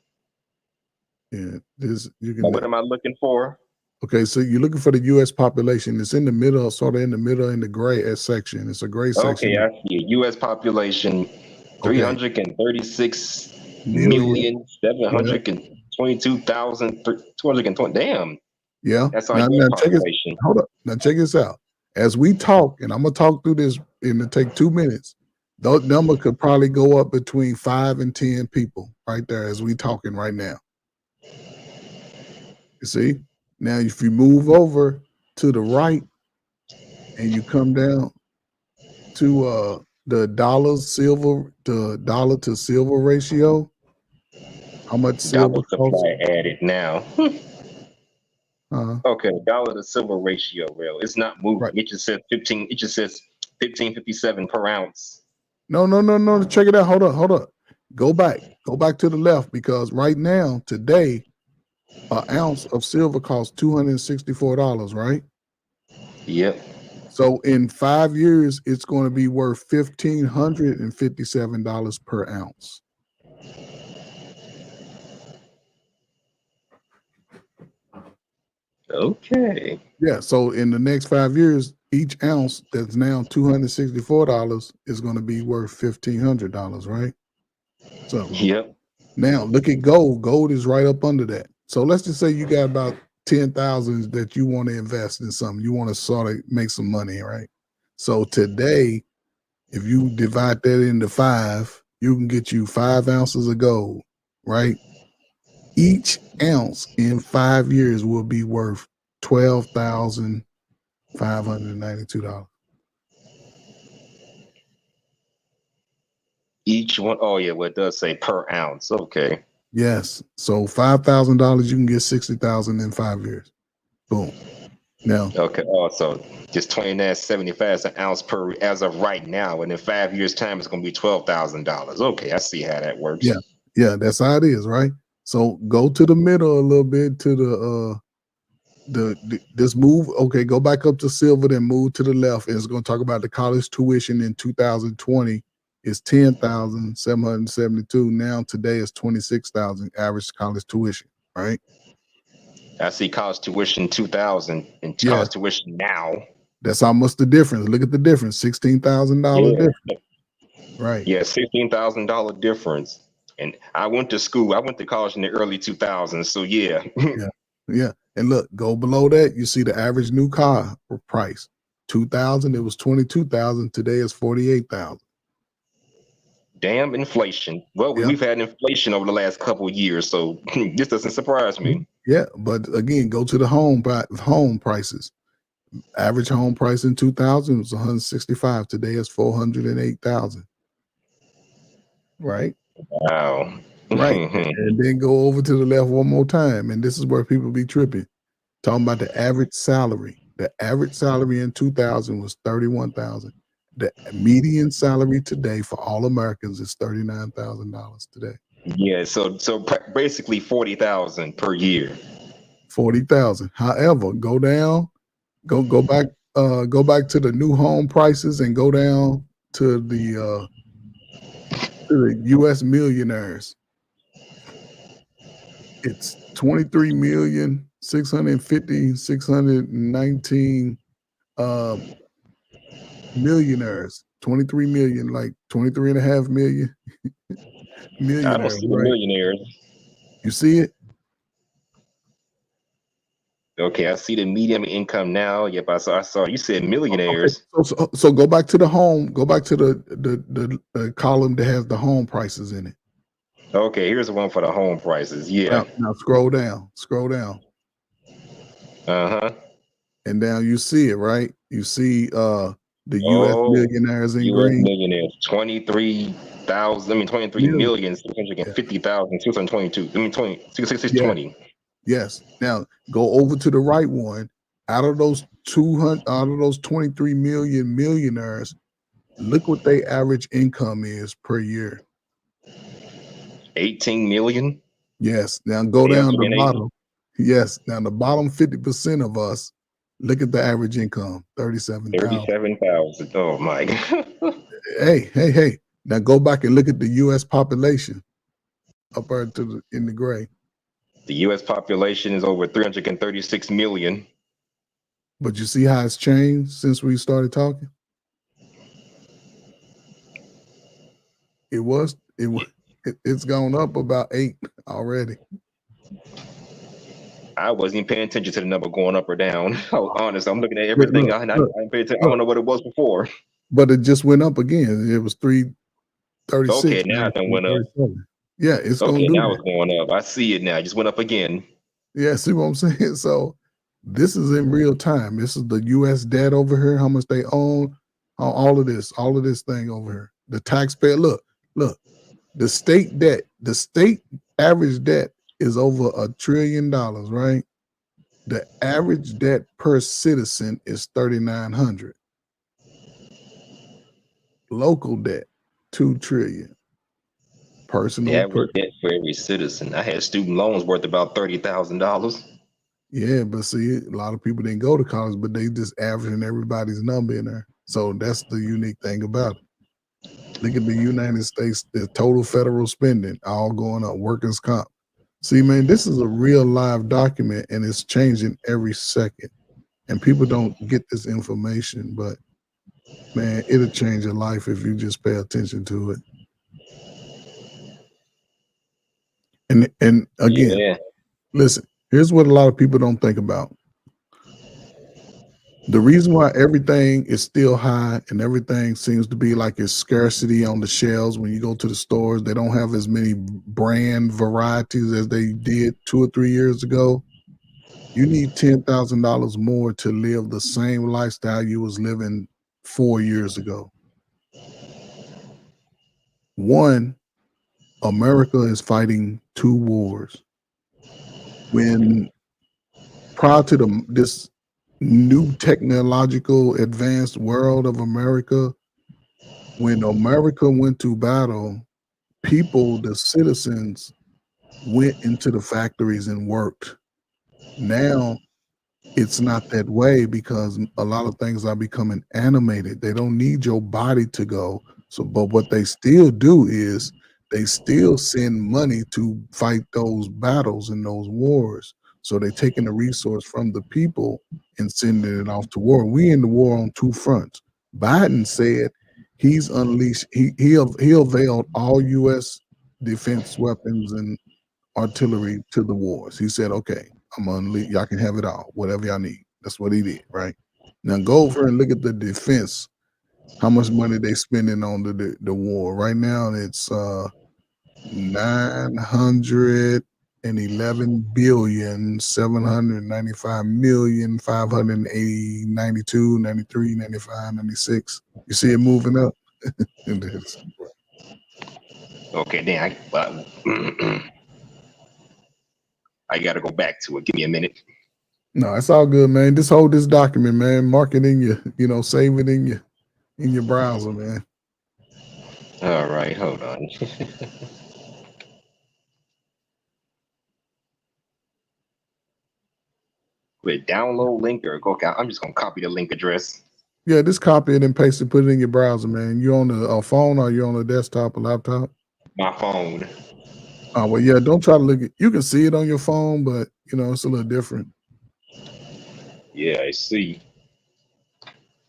Yeah, you can. What am I looking for? Okay, so you're looking for the U.S. population. It's in the middle, sort of in the middle, in the gray section. It's a gray section. Okay, I see it. U.S. population 336,722,220. Damn. Yeah. That's our Now U.S. check population. hold up. Now check this out. As we talk, and I'm gonna talk through this, and it'll take 2 minutes. That number could probably go up between 5 and 10 people right there as we talking right now. You see? Now, if you move over to the right and you come down to the dollar to silver ratio, how much silver Dollar costs? supply added now. Okay, dollar to silver ratio, real. It's not moving. It just says 15. It just says 15.57 per ounce. No. Check it out. Hold on. Go back to the left, because right now, today, an ounce of silver costs $264, right? Yep. So in 5 years, it's going to be worth $1,557 per ounce. Okay. Yeah. So in the next 5 years, each ounce that's now $264 is going to be worth $1,500, right? So yep. Now look at gold. Gold is right up under that. So let's just say you got about 10,000 that you want to invest in something. You want to sort of make some money, right? So today, if you divide that into 5, you can get you 5 ounces of gold, right? Each ounce in 5 years will be worth $12,592. Each one, oh yeah, well it does say per ounce. Okay. Yes. So $5,000, you can get 60,000 in 5 years. Boom. Now. Okay. Oh, so just 29.75 is an ounce per as of right now, and in 5 years' time, it's gonna be $12,000. Okay, I see how that works. Yeah. Yeah, that's how it is, right? So go to the middle a little bit to this move. Okay, go back up to silver, then move to the left. And it's going to talk about the college tuition in 2020 is 10,772. Now today is 26,000 average college tuition, right? I see college tuition 2000 and college tuition now. That's almost the difference. Look at the difference, $16,000 difference. Right. Yeah, $16,000 difference. And I went to school. I went to college in the early 2000s. So yeah. Yeah. And look, go below that, you see the average new car price. 2000, it was 22,000. Today is 48,000. Damn inflation. Well, we've had inflation over the last couple of years, so this doesn't surprise me. Yeah, but again, go to the home prices. Average home price in 2000 was 165. Today is 408,000. Right? Wow. Right. And then go over to the left one more time. And this is where people be tripping. Talking about the average salary. The average salary in 2000 was 31,000. The median salary today for all Americans is $39,000 today. Yeah, so basically 40,000 per year. 40,000. However, go down, go back to the new home prices and go down to the U.S. millionaires. It's 23,619 millionaires. 23 million, like 23 and a half million millionaires. I don't see the millionaires. You see it? Okay, I see the median income now. Yep, I saw you said millionaires. Okay. So go back to the home, go back to the column that has the home prices in it. Okay, here's the one for the home prices. Yeah. Now scroll down. Uh-huh. And now you see it, right? You see the U.S. millionaires in green. Millionaires, 23,650,622. Yes. Now go over to the right one. Out of those 23 million millionaires, look what their average income is per year. 18 million. Yes. Now go down to the bottom. Yes. Now the bottom 50% of us, look at the average income, 37,000. 37,000. Oh my God. Hey. Now go back and look at the U.S. population up there in the gray. The U.S. population is over 336 million. But you see how it's changed since we started talking? It's gone up about 8 already. I wasn't even paying attention to the number going up or down. Oh, honest, I'm looking at everything. I don't know what it was before. But it just went up again. It was 336. Okay, now it went up. Yeah, it's okay. Now It's going up. I see it now. It just went up again. Yeah, see what I'm saying? So this is in real time. This is the U.S. debt over here. How much they own? All of this thing over here. The taxpayer. Look. The state debt. The state average debt is over $1 trillion, right? The average debt per citizen is $3,900. Local debt, $2 trillion. Personal average debt for every citizen. I had student loans worth about $30,000. Yeah, but see, a lot of people didn't go to college, but they just averaging everybody's number in there. So that's the unique thing about it. Look at the United States, the total federal spending, all going up, workers' comp. See, man, this is a real live document and it's changing every second. And people don't get this information, but man, it'll change your life if you just pay attention to it. And again, listen, here's what a lot of people don't think about. The reason why everything is still high and everything seems to be like it's scarcity on the shelves when you go to the stores, they don't have as many brand varieties as they did 2 or 3 years ago. You need $10,000 more to live the same lifestyle you was living 4 years ago. One, America is fighting 2 wars. When prior to this new technological advanced world of America, when America went to battle, people, the citizens, went into the factories and worked. Now it's not that way because a lot of things are becoming animated. They don't need your body to go. So, but what they still do is they still send money to fight those battles and those wars. So they're taking the resource from the people and sending it off to war. We in the war on 2 fronts. Biden said he's unleashed, he availed all U.S. defense weapons and artillery to the wars. He said, okay, I'm gonna unleash, y'all can have it all, whatever y'all need. That's what he did, right? Now go over and look at the defense, how much money they spending on the war. Right now it's 911,795,580,92,93,95,96. You see it moving up. Okay, then I gotta go back to it. Give me a minute. No, it's all good, man. Just hold this document, man. Mark it in your, save it in your browser, man. All right, hold on. With download link or go. I'm just gonna copy the link address. Yeah, just copy it and paste it. Put it in your browser, man. You on a phone or you on a desktop or laptop? My phone. Oh well, yeah. Don't try to look at. You can see it on your phone, but it's a little different. Yeah, I see.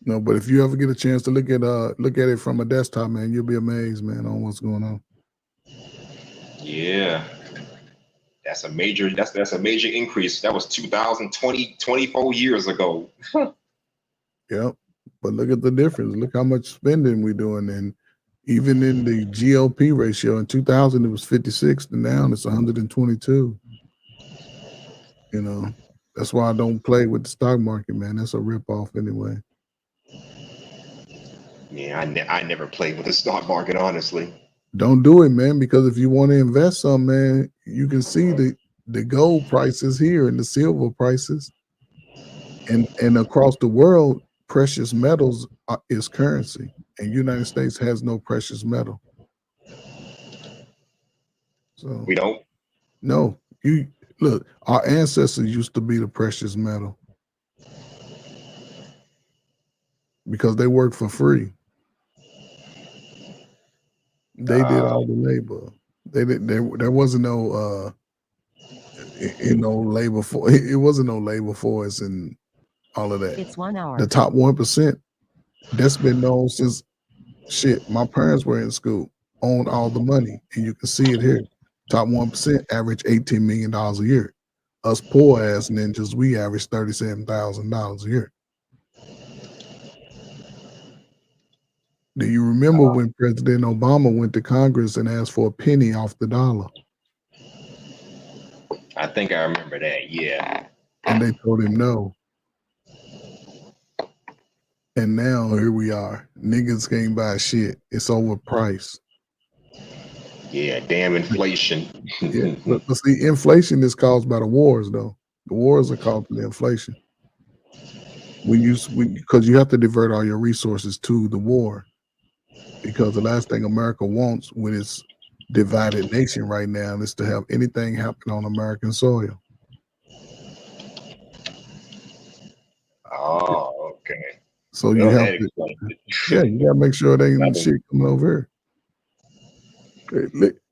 No, but if you ever get a chance to look at it from a desktop, man, you'll be amazed, man, on what's going on. Yeah, that's a major increase. That was 2020, 24 years ago. Yep. But look at the difference. Look how much spending we're doing. And even in the GOP ratio, in 2000, it was 56, and now it's 122. That's why I don't play with the stock market, man. That's a ripoff anyway. Yeah, I never played with the stock market, honestly. Don't do it, man, because if you want to invest some, man, you can see the gold prices here and the silver prices. And across the world, precious metals is currency, and United States has no precious metal. So we don't. No, you look. Our ancestors used to be the precious metal because they worked for free. They did all the labor. They did. There wasn't no labor for. It wasn't no labor force and all of that. It's 1 hour. The top 1%, that's been known since my parents were in school, owned all the money. And you can see it here. Top 1% average $18 million a year. Us poor ass ninjas, we average $37,000 a year. Do you remember when President Obama went to Congress and asked for a penny off the dollar? I think I remember that, yeah. And they told him no. And now here we are. Niggas can't buy shit. It's overpriced. Yeah, damn inflation. Yeah, but see, inflation is caused by the wars, though. The wars are causing the inflation. Because you have to divert all your resources to the war. Because the last thing America wants when it's divided nation right now is to have anything happen on American soil. Oh, okay. So you have to, you gotta make sure there ain't shit coming over here.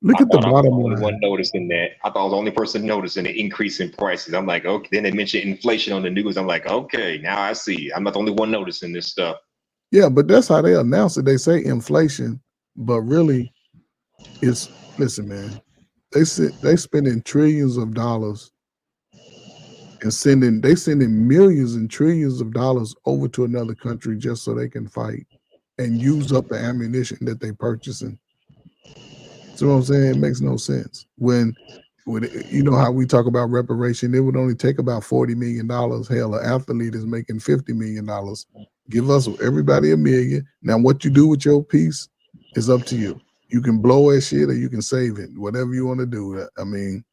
Look at the bottom I was the only line. one noticing that. I thought I was the only person noticing the increase in prices. I'm like, okay. Then they mentioned inflation on the news. I'm like, okay, now I see. I'm not the only one noticing this stuff. Yeah, but that's how they announce it. They say inflation, but really, listen, man. They spending trillions of dollars and sending millions and trillions of dollars over to another country just so they can fight and use up the ammunition that they purchasing. See what I'm saying? It makes no sense. When you know how we talk about reparation, it would only take about $40 million. Hell, an athlete is making $50 million. Give us everybody $1 million. Now, what you do with your piece is up to you. You can blow that shit or you can save it. Whatever you want to do. I mean,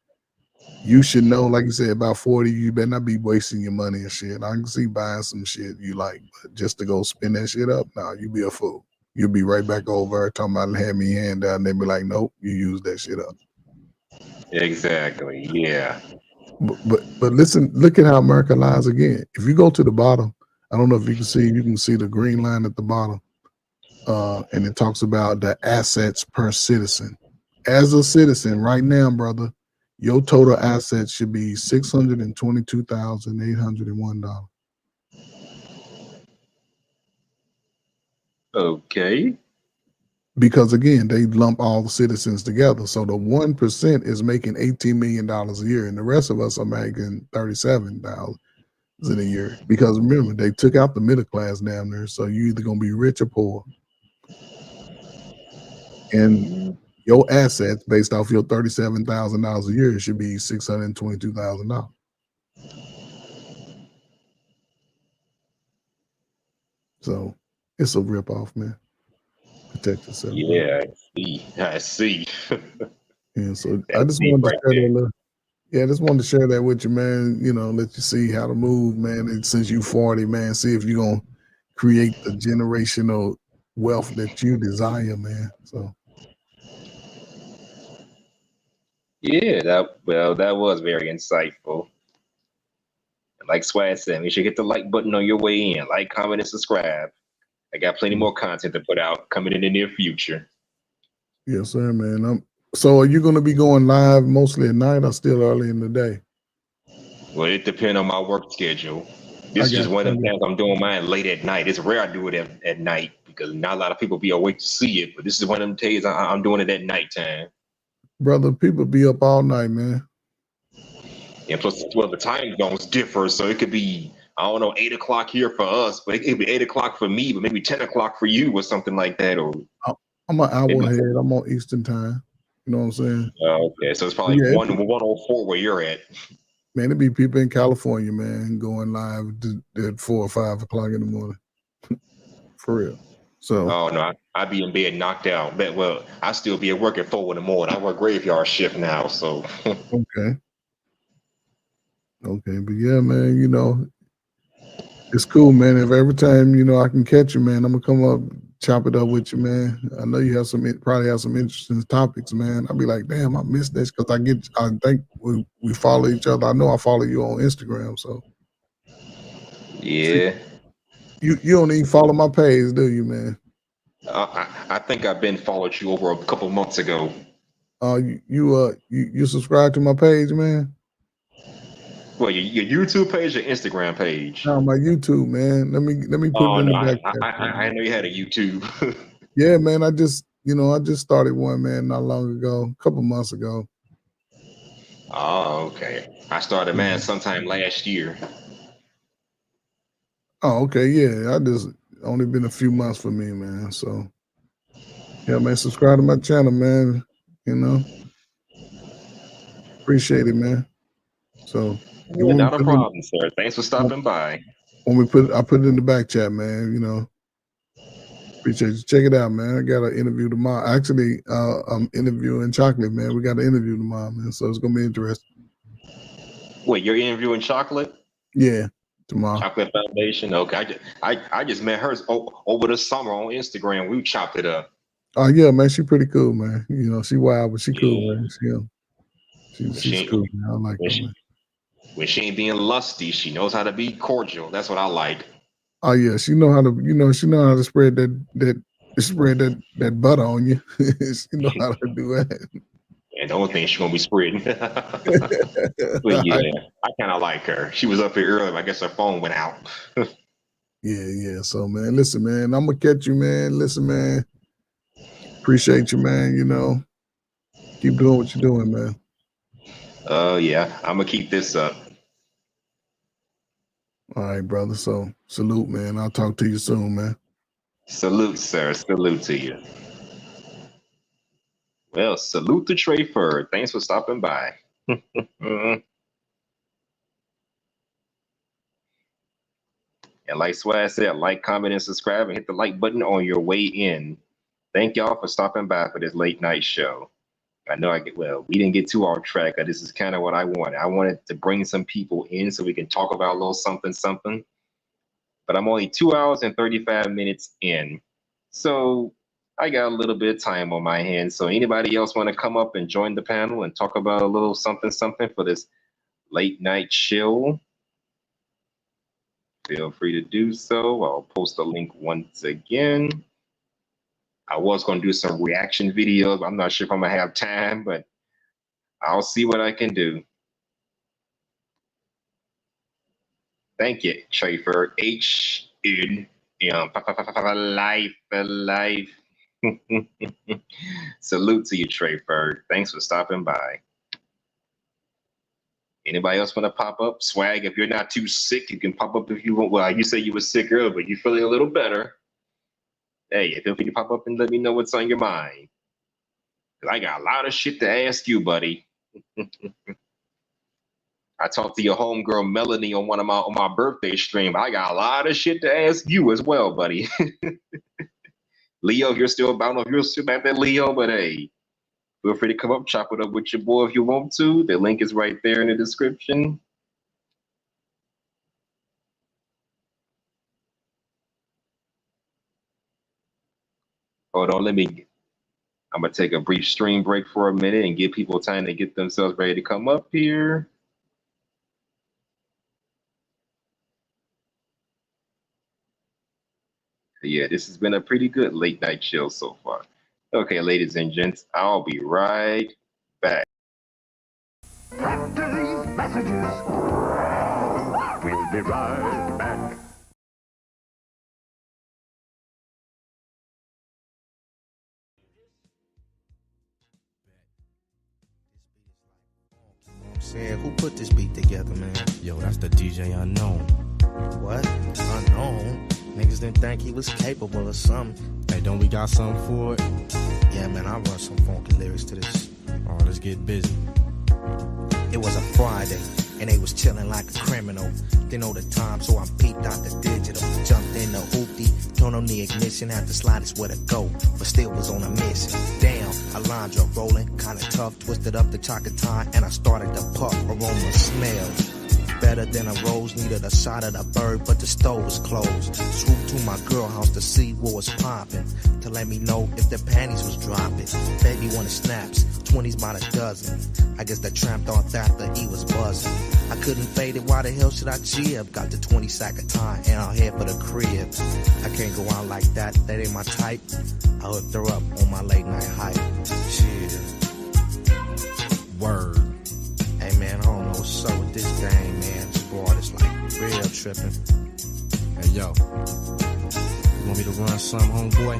you should know, like you said, about 40, you better not be wasting your money and shit. I can see buying some shit you like, but just to go spend that shit up, nah, you be a fool. You'll be right back over talking about hand me hand down. They be like, nope, you use that shit up. Exactly. Yeah. But listen, look at how America lies again. If you go to the bottom, I don't know if you can see the green line at the bottom. And it talks about the assets per citizen. As a citizen, right now, brother, your total assets should be $622,801. Okay. Because again, they lump all the citizens together. So the 1% is making $18 million a year, and the rest of us are making $37,000 a year. Because remember, they took out the middle class down there. So you either gonna be rich or poor. And your assets based off your $37,000 a year should be $622,000. So it's a ripoff, man. Protect yourself. Yeah, I see. And so I just wanted to share that little, I just wanted to share that with you, man. You know, let you see how to move, man. And since you 40, man, see if you're gonna create the generational wealth that you desire, man. So Yeah, that was very insightful. Like Swag said, make sure you hit the like button on your way in. Like, comment, and subscribe. I got plenty more content to put out coming in the near future. yes, sir, man. So are you gonna be going live mostly at night or still early in the day? Well, it depends on my work schedule. This is just one of them things I'm doing mine late at night. It's rare I do it at night because not a lot of people be awake to see it. But this is one of them days I'm doing it at nighttime. Brother, people be up all night, man. And plus, well, the time zones differ, so it could be, I don't know, 8 o'clock here for us, but it could be 8 o'clock for me, but maybe 10 o'clock for you or something like that. Or I'm an hour ahead. I'm on Eastern time. You know what I'm saying? Okay, so it's probably 104 where you're at. Man, it'd be people in California, man, going live at 4 or 5 o'clock in the morning. For real. So. Oh no, I'd be in bed knocked out. But well, I still be at work at 4 in the morning. I work graveyard shift now, so. Okay. But yeah, man, you know, it's cool, man. If every time, you know, I can catch you, man, I'm gonna come up, chop it up with you, man. I know you probably have some interesting topics, man. I'll be like, damn, I missed this because I think we follow each other. I know I follow you on Instagram, so. Yeah. You don't even follow my page, do you, man? I think I've been followed you over a couple months ago. You subscribe to my page, man? Well, your YouTube page or Instagram page? No, my YouTube, man. Let me put it in the back. I know you had a YouTube. Yeah, man. I just started one, man, not long ago, a couple months ago. Oh, okay. I started, man, sometime last year. Oh, okay. Yeah, I just only been a few months for me, man. So, yeah, man, subscribe to my channel, man. You know, appreciate it, man. So, yeah, not a problem, sir. Thanks for stopping by. I put it in the back chat, man. You know, appreciate you. Check it out, man. I got an interview tomorrow. Actually, I'm interviewing Chocolate, man. We got an interview tomorrow, man. So it's gonna be interesting. Wait, you're interviewing Chocolate? Yeah. Tomorrow. Chocolate Foundation. Okay, I just met her over the summer on Instagram. We chopped it up. Oh yeah, man, she pretty cool, man. You know, she wild, but she cool, man. She's cool, man. I like her, man. When she ain't being lusty, she knows how to be cordial. That's what I like. Oh yeah, she know how to spread that butter on you. She know how to do that. And the only thing she's gonna be spreading. But yeah, I kind of like her. She was up here earlier. I guess her phone went out. Yeah. So man, listen, man, I'm gonna catch you, man. Listen, man. Appreciate you, man. You know, keep doing what you're doing, man. Yeah, I'm gonna keep this up. All right, brother. So salute, man. I'll talk to you soon, man. Salute, sir. Salute to you. Well, salute to Trey Ferd. Thanks for stopping by. And like Swag said, like, comment, and subscribe, and hit the like button on your way in. Thank y'all for stopping by for this late night show. I know we didn't get too off track. This is kind of what I wanted. I wanted to bring some people in so we can talk about a little something. But I'm only 2 hours and 35 minutes in. So I got a little bit of time on my hands. So anybody else want to come up and join the panel and talk about a little something for this late night chill? Feel free to do so. I'll post the link once again. I was going to do some reaction videos. I'm not sure if I'm going to have time, but I'll see what I can do. Thank you, Trafer. Life. Salute to you, Trafer. Thanks for stopping by. Anybody else want to pop up? Swag, if you're not too sick, you can pop up if you want. Well, you say you were sick earlier, but you're feeling a little better. Hey, feel free to pop up and let me know what's on your mind. 'Cause I got a lot of shit to ask you, buddy. I talked to your homegirl Melanie on my birthday stream. I got a lot of shit to ask you as well, buddy. Leo, if you're still about, I don't know if you're still back there, Leo, but hey, feel free to come up, chop it up with your boy if you want to. The link is right there in the description. Hold on, I'm gonna take a brief stream break for a minute and give people time to get themselves ready to come up here. Yeah, this has been a pretty good late night chill so far. Okay, ladies and gents, I'll be right back. After these messages, we'll be right back. Saying, who put this beat together, man? Yo, that's the DJ Unknown. What? Unknown? Niggas didn't think he was capable of something. Hey, don't we got something for it? Yeah, man, I run some funky lyrics to this. Oh, let's get busy. It was a Friday, and they was chilling like a criminal. Didn't know the time, so I peeped out the digital. Jumped in the hoopty, turned on the ignition, had the slightest where to go, but still was on a mission. Damn, Alondra rolling, kinda tough, twisted up the chocolate, and I started to puff. Aroma smell better than a rose, needed a shot of the bird, but the stove was closed. Swooped to my girl house to see what was poppin', to let me know if the panties was dropping. Baby wanted snaps, 20s by the dozen. I guess the tramp thought that he was buzzing. I couldn't fade it, why the hell should I jib? Got the 20 sack of time and I'll head for the crib. I can't go out like that ain't my type. I hooked her up on my late night hype. Chill. Word. Hey man, I don't know what's up with this thing, man. This broad is like real tripping. Hey yo, you want me to run some, homeboy?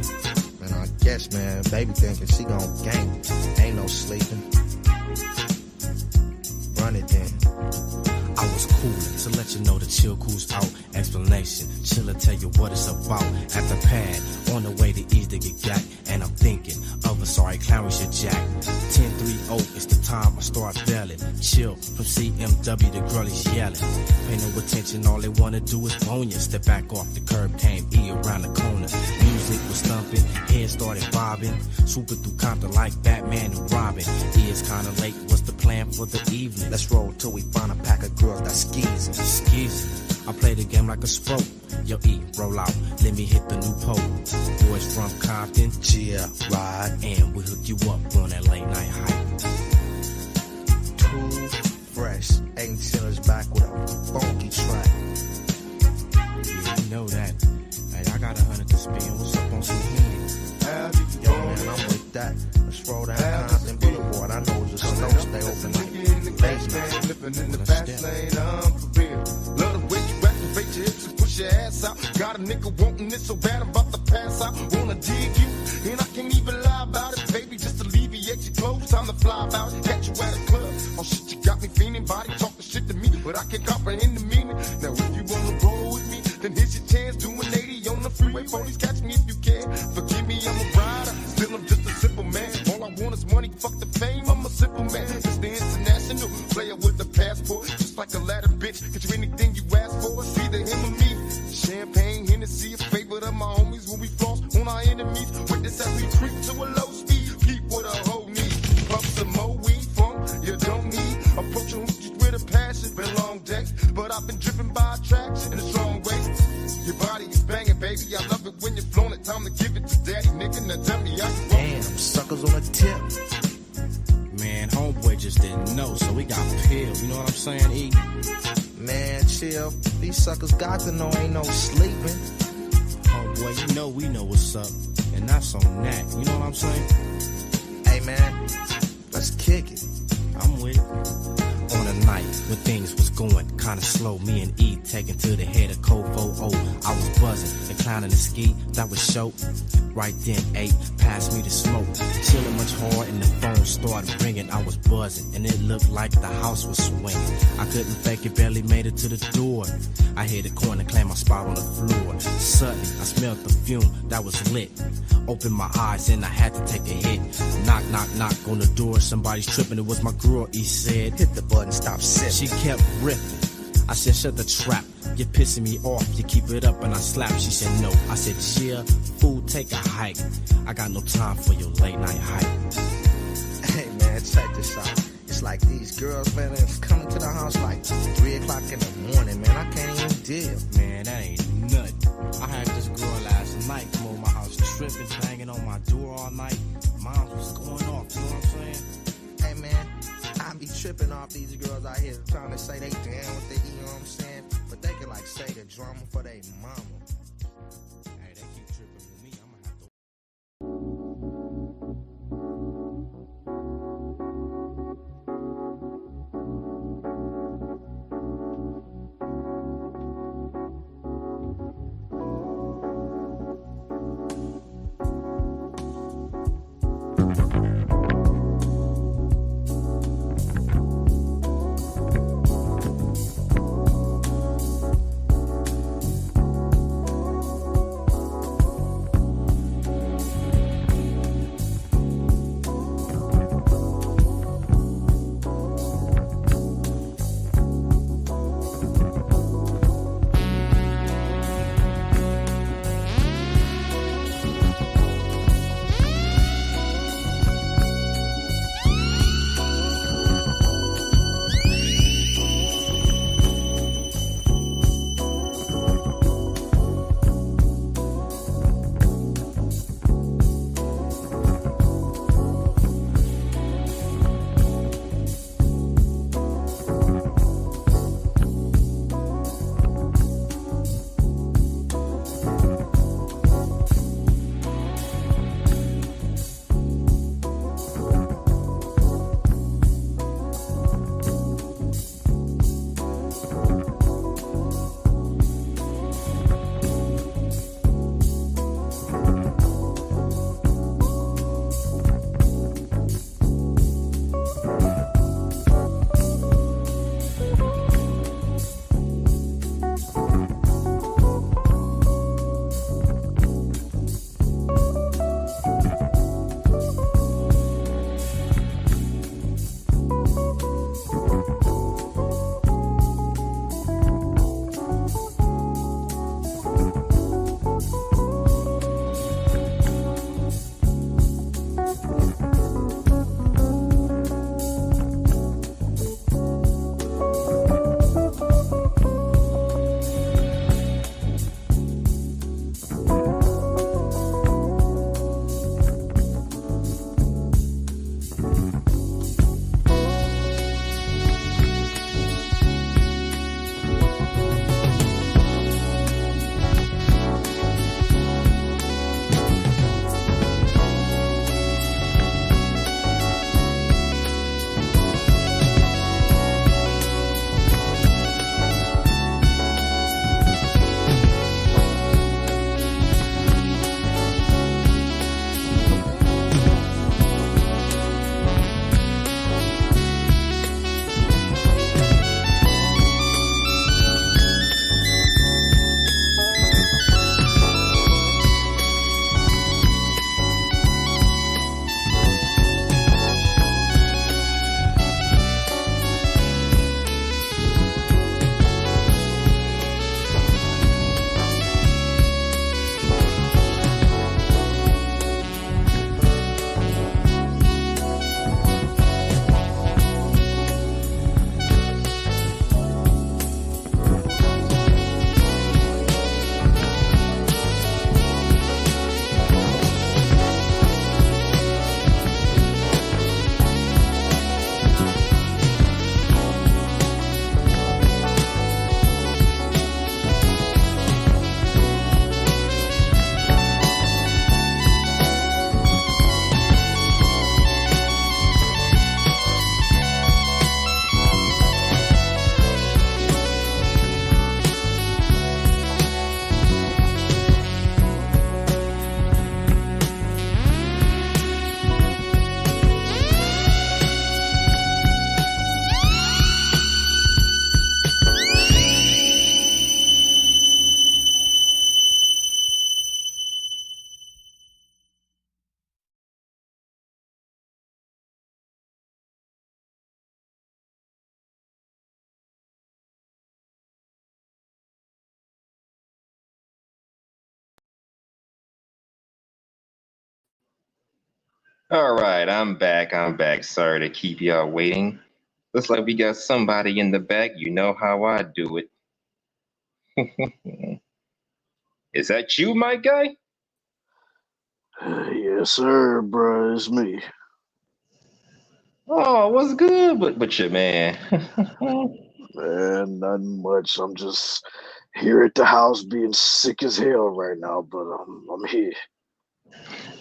Man, I guess, man, baby thinking she gon' gang. Ain't no sleeping. Run it then. I was coolin' to let you know the chill cool's out. Explanation, chillin' tell you what it's about. At the pad, on the way to ease to get got. And I'm thinking of a sorry clown we should jack. 10-3-0, it's the time I start belling. Chill from CMW, the girl is yelling. Pay no attention, all they wanna do is bone ya. Step back off the curb, came E around the corner. Music was thumping, head started bobbing. Swooping through Compton like Batman and Robin. It's kinda late, what's the plan for the evening? Let's roll till we find a pack of girls that skeezing. Skeezing, I play the game like a sport. Yo, E, roll out, let me hit the new pole. Boys from Compton, yeah, ride, and we hook you up on that late night hype. Too fresh, ain't chillers back with a funky track. Yeah, you know that. Hey, I got 100 to spend, what's up on some heat? Yo, man, I'm with that. Let's roll down Compton Boulevard, I know it's a snow, stay open like basement. Living in the fast lane, I'm for real. Love the way you activate your hips and push your ass out. Got a nigga wanting it so bad, I'm about to pass out. Wanna dig you, and I can't even lie about it, baby. Just alleviate your clothes, time to fly about it. Catch you at a club, oh shit, you got me feeling. Body talking shit to me, but I can't comprehend the meaning. Now if you wanna roll with me, then here's your chance. Doing 80 on the freeway, police catch me if you can. Forgive me, I'm a rider, still I'm just a simple man. All I want is money, fuck the fame, I'm a simple man. It's the international player with a passport, just like a ladder, bitch. Get you anything you ask for, it's either him or me. Champagne, Hennessy, a favorite of my homies when we floss on our enemies. With this as we creep to a low speed. Peep what a hoe need. Pump some more weed funk you don't need. Approaching hoochies with a passion. Been long days, but I've been driven by attraction in a strong way. Your body is banging, baby. I love it when you're flown it. Time to give it to daddy, nigga. Now tell me how you want. Damn, suckers on a tip. Man, homeboy just didn't know, so we got pills. You know what I'm saying, E? Man, chill. These suckers got to know ain't no sleeping. Homeboy, you know we know what's up. And that's on that. You know what I'm saying? Hey, man, let's kick it. I'm with it. On a night when things was going kinda slow, me and E taking to the head of Kovo. I was buzzing, inclining the ski, that was show. Right then, 8 passed me the smoke. Chilling much hard and the phone started ringing. I was buzzing and it looked like the house was swinging. I couldn't fake it, barely made it to the door. I hit the corner, claimed my spot on the floor. Suddenly, I smelled the fume that was lit. Opened my eyes and I had to take a hit. Knock, knock, knock on the door. Somebody's tripping. It was my girl, he said. Hit the button, stop sipping. She kept ripping. I said, shut the trap. You're pissing me off. You keep it up and I slap. She said, no. I said, yeah, fool, take a hike. I got no time for your late night hype. Hey, man, check this out. It's like these girls, man, it's coming to the house like 3 o'clock in the morning, man. I can't even deal. Man, that ain't nothing. I had this girl last night come over my house tripping, banging on my door all night. Mom was going off, you know what I'm saying? Hey, man, I be tripping off these girls out here trying to say they down with the E, you know what I'm saying? But they can like say the drama for their mama. Hey, they keep tripping with me. I'm gonna have to. All right, I'm back. I'm back. Sorry to keep y'all waiting. Looks like we got somebody in the back. You know how I do it. Is that you, my guy? Yes, sir, bro. It's me. Oh, what's good with you, man? Man, nothing much. I'm just here at the house being sick as hell right now, but I'm here.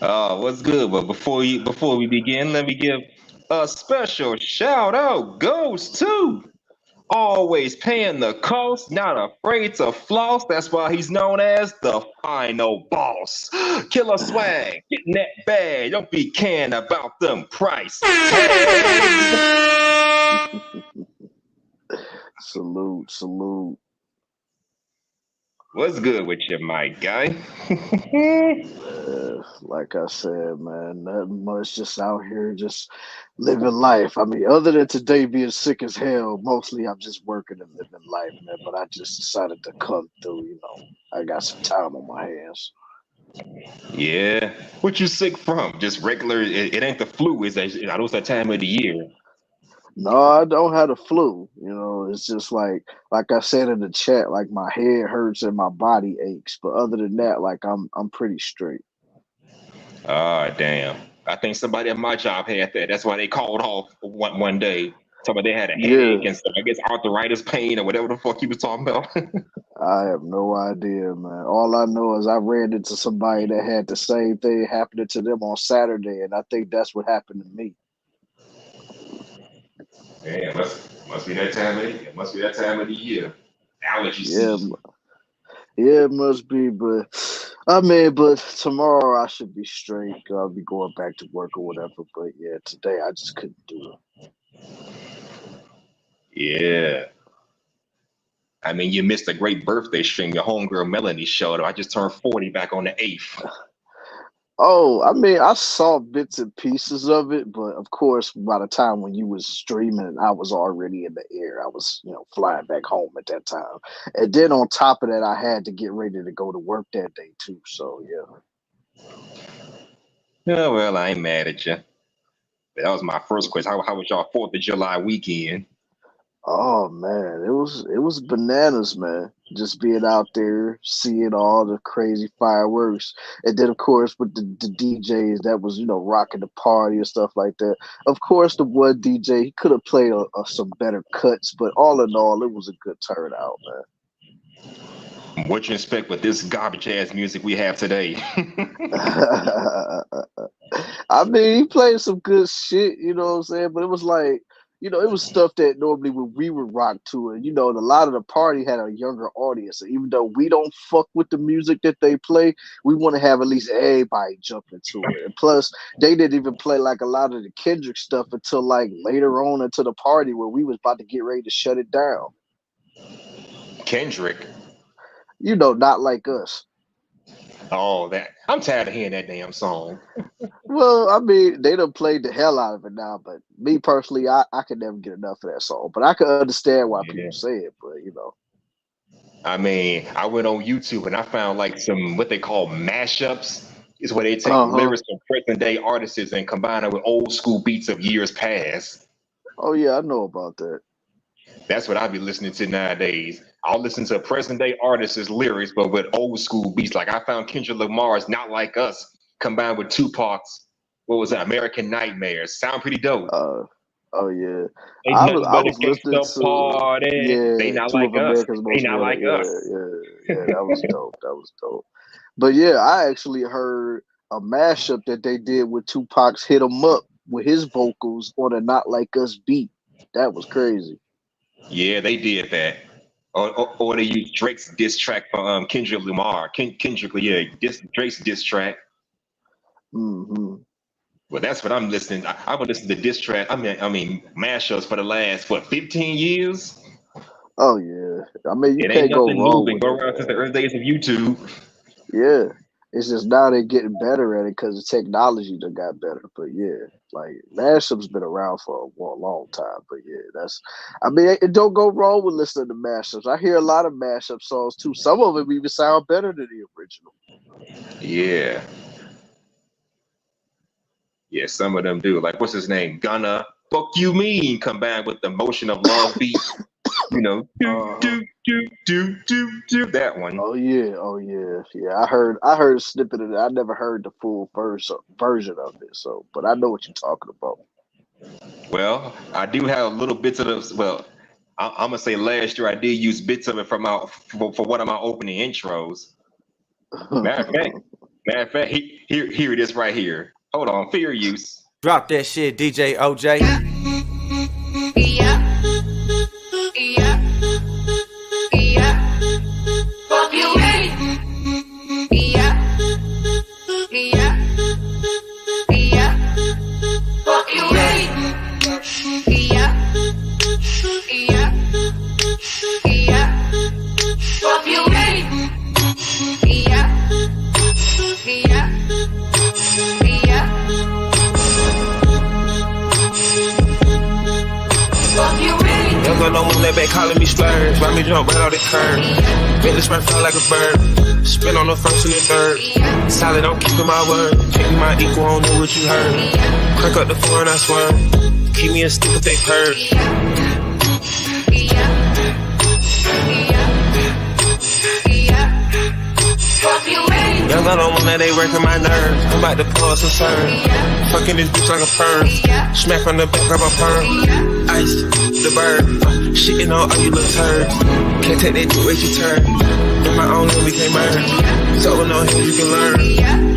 Oh, what's good? But before we begin, let me give a special shout out goes to always paying the cost, not afraid to floss. That's why he's known as the final boss. Killer swag, getting that bag. Don't be caring about them price tags. Salute. What's good with you, my guy? Like I said, man, nothing much. Just out here, just living life. I mean, other than today being sick as hell, mostly I'm just working and living life, man. But I just decided to come through. I got some time on my hands. Yeah. What you sick from? Just regular? It ain't the flu. I know it's that time of the year. No, I don't have the flu. It's just like I said in the chat, like my head hurts and my body aches. But other than that, like I'm pretty straight. Ah, damn. I think somebody at my job had that. That's why they called off one day. Talking about they had a headache and stuff. I guess arthritis pain or whatever the fuck he was talking about. I have no idea, man. All I know is I ran into somebody that had the same thing happening to them on Saturday, and I think that's what happened to me. Yeah, must be that time of it must be that time of the year. Allergy Yeah, season. yeah, it must be, but tomorrow I should be straight. I'll be going back to work or whatever. But yeah, today I just couldn't do it. Yeah. I mean, you missed a great birthday stream. Your homegirl Melanie showed up. I just turned 40 back on the 8th. Oh, I mean, I saw bits and pieces of it, but of course, by the time when you was streaming, I was already in the air. I was, flying back home at that time. And then on top of that, I had to get ready to go to work that day too. So yeah. Yeah, well, I ain't mad at you. That was my first question. How was y'all 4th of July weekend? Oh man, it was bananas, man. Just being out there, seeing all the crazy fireworks, and then of course with the DJs that was rocking the party and stuff like that. Of course, the one DJ he could have played some better cuts, but all in all, it was a good turnout, man. What you expect with this garbage ass music we have today? I mean, he played some good shit, you know what I'm saying? But it was like, it was stuff that normally when we would rock to it, a lot of the party had a younger audience. And even though we don't fuck with the music that they play, we want to have at least everybody jump into it. And plus, they didn't even play like a lot of the Kendrick stuff until like later on into the party where we was about to get ready to shut it down. Kendrick? Not like us. Oh, that I'm tired of hearing that damn song. Well, I mean, they done played the hell out of it now, but me personally, I could never get enough of that song. But I can understand why people say it, but I mean, I went on YouTube and I found like some what they call mashups. Is where they take lyrics from present day artists and combine it with old school beats of years past. Oh yeah, I know about that. That's what I be listening to nowadays. I'll listen to present day artists' lyrics, but with old school beats. Like I found Kendrick Lamar's "Not Like Us" combined with Tupac's what was that? American Nightmares. Sound pretty dope. Oh yeah, Ain't nothing but a gangsta party. Yeah, They not Two like of us. America's They Most not like Wanted. us. Yeah, that was dope. That was dope. But yeah, I actually heard a mashup that they did with Tupac's "Hit 'Em Up" with his vocals on a "Not Like Us" beat. That was crazy. Yeah, they did that. Or they used Drake's diss track for Kendrick Lamar. Kendrick, yeah, Drake's diss track. Mm-hmm. Well, that's what I'm listening. I would listen to diss track. I mean mashups for the last 15 years. Oh yeah, I mean you it can't ain't go nothing wrong moving. with Go it, around since the early days of YouTube. Yeah, it's just now they're getting better at it because the technology done got better. But yeah, like mashup's been around for a long time. But yeah, I mean, it don't go wrong with listening to mashups. I hear a lot of mashup songs too. Some of them even sound better than the original. Yeah. Yeah, some of them do. Like, what's his name? Gunna. Fuck you mean? Combined with the motion of love beat. You know, do that one. Oh yeah. I heard a snippet of it. I never heard the full version of it. So, but I know what you're talking about. Well, I do have little bits of this. Well, I'm gonna say last year I did use bits of it for one of my opening intros. Matter of fact, here it is right here. Hold on, fair use. Drop that shit, DJ OJ. Fuck you, ready? Fuck you, ready? Fuck you, ready? Young girl, no one let back calling me splurge. Ride me jump right off the curb. Bentley spread fly like a bird. Spin on the first and the third. Solid, I'm keeping my word. Can't be my equal, I don't know what you heard. Crack up the floor and I swear. Keep me a stick if they purge. Young girl, don't let they working my nerves. I'm about to pull some serve. Fucking this bitch like a perm. Smack on the back of a perm. Ice, the bird. Shitting on all you little turds. Can't take that to you turn. In my own lane we can't merge. So with no hands you can learn.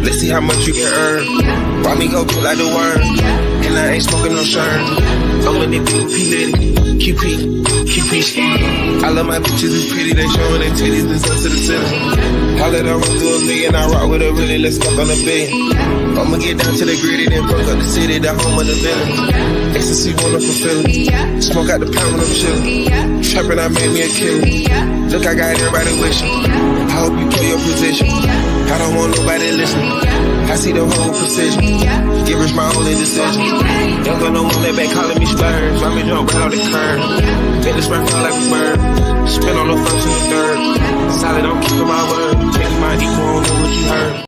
Let's see how much you can earn. Why me go pull out the worm? And I ain't smoking no shirt. I'm in the P Litty. QP. I love my bitches, it's pretty, they showing their titties, it's up to the center. I let her run through a million, I rock with her really, let's fuck on the billion. I'ma get down to the gritty, then fuck up the city, the home of the villain. Ecstasy, wonderful feeling. Smoke out the pound when I'm chillin'. Trappin', I made me a killer. Look, I got everybody wishing. I hope you play your position. I don't want nobody listening. I see the whole precision. Give us my only decision. Young girl, no one let back calling me splurge. Let me jump right off the curb. Make the spread fly like a bird. Spin on the first and the third. Solid, I'm keeping my word. Taking my equal, I don't know what you heard.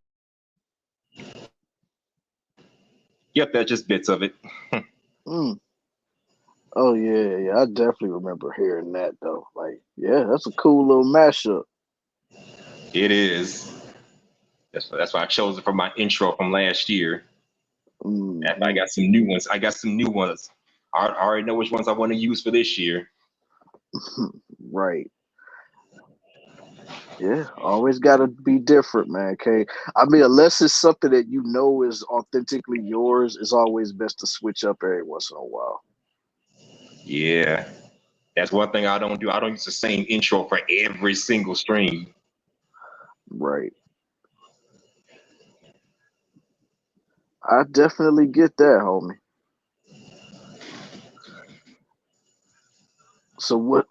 Yep, that's just bits of it. Oh yeah. I definitely remember hearing that though. Like, yeah, that's a cool little mashup. It is. That's why I chose it for my intro from last year. And I got some new ones. I already know which ones I want to use for this year. Right. Yeah, always got to be different, man. Okay, I mean, unless it's something that you know is authentically yours, it's always best to switch up every once in a while. Yeah, that's one thing I don't do. I don't use the same intro for every single stream. Right. I definitely get that, homie. So what?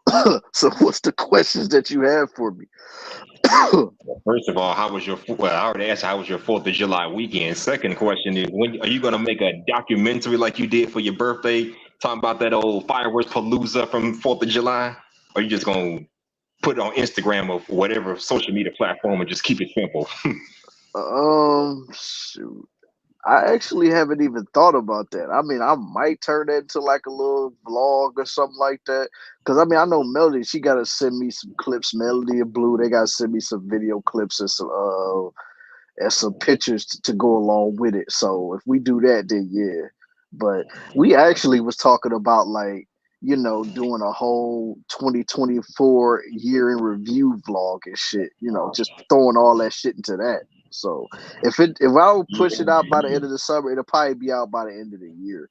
So what's the questions that you have for me? First of all, how was your? Well, I already asked how was your 4th of July weekend. Second question is, when are you going to make a documentary like you did for your birthday, talking about that old fireworks palooza from 4th of July? Or are you just going to put it on Instagram or whatever social media platform and just keep it simple? Shoot. I actually haven't even thought about that. I mean, I might turn that into like a little vlog or something like that. Because, I mean, I know Melody, she got to send me some clips. Melody and Blue, they got to send me some video clips and some pictures to go along with it. So if we do that, then yeah. But we actually was talking about like, you know, doing a whole 2024 year in review vlog and shit. You know, just throwing all that shit into that. So if I would push it out by the end of the summer, it'll probably be out by the end of the year.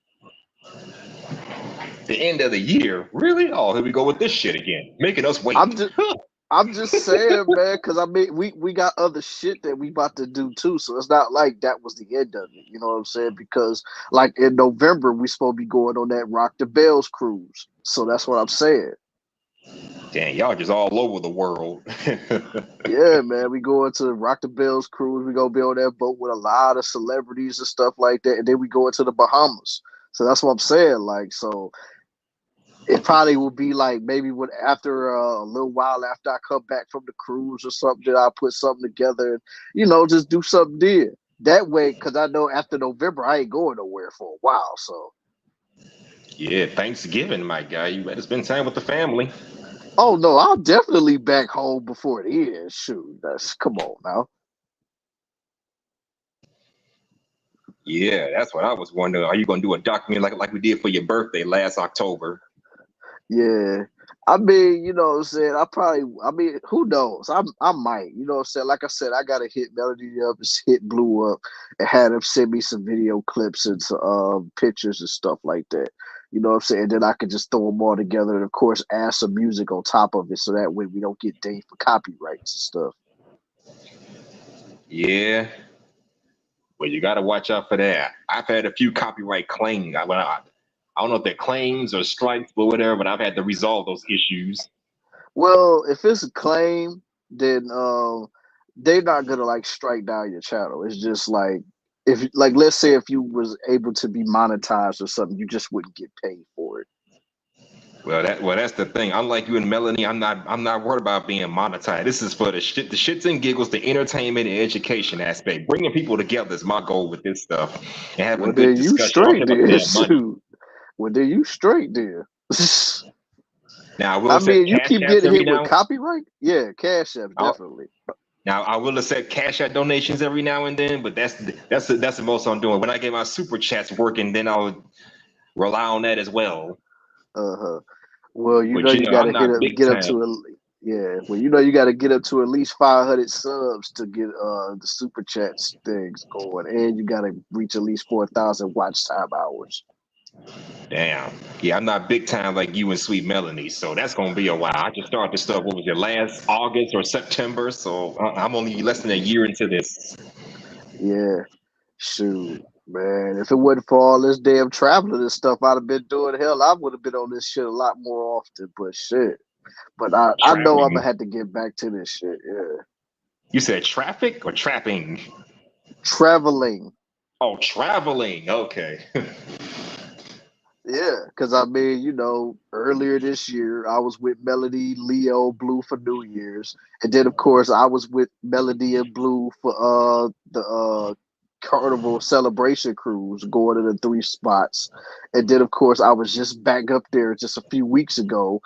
The end of the year? Really? Oh, here we go with this shit again. Making us wait. I'm just saying, man, because I mean we got other shit that we about to do too. So it's not like that was the end of it. You know what I'm saying? Because like in November, we supposed to be going on that Rock the Bells cruise. So that's what I'm saying. Damn, y'all just all over the world. Yeah, man. We going to Rock the Bells cruise. We gonna be on that boat with a lot of celebrities and stuff like that. And then we go into the Bahamas. So that's what I'm saying. Like, so it probably will be like maybe after a little while after I come back from the cruise or something, that I'll put something together and, you know, just do something there. That way, because I know after November I ain't going nowhere for a while. So, Yeah, Thanksgiving, my guy. You better spend time with the family. oh no, I'll definitely back home before it ends. Shoot, that's come on now. Yeah, that's what I was wondering. Are you gonna do a documentary like we did for your birthday last October? Yeah. I mean, you know what I'm saying? I mean, who knows? I might, you know what I'm saying? Like I said, I gotta hit Melody up, just hit Blue up, and have them send me some video clips and some pictures and stuff like that. You know what I'm saying? Then I could just throw them all together and of course add some music on top of it so that way we don't get dinged for copyrights and stuff. Yeah. Well, you got to watch out for that. I've had a few copyright claims. I don't know if they're claims or strikes or whatever, but I've had to resolve those issues. Well, if it's a claim, then they're not gonna like strike down your channel. It's just like if like let's say if you was able to be monetized or something, you just wouldn't get paid for it. Well, that's the thing. Unlike you and Melanie, I'm not worried about being monetized. This is for the shits and giggles, the entertainment and education aspect. Bringing people together is my goal with this stuff, and having Well, good then you discussion. I don't straight care about there, damn money. shoot. Well, then you straight there. Now, I will I accept mean, you cash keep apps getting every hit with now. copyright. Yeah, Cash App I'll- definitely. Now, I will accept cash app donations every now and then, but that's the most I'm doing. When I get my super chats working, then I'll rely on that as well. Well, you But know you I'm gotta not big get up time. to well, you know you gotta get up to at least 500 subs to get the super chats things going, and you gotta reach at least 4,000 watch time hours. Damn. Yeah, I'm not big time like you and Sweet Melanie, so that's gonna be a while. I just started this stuff. What was it, last August or September? So I'm only less than a year into this. Yeah, shoot, man. If it wasn't for all this damn traveling and stuff, I'd have been doing hell. I would have been on this shit a lot more often. But shit. But I know I'm Trapping. gonna have to get back to this shit. Yeah, You said traffic or trapping? traveling. Oh, traveling. Okay. Yeah, because I mean, you know, earlier this year I was with Melody, Leo, Blue for New Year's, and then of course I was with Melody and Blue for the Carnival Celebration cruise, going to the 3 spots, and then of course I was just back up there just a few weeks ago.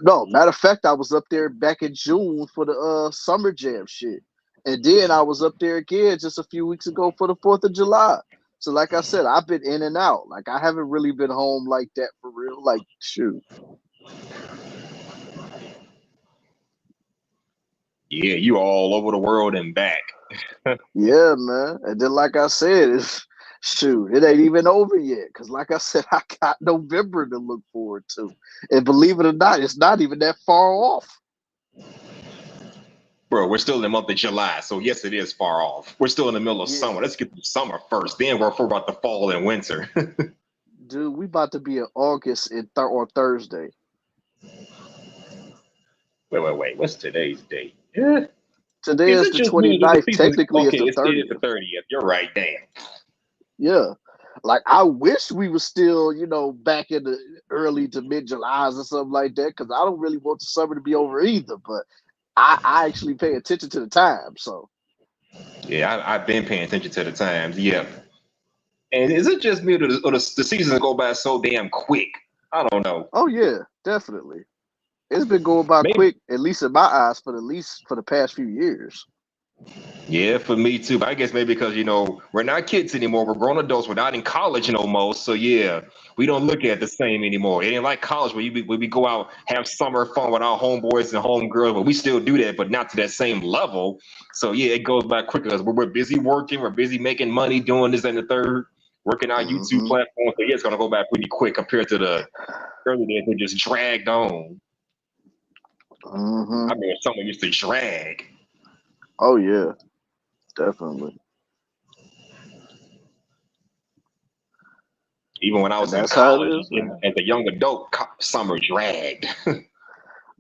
No, matter of fact, I was up there back in June for the Summer Jam shit, and then I was up there again just a few weeks ago for the 4th of July. So like I said, I've been in and out. Like I haven't really been home like that for real. Like shoot. Yeah, you all over the world and back. Yeah, man. And then like I said, it ain't even over yet. Cause like I said, I got November to look forward to. And believe it or not, it's not even that far off. Bro, we're still in the month of July, so yes, it is far off. We're still in the middle of summer. Let's get through summer first, then we're about the fall and winter. Dude, we about to be in August on Thursday. Wait. What's today's date? Yeah. Today is the 29th. Technically, okay, it's the 30th. It's the 30th. You're right, damn. Yeah. Like I wish we were still, you know, back in the early to mid Julys or something like that, because I don't really want the summer to be over either. But I actually pay attention to the time, so. Yeah, I've been paying attention to the times. Yeah. And is it just me or the seasons go by so damn quick? I don't know. Oh yeah, definitely. It's been going by quick, at least in my eyes, for the past few years. Yeah, for me too. But I guess maybe because, you know, we're not kids anymore. We're grown adults. We're not in college no more. So yeah, we don't look at it the same anymore. It ain't like college where we go out, have summer fun with our homeboys and homegirls, but we still do that, but not to that same level. So yeah, it goes by quicker because we're busy working, we're busy making money, doing this and the third, working our YouTube platform. So yeah, it's gonna go by pretty quick compared to the early days we just dragged on. I mean, someone used to drag. Oh yeah, definitely. Even when I was in college, as a young adult, summer dragged.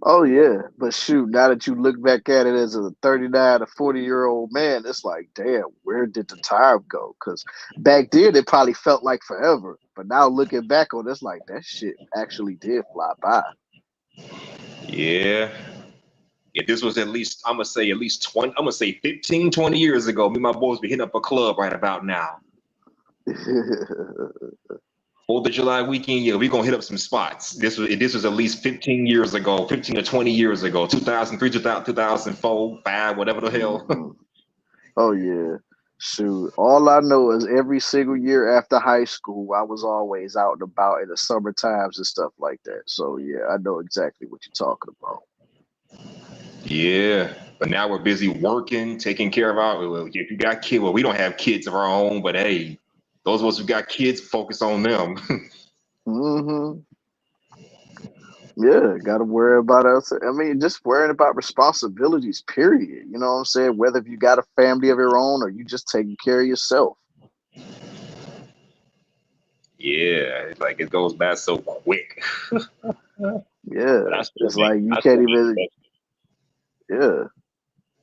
Oh yeah, but shoot, now that you look back at it as a 39 or 40-year-old man, it's like, damn, where did the time go? Because back then it probably felt like forever, but now looking back on it, it's like that shit actually did fly by. Yeah. If this was at least, I'm gonna say at least 20, I'm gonna say 15, 20 years ago, me and my boys be hitting up a club right about now. 4th of July weekend, yeah, we gonna hit up some spots. This was at least 15 years ago, 15 to 20 years ago, 2003, 2004, 5, whatever the hell. Oh yeah. Shoot. All I know is every single year after high school, I was always out and about in the summer times and stuff like that. So yeah, I know exactly what you're talking about. Yeah, but now we're busy working, taking care of our. Well, if you got kids, well, we don't have kids of our own, but hey, those of us who got kids, focus on them. Mm-hmm. Yeah, got to worry about us. I mean, just worrying about responsibilities, period. You know what I'm saying? Whether if you got a family of your own or you just taking care of yourself. Yeah, it's like it goes by so quick. Yeah, it's like you can't even. Yeah,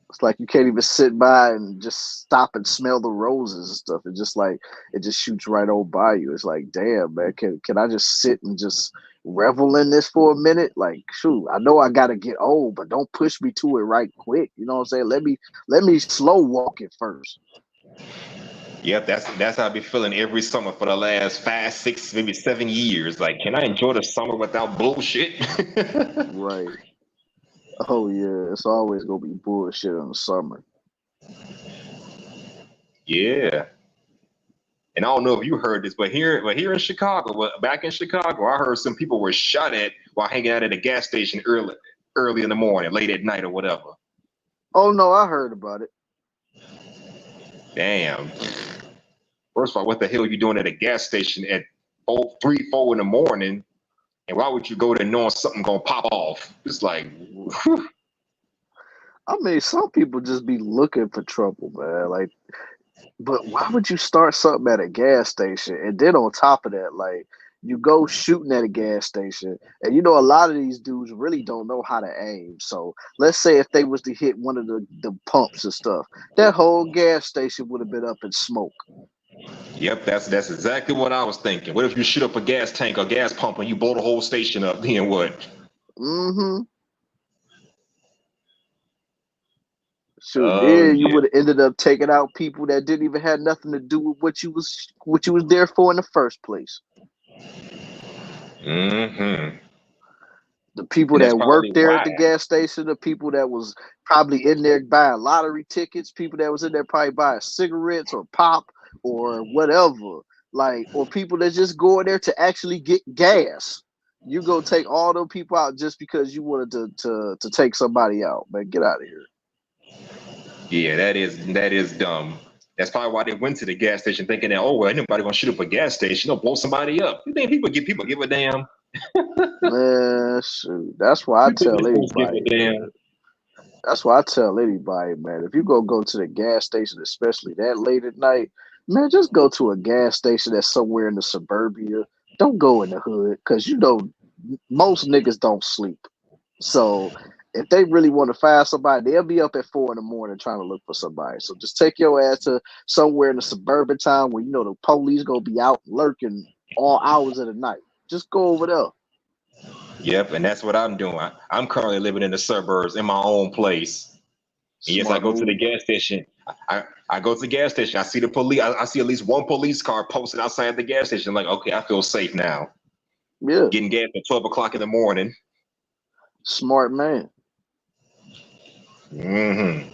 it's like you can't even sit by and just stop and smell the roses and stuff. It's just like it just shoots right on by you. It's like, damn, man, can I just sit and just revel in this for a minute? Like, shoot, I know I gotta get old, but don't push me to it right quick. You know what I'm saying? Let me slow walk it first. Yep, that's how I be feeling every summer for the last 5, 6, maybe 7 years. Like, can I enjoy the summer without bullshit? Right. Oh yeah, it's always gonna be bullshit in the summer. Yeah. And I don't know if you heard this, but here in Chicago, back in Chicago, I heard some people were shot at while hanging out at a gas station early in the morning, late at night or whatever. Oh no, I heard about it. Damn. First of all, what the hell are you doing at a gas station at 3, 4 in the morning? And why would you go there knowing something gonna pop off? It's like, whew. I mean, some people just be looking for trouble, man. Like, but why would you start something at a gas station? And then on top of that, like, you go shooting at a gas station, and you know a lot of these dudes really don't know how to aim. So let's say if they was to hit one of the pumps and stuff, that whole gas station would have been up in smoke. Yep, that's exactly what I was thinking. What if you shoot up a gas tank or gas pump and you blow the whole station up? Then what? Mm-hmm. So then you would have ended up taking out people that didn't even have nothing to do with what you was there for in the first place. Mm-hmm. The people that worked there at the gas station, the people that was probably in there buying lottery tickets, people that was in there probably buying cigarettes or pop or whatever, like, or people that just go in there to actually get gas. You go take all those people out just because you wanted to take somebody out. Man, get out of here. Yeah, that is dumb. That's probably why they went to the gas station thinking that, oh, well, ain't nobody gonna shoot up a gas station, they'll blow somebody up. You think people give a damn? Man, shoot. That's why I tell anybody. That's why I tell anybody, man, if you go to the gas station, especially that late at night, man, just go to a gas station that's somewhere in the suburbia. Don't go in the hood, because you know most niggas don't sleep. So if they really want to find somebody, they'll be up at 4 in the morning trying to look for somebody. So just take your ass to somewhere in the suburban town where you know the police gonna be out lurking all hours of the night. Just go over there. Yep, and that's what I'm doing. I'm currently living in the suburbs in my own place. And yes, I go to the gas station. I go to the gas station. I see the police. I see at least one police car posted outside the gas station. Like, okay, I feel safe now. Yeah. Getting gas at 12 o'clock in the morning. Smart man. Mm-hmm.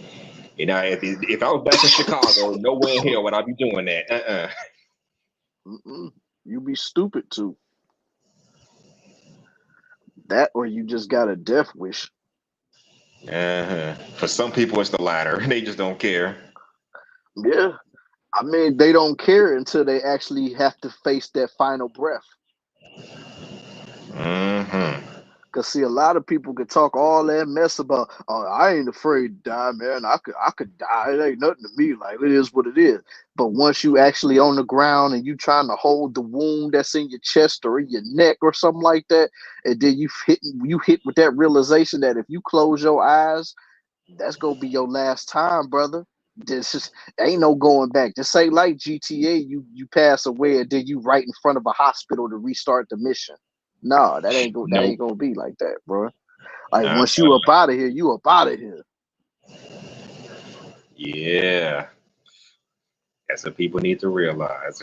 You know, if I was back in Chicago, nowhere in hell would I be doing that. You be stupid too. That or you just got a death wish. For some people, it's the latter. They just don't care. Yeah. I mean, they don't care until they actually have to face that final breath. Mm-hmm. Cause see, a lot of people could talk all that mess about, oh, I ain't afraid to die, man. I could die. It ain't nothing to me. Like, it is what it is. But once you actually on the ground and you trying to hold the wound that's in your chest or in your neck or something like that, and then you hit with that realization that if you close your eyes, that's gonna be your last time, brother. This is ain't no going back. This ain't like GTA. You pass away and then you right in front of a hospital to restart the mission. No, that ain't gonna be like that, bro. Like Nah, once you up out of here, you up out of here. yeah. That's what people need to realize.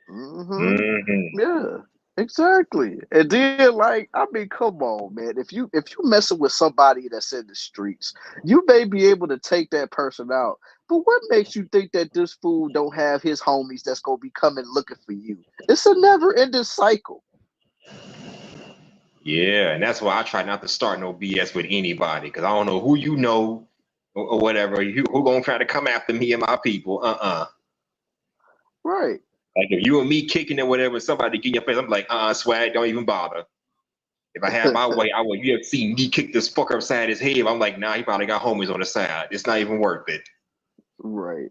Yeah, exactly. And then like, I mean, come on, man. If you messing with somebody that's in the streets, you may be able to take that person out. But what makes you think that this fool don't have his homies that's gonna be coming looking for you? It's a never-ending cycle. Yeah, and that's why I try not to start no BS with anybody, because I don't know who you know or whatever. Who gonna try to come after me and my people? Right. Like if you and me kicking it, whatever, somebody get in your face, I'm like, swag, don't even bother. If I had my way, I would. You have seen me kick this fucker upside his head. I'm like, nah, he probably got homies on the side. It's not even worth it. Right.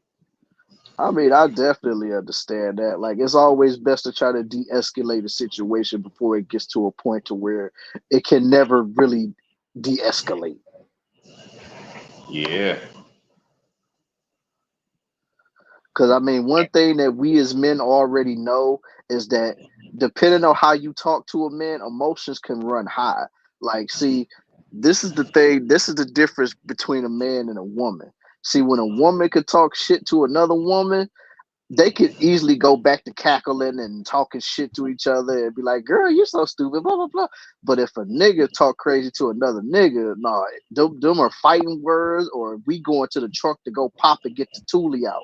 I mean, I definitely understand that. Like, it's always best to try to de-escalate a situation before it gets to a point to where it can never really de-escalate. Yeah. Because, I mean, one thing that we as men already know is that depending on how you talk to a man, emotions can run high. Like, see, this is the thing. This is the difference between a man and a woman. See, when a woman could talk shit to another woman, they could easily go back to cackling and talking shit to each other and be like, girl, you're so stupid, blah, blah, blah. But if a nigga talk crazy to another nigga, nah, them are fighting words, or we going to the trunk to go pop and get the toolie out.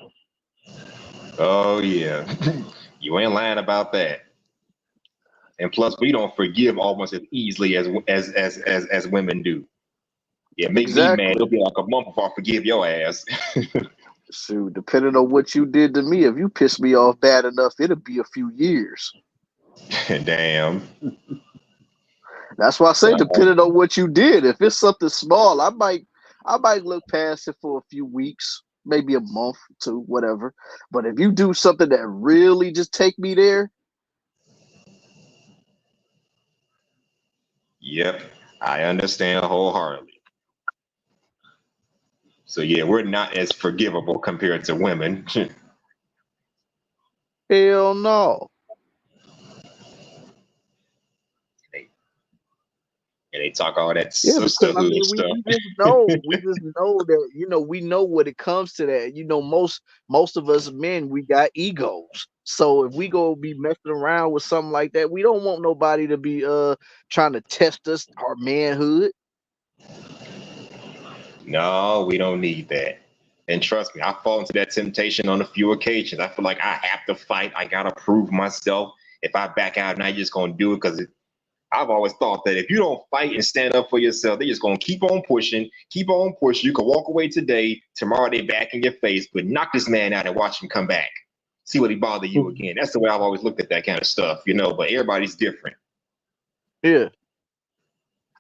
Oh yeah. You ain't lying about that. And plus, we don't forgive almost as easily as women do. Yeah, make me mad. It'll be like a month before I forgive your ass. Shoot, depending on what you did to me, if you piss me off bad enough, it'll be a few years. Damn. That's why I say depending on what you did. If it's something small, I might look past it for a few weeks, maybe a month to whatever. But if you do something that really just take me there, Yep, I understand wholeheartedly. So yeah, we're not as forgivable compared to women. hell no. And they talk all that Yeah, because I sisterhood mean, stuff. we just know that, you know, we know when it comes to that. You know, most of us men, we got egos. So if we go be messing around with something like that, we don't want nobody to be trying to test us, our manhood. No, we don't need that. And trust me, I fall into that temptation on a few occasions. I feel like I have to fight. I gotta prove myself. If I back out, I'm not just gonna do it because I've always thought that if you don't fight and stand up for yourself, they're just gonna keep on pushing. You can walk away today, tomorrow they back in your face, but knock this man out and watch him come back. See what he bother you again. That's the way I've always looked at that kind of stuff, you know, but everybody's different. Yeah.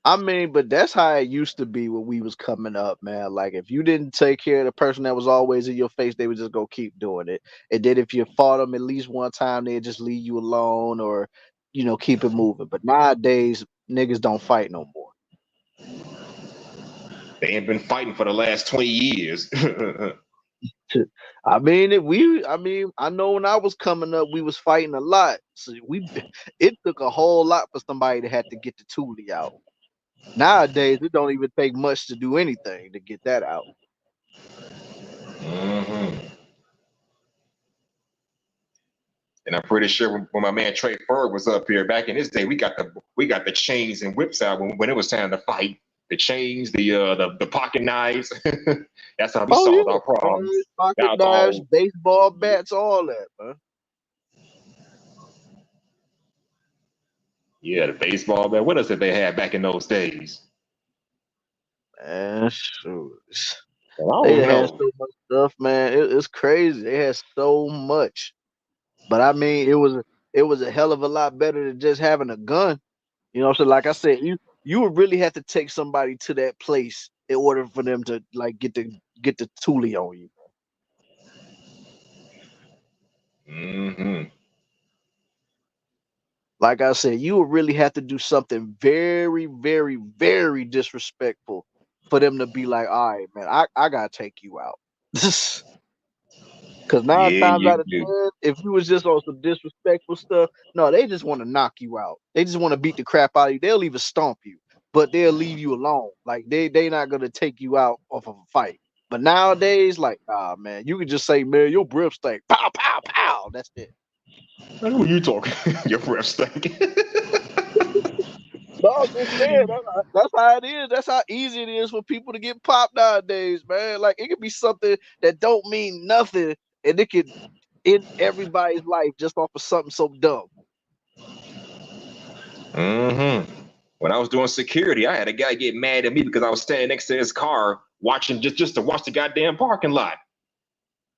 I mean, but that's how it used to be when we was coming up, man. Like if you didn't take care of the person that was always in your face, they would just go keep doing it. And then if you fought them at least one time, they'd just leave you alone or, you know, keep it moving. But nowadays, niggas don't fight no more. They ain't been fighting for the last 20 years. I mean, I know when I was coming up, we was fighting a lot. So it took a whole lot for somebody to have to get the toolie out. Nowadays, it don't even take much to do anything to get that out. And I'm pretty sure when my man Trey Ferg was up here back in his day, we got the chains and whips out when it was time to fight. The chains, the pocket knives. That's how we solved our problems. Pocket knives, baseball bats, all that, man. Yeah, the baseball bat. What else did they have back in those days? Man, shoot. They had so much stuff, man. It's crazy. They had so much. But I mean, it was a hell of a lot better than just having a gun. You know what I'm saying? Like I said, you would really have to take somebody to that place in order for them to like get the toolie on you. Like I said, you would really have to do something very, very, very disrespectful for them to be like, all right, man, I gotta take you out. Because 9 times out of 10, if you was just on some disrespectful stuff, no, they just want to knock you out. They just want to beat the crap out of you. They'll even stomp you. but they'll leave you alone. Like they not gonna take you out off of a fight. But nowadays, like, ah man, you can just say, man, your breath stink. Pow, pow, pow. That's it. Who are you talking? Your breath stink. No, I'm just saying, that's how it is. That's how easy it is for people to get popped nowadays, man. Like it could be something that don't mean nothing, and it could end everybody's life just off of something so dumb. When I was doing security, I had a guy get mad at me because I was standing next to his car watching just to watch the goddamn parking lot.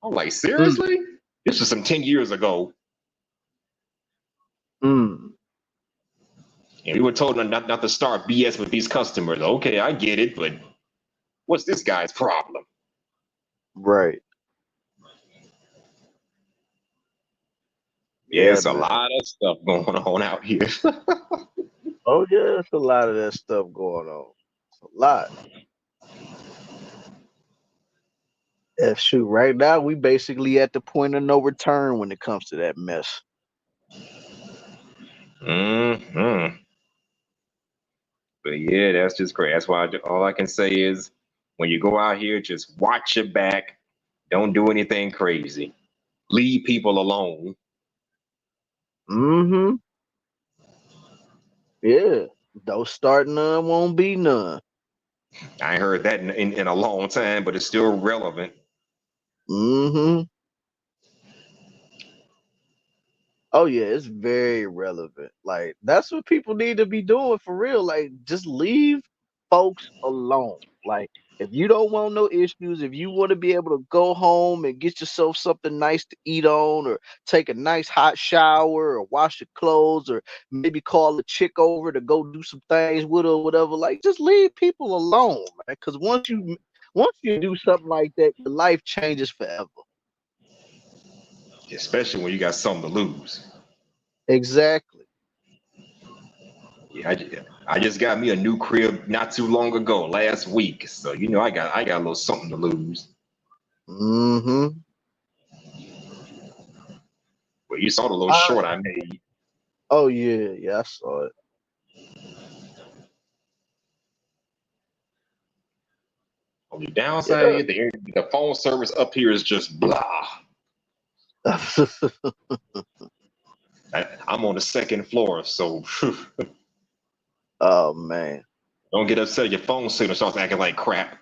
I'm like, seriously? This was some 10 years ago. And we were told not to start BS with these customers. Okay, I get it, but what's this guy's problem? Right. Yeah, it's a man. lot of stuff going on out here. Oh yeah, there's a lot of that stuff going on. It's a lot. And shoot, right now we basically at the point of no return when it comes to that mess. But yeah, that's just great. That's why all I can say is when you go out here, just watch your back. Don't do anything crazy. Leave people alone. Yeah. Don't start none, won't be none. I ain't heard that in a long time, but it's still relevant. Oh yeah, it's very relevant. Like that's what people need to be doing for real. Like just leave folks alone. Like if you don't want no issues, if you want to be able to go home and get yourself something nice to eat on, or take a nice hot shower, or wash your clothes, or maybe call a chick over to go do some things with her or whatever, like just leave people alone, man. Because once you do something like that, your life changes forever. Especially when you got something to lose. Exactly. Yeah, I just got me a new crib not too long ago, last week. So you know I got a little something to lose. Well, you saw the little short I made. Oh yeah, I saw it. On the downside, the phone service up here is just blah. I'm on the second floor, so. Oh man. Don't get upset. Your phone signal starts acting like crap.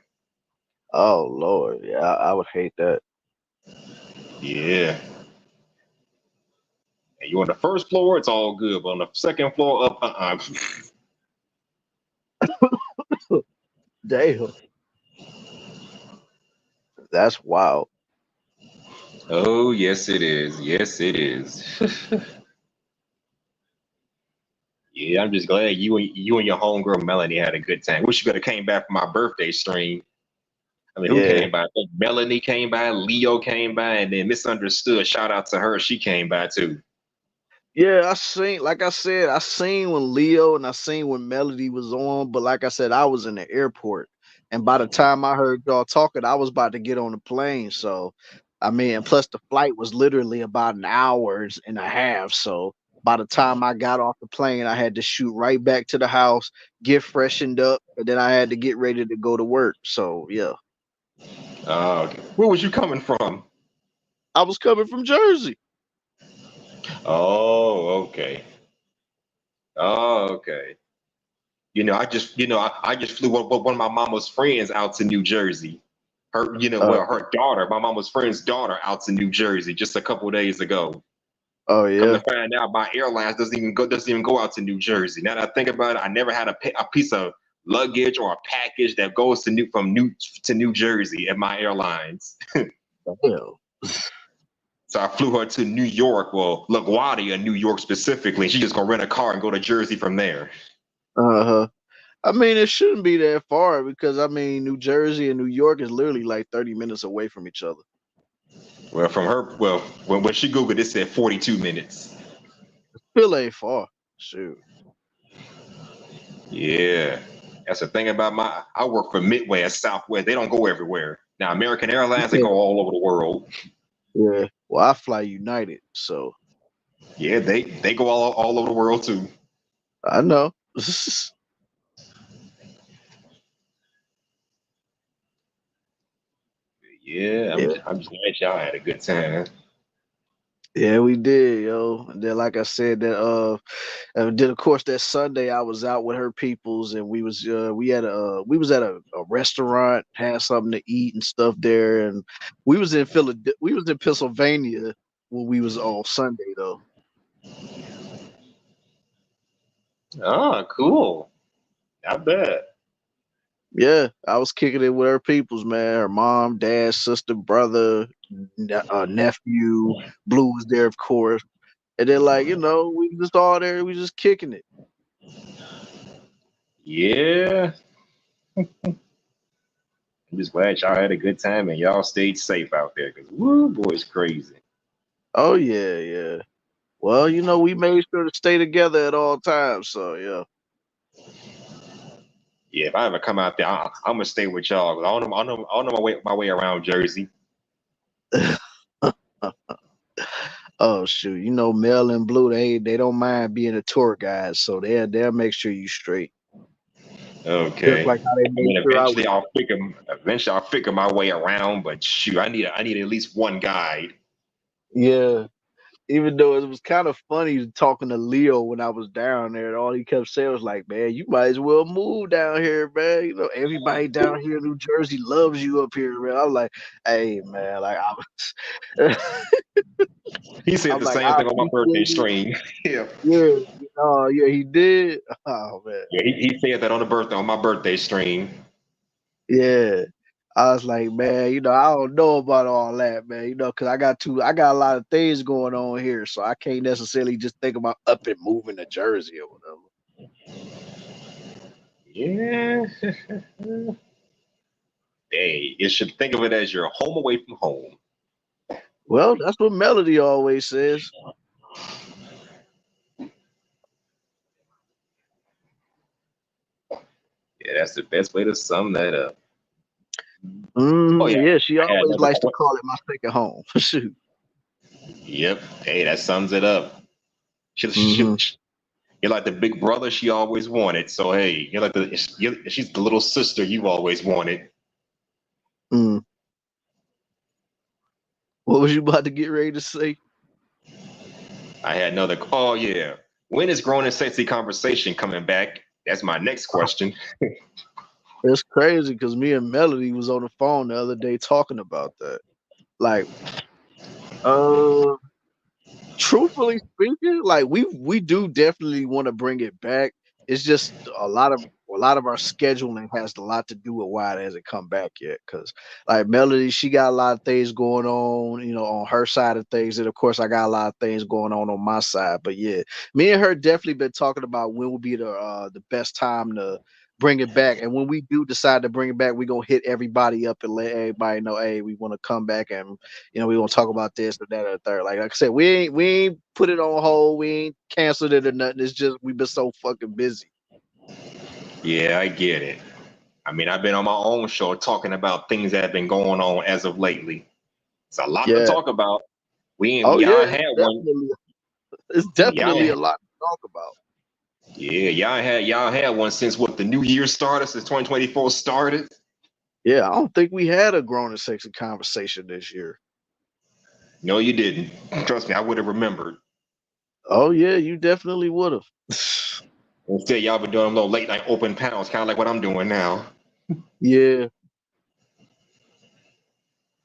Oh Lord, yeah, I would hate that. Yeah. And you on the first floor, it's all good, but on the second floor, up, Damn. That's wild. Oh yes, it is. Yes, it is. Yeah, I'm just glad you and your homegirl Melanie had a good time. Wish you could have came back for my birthday stream. I mean, who came by? I think Melanie came by, Leo came by, and then Misunderstood. Shout out to her. She came by too. Yeah, I seen when Leo and I seen when Melody was on, but like I said, I was in the airport. And by the time I heard y'all talking, I was about to get on the plane. So, I mean, and plus the flight was literally about an hour and a half. So by the time I got off the plane, I had to shoot right back to the house, get freshened up, and then I had to get ready to go to work. So yeah. Okay. Where was you coming from? I was coming from Jersey. Oh, okay. Oh, okay. You know, I just flew one of my mama's friends out to New Jersey. Her, her daughter, my mama's friend's daughter, out to New Jersey just a couple of days ago. Oh yeah. Come to find out, my airlines doesn't even go out to New Jersey. Now that I think about it, I never had a piece of luggage or a package that goes from New Jersey at my airlines. So I flew her to New York, well, LaGuardia, New York specifically. She's just gonna rent a car and go to Jersey from there. I mean, it shouldn't be that far because I mean, New Jersey and New York is literally like 30 minutes away from each other. Well, from her, when she Googled, it said 42 minutes. Still ain't far. Shoot. Yeah, that's the thing about I work for Midway at Southwest. They don't go everywhere. Now, American Airlines, they go all over the world. Yeah. Well, I fly United, so. Yeah, they go all over the world too. I know. Yeah, Yeah. I'm just glad y'all had a good time. Yeah, we did, yo. And then, like I said, and then of course that Sunday I was out with her peoples, and we was we was at a restaurant, had something to eat and stuff there, and we was in Pennsylvania when we was on Sunday though. Oh, cool. I bet. Yeah, I was kicking it with her peoples, man. Her mom, dad, sister, brother, nephew. Blue was there, of course. And then, like, we just all there. We just kicking it. Yeah. I'm just glad y'all had a good time and y'all stayed safe out there. Cause woo, boy, it's crazy. Oh yeah, yeah. Well, we made sure to stay together at all times. So yeah. Yeah, if I ever come out there, I'm gonna stay with y'all. Cause I don't know my way around Jersey. Oh shoot, Mel and Blue, they don't mind being a tour guide, so they'll make sure you straight. Okay. Just like how they made sure eventually I'll figure my way around, but shoot, I need at least one guide. Yeah. Even though it was kind of funny talking to Leo when I was down there, and all he kept saying was like, "Man, you might as well move down here, man. Everybody down here in New Jersey loves you up here, man." I'm like, "Hey, man, like He said the same thing on my birthday stream. Yeah. Yeah. Oh, yeah, he did. Oh man. Yeah, he said that on my birthday stream. Yeah. I was like, man, I don't know about all that, man, because I got a lot of things going on here, so I can't necessarily just think about up and moving to Jersey or whatever. Yeah. Hey, you should think of it as your home away from home. Well, that's what Melody always says. Yeah, that's the best way to sum that up. Oh yeah, she always likes to call it my second home. Shoot. Yep. Hey, that sums it up. You're like the big brother she always wanted. So hey, she's the little sister you always wanted. Mm. What was you about to get ready to say? I had another. Oh yeah. When is Grown and Sexy Conversation coming back? That's my next question. It's crazy because me and Melody was on the phone the other day talking about that. Like, truthfully speaking, like we do definitely want to bring it back. It's just a lot of our scheduling has a lot to do with why it hasn't come back yet. Because like Melody, she got a lot of things going on, on her side of things, and of course I got a lot of things going on my side. But yeah, me and her definitely been talking about when would be the best time to bring it back. And when we do decide to bring it back, we're gonna hit everybody up and let everybody know, hey, we want to come back and we want to talk about this or that or the third. Like I said, we ain't put it on hold, we ain't canceled it or nothing. It's just we've been so fucking busy. Yeah, I get it. I mean, I've been on my own show talking about things that have been going on as of lately. It's a lot to talk about. Y'all had one. It's definitely a lot to talk about. Yeah, y'all had one since what, the new year started, since 2024 started? Yeah, I don't think we had a Grown and Sexy Conversation this year. No, you didn't. Trust me, I would have remembered. Oh yeah, you definitely would have. Instead, y'all been doing little late night open panels, kind of like what I'm doing now. Yeah.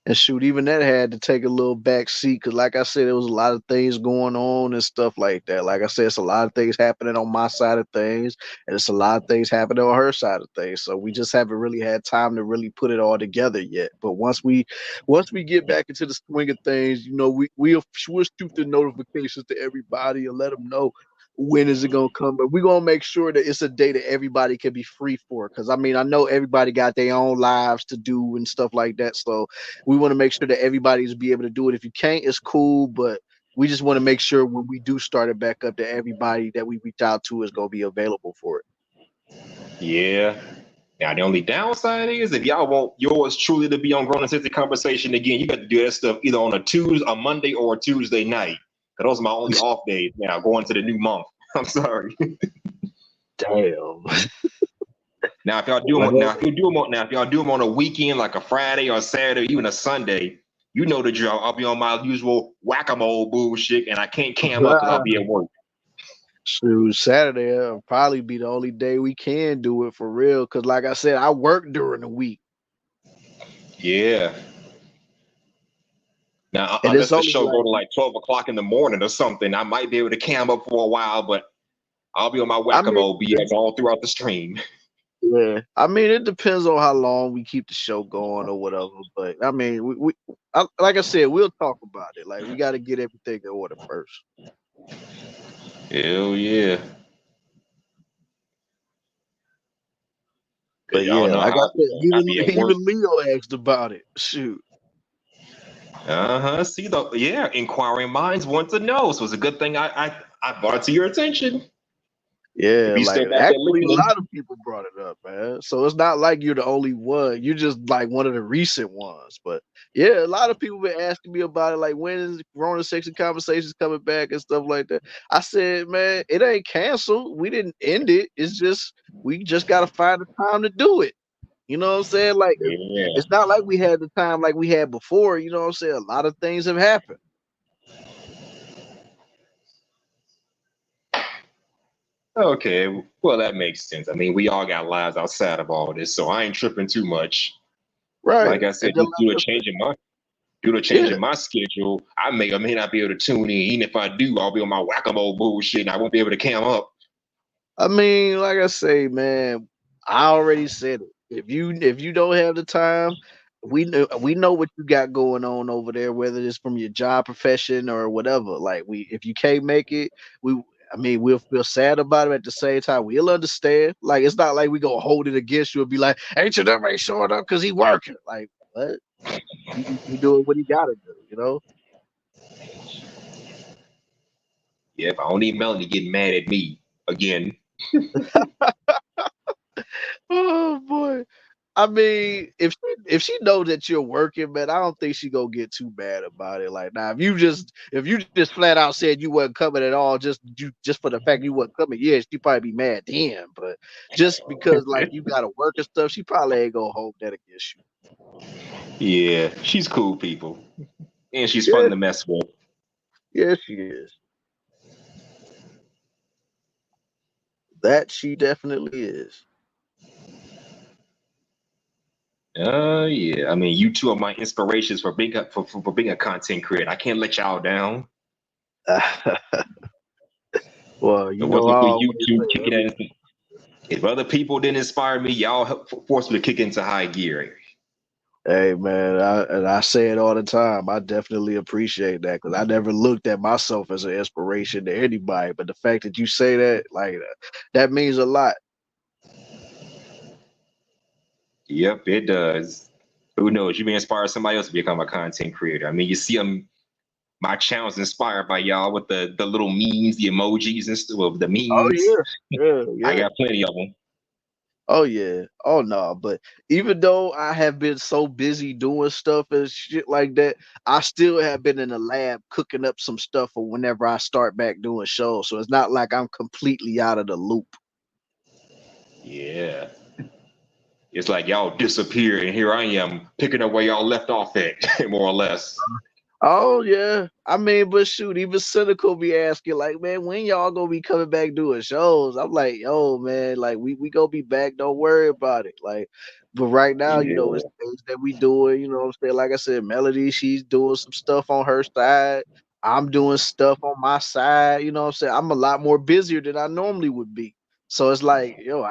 And shoot, even that had to take a little back seat because, like I said, there was a lot of things going on and stuff like that. Like I said, it's a lot of things happening on my side of things, and it's a lot of things happening on her side of things. So we just haven't really had time to really put it all together yet. But once we get back into the swing of things, we'll shoot the notifications to everybody and let them know when is it gonna come. But we're gonna make sure that it's a day that everybody can be free for. Because I mean, I know everybody got their own lives to do and stuff like that. So we want to make sure that everybody's be able to do it. If you can't, it's cool, but we just want to make sure when we do start it back up that everybody that we reach out to is gonna be available for it. Yeah. Now the only downside is if y'all want yours truly to be on Grown and Sexy Conversation again, you got to do that stuff either on a Monday or a Tuesday night. Cause those are my only off days now, going to the new month. I'm sorry. Damn. Now, if y'all do Like, them, if y'all do them on a weekend, like a Friday or a Saturday, even a Sunday, you know the drill. I'll be on my usual whack-a-mole bullshit, and I can't cam up because I'll be at work. shoot, Saturday will probably be the only day we can do it for real. Cause like I said, I work during the week. Yeah. Now, And unless it's the only show like, go to like 12 o'clock in the morning or something, I might be able to cam up for a while, but I'll be on my I mean, whack-a-mole BS all throughout the stream. yeah. I mean, it depends on how long we keep the show going or whatever. But I mean, like I said, we'll talk about it. Like we got to get everything in order first. Hell yeah. But Y'all yeah, know like I how said, I be at work. even Leo asked about it. Shoot. See, inquiring minds want to know. So it's a good thing I brought it to your attention. Yeah, If you like still back there actually a listening. lot of people brought it up, man. So it's not like you're the only one. You're just like one of the recent ones. But yeah, a lot of people been asking me about it, like when is Corona Sexy Conversations coming back and stuff like that. I said, man, it ain't canceled. We didn't end it. It's just we just gotta find the time to do it. You know what I'm saying? Like it's not like we had the time like we had before. You know what I'm saying? A lot of things have happened. Okay, well that makes sense. I mean, we all got lives outside of all this, so I ain't tripping too much. Right. Like I said, And then, just due to changing my schedule, I may or may not be able to tune in. Even if I do, I'll be on my whack-a-mole bullshit and I won't be able to cam up. I mean, like I say, man, I already said it. If you don't have the time, we know what you got going on over there, whether it's from your job profession or whatever. Like if you can't make it, we'll feel sad about it. At the same time, we'll understand. Like it's not like we gonna hold it against you and be like, H&M ain't showing up because he working. Like what? He doing what he gotta do, you know? Yeah, if I don't need Melanie getting mad at me again. Oh boy. I mean, if she knows that you're working, man, I don't think she gonna get too bad about it. Like now, if you just flat out said you wasn't coming at all, just for the fact you wasn't coming, yeah, she probably be mad then. But just because like you gotta work and stuff, she probably ain't gonna hold that against you. Yeah, she's cool people. And she's fun to mess with. Yeah, she is. That she definitely is. Yeah. I mean, you two are my inspirations for being a content creator. I can't let y'all down. Well, you know, if other people didn't inspire me, y'all forced me to kick into high gear. Hey man, I say it all the time. I definitely appreciate that because I never looked at myself as an inspiration to anybody. But the fact that you say that, like, that means a lot. Yep, it does. Who knows? You may inspire somebody else to become a content creator. I mean, you see my channel's inspired by y'all with the little memes, the emojis and stuff, the memes. Oh yeah. I got plenty of them. Oh yeah. Oh no. But even though I have been so busy doing stuff and shit like that, I still have been in the lab cooking up some stuff for whenever I start back doing shows. So it's not like I'm completely out of the loop. Yeah. It's like y'all disappeared and here I am picking up where y'all left off at, more or less. Oh yeah. I mean, but shoot, even Cynical be asking, like, man, when y'all gonna be coming back doing shows? I'm like, yo, man, like we gonna be back, don't worry about it. Like, but right now, you know, it's things that we doing, you know what I'm saying? Like I said, Melody, she's doing some stuff on her side. I'm doing stuff on my side, you know what I'm saying? I'm a lot more busier than I normally would be. So it's like, yo,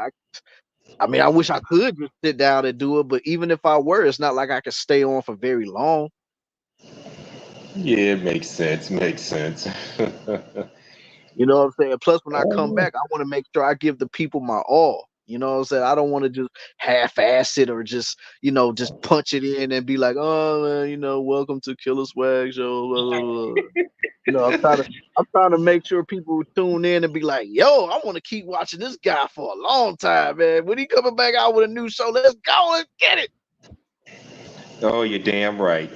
I mean, I wish I could just sit down and do it, but even if I were, it's not like I could stay on for very long. Yeah, it makes sense. Makes sense. You know what I'm saying? Plus, when I come back, I want to make sure I give the people my all. You know what I'm saying? I don't want to just half-ass it or just, you know, just punch it in and be like, oh man, you know, welcome to Killer Swag Show. Blah, blah, blah. You know, I'm trying to make sure people tune in and be like, yo, I want to keep watching this guy for a long time, man. When he coming back out with a new show, let's go and get it. Oh, you're damn right.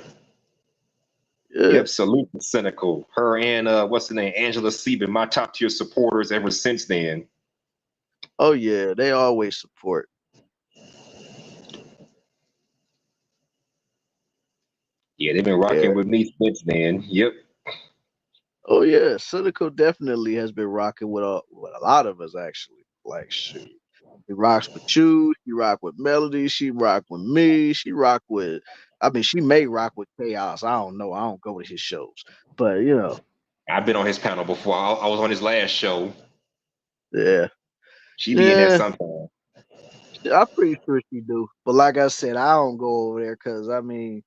Yeah. Yep, salute to Cynical. Her and what's the name? Angela Sieben, my top tier supporters ever since then. Oh yeah, they always support. Yeah, they've been rocking Yeah. with me since then. Yep. Oh yeah, Cynical definitely has been rocking with a lot of us actually. Like shoot. He rocks with you, she rock with Melody, she rock with me, she rock with I mean she may rock with Chaos. I don't know. I don't go to his shows. But you know, I've been on his panel before. I was on his last show. yeah. She be in there Yeah. sometime. I'm pretty sure she do. But like I said, I don't go over there because I mean,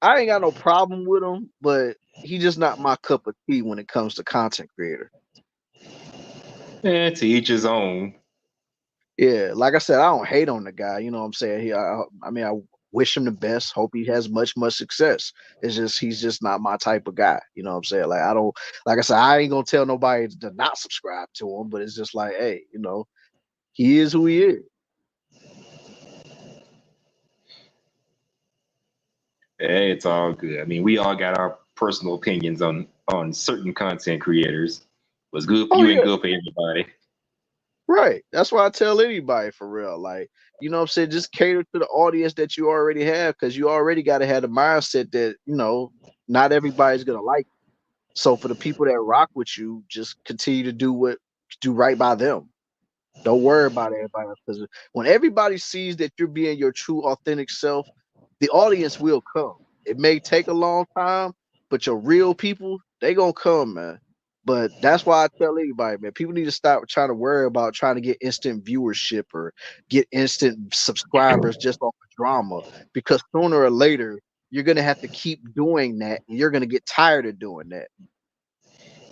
I ain't got no problem with him, but he just not my cup of tea when it comes to content creator. Yeah, to each his own. Yeah, like I said, I don't hate on the guy. You know what I'm saying? I mean, I wish him the best. Hope he has much success. It's just he's just not my type of guy. You know what I'm saying? Like I don't, like I said, I ain't gonna tell nobody to not subscribe to him. But it's just like, hey, you know, he is who he is. Hey, it's all good. I mean, we all got our personal opinions on certain content creators. What's good for Oh you ain't yeah, good for everybody. right. That's why I tell anybody for real. Like, you know what I'm saying? Just cater to the audience that you already have because you already got to have the mindset that, you know, not everybody's going to like you. So for the people that rock with you, just continue to do right by them. Don't worry about everybody else because when everybody sees that you're being your true, authentic self, the audience will come. It may take a long time, but your real people, they gonna come, man. But that's why I tell anybody, man, people need to stop trying to worry about trying to get instant viewership or get instant subscribers just off of drama. Because sooner or later, you're gonna have to keep doing that, and you're gonna get tired of doing that.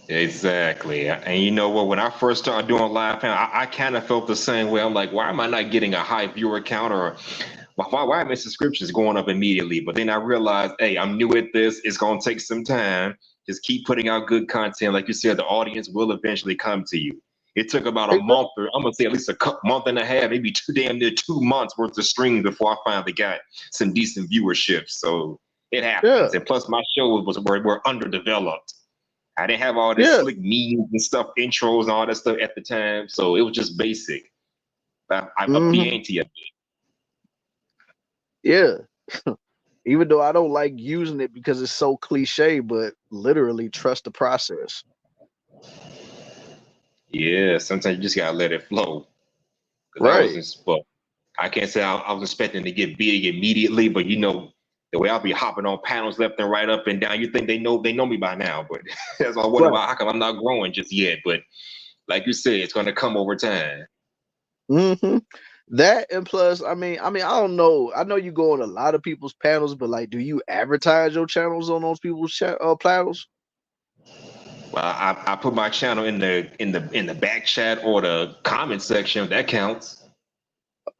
Exactly. And you know what? When I first started doing live panel, I kind of felt the same way. I'm like, why am I not getting a high viewer count, or why are my subscriptions going up immediately? But then I realized, hey, I'm new at this. It's going to take some time. Just keep putting out good content. Like you said, the audience will eventually come to you. It took about a month, or I'm going to say at least a month and a half, maybe damn near 2 months worth of streaming before I finally got some decent viewership. So it happens. Yeah. And plus, my show were underdeveloped. I didn't have all this Yeah. slick memes and stuff, intros and all that stuff at the time. So it was just basic. I upped the ante a bit. Yeah. Even though I don't like using it because it's so cliche, but literally trust the process. Yeah, sometimes you just gotta let it flow. Right. But I can't say I was expecting to get big immediately, but you know, the way I'll be hopping on panels left and right, up and down, you think they know me by now, but that's all. What Right. about how come I'm not growing just yet? But like you said, it's gonna come over time. That and plus, I mean, I don't know. I know you go on a lot of people's panels, but like, do you advertise your channels on those people's panels? Well, I put my channel in the back chat or the comment section. That counts.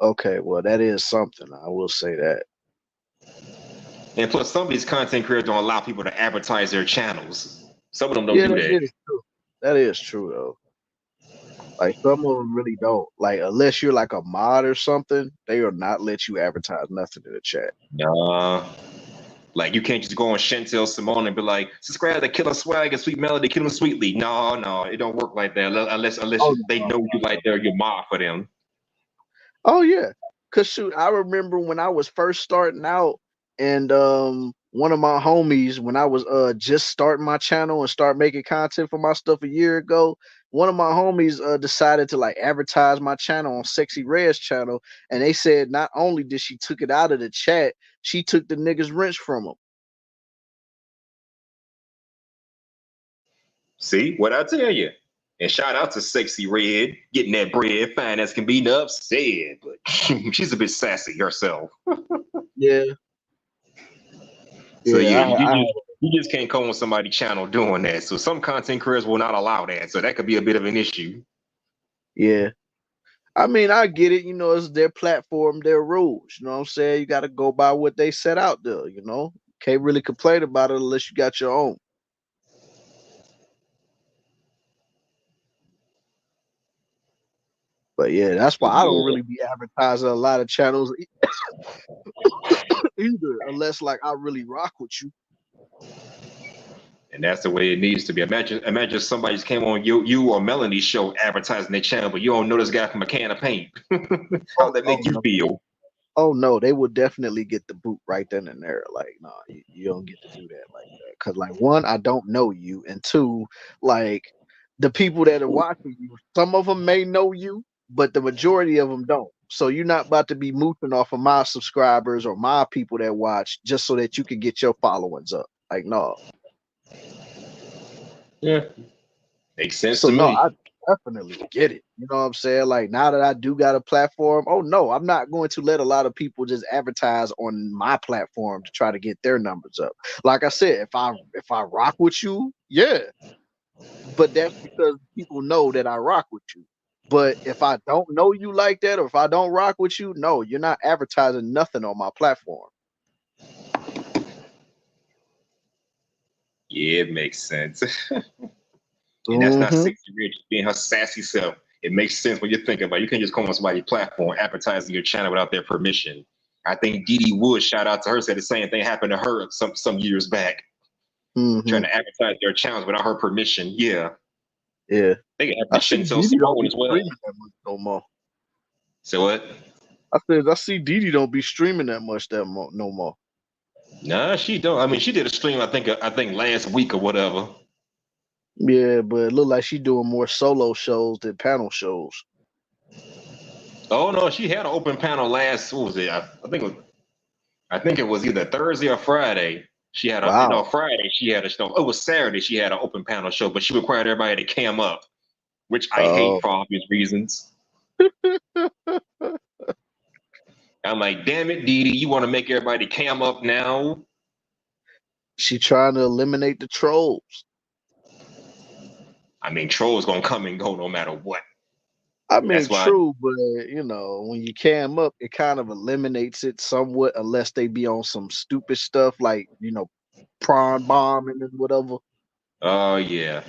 Okay, well, that is something. I will say that. And plus, some of these content creators don't allow people to advertise their channels. Some of them don't Yeah, do that that. is true. That is true though. Like some of them really don't. Like unless you're like a mod or something, they will not let you advertise nothing in the chat. Like you can't just go on Chantel Simone and be like, subscribe to Killer Swag and Sweet Melody, Kill 'Em Sweetly. No, it don't work like that unless they know you like they're your mod for them. Oh yeah, cause shoot, I remember when I was first starting out, and one of my homies, when I was just starting my channel and start making content for my stuff a year ago, one of my homies decided to like advertise my channel on Sexy Red's channel, and they said not only did she took it out of the chat, she took the niggas wrench from him. See what I tell you? And shout out to Sexy Red, getting that bread fine as can be. Enough said, but she's a bit sassy herself. Yeah. So Yeah, you just can't come on somebody's channel doing that. So some content creators will not allow that. So that could be a bit of an issue. Yeah. I mean, I get it. You know, it's their platform, their rules. You know what I'm saying? You got to go by what they set out there. You know, can't really complain about it unless you got your own. But yeah, that's why I don't really be advertising a lot of channels either, unless like I really rock with you. And that's the way it needs to be. Imagine somebody just came on you or Melanie's show advertising their channel, but you don't know this guy from a can of paint. How would that make you feel? Oh no, they would definitely get the boot right then and there. Like, no, you don't get to do that like that. Cause like one, I don't know you, and two, like the people that are watching you, some of them may know you, but the majority of them don't. So you're not about to be mooching off of my subscribers or my people that watch just so that you can get your followings up. Like, no. Yeah. Makes sense So to no, me. I definitely get it. You know what I'm saying? Like now that I do got a platform, oh no, I'm not going to let a lot of people just advertise on my platform to try to get their numbers up. Like I said, if I rock with you, yeah. But that's because people know that I rock with you. But if I don't know you like that, or if I don't rock with you, no, you're not advertising nothing on my platform. Yeah, it makes sense. And that's not sexy rich being her sassy self. It makes sense when you think about it. You can't just come on somebody's platform advertising your channel without their permission. I think Dee Dee Wood, shout out to her, said the same thing happened to her some years back. Trying to advertise their channels without her permission. Yeah. Yeah. They can have I the see Shinto Dee Dee don't Simone be as well. streaming that much no more. So what? I said I see Dee Dee don't be streaming that much no more. Nah, she don't. I mean, she did a stream, I think last week or whatever. Yeah, but it looked like she doing more solo shows than panel shows. Oh no, she had an open panel last. What was it? I think it was either Thursday or Friday. She had Friday she had a show. It was Saturday. She had an open panel show, but she required everybody to cam up, which I hate for obvious reasons. I'm like, damn it, Dee Dee, you want to make everybody cam up now? She trying to eliminate the trolls. I mean, trolls gonna come and go no matter what. I mean, true, but you know, when you cam up, it kind of eliminates it somewhat, unless they be on some stupid stuff like, you know, prawn bombing and whatever. Oh yeah.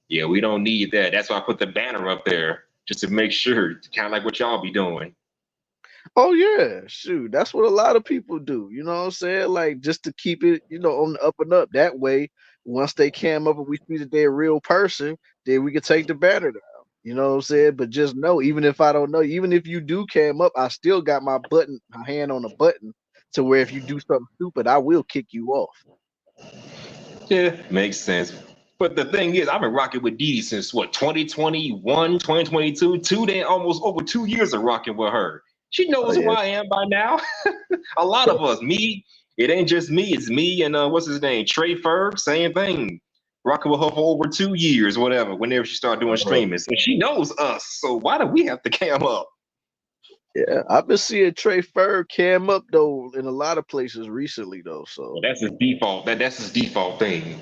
Yeah, we don't need that. That's why I put the banner up there, just to make sure, kind of like what y'all be doing. Oh yeah, shoot, that's what a lot of people do. You know what I'm saying? Like just to keep it, you know, on the up and up. That way, once they cam up and we see that they're a real person, then we can take the banner down. You know what I'm saying? But just know, even if I don't know, even if you do cam up, I still got my hand on the button, to where if you do something stupid, I will kick you off. Yeah, makes sense. But the thing is, I've been rocking with Dee Dee since what, 2021, 2022, almost over 2 years of rocking with her. She knows who I am by now. A lot of us, me, it ain't just me, it's me and what's his name, Trey Ferg, same thing. Rocking with her for over 2 years, whatever, whenever she started doing streaming. So she knows us. So why do we have to cam up? Yeah, I've been seeing Trey Ferg cam up though in a lot of places recently though. So well, that's his default. That's his default thing.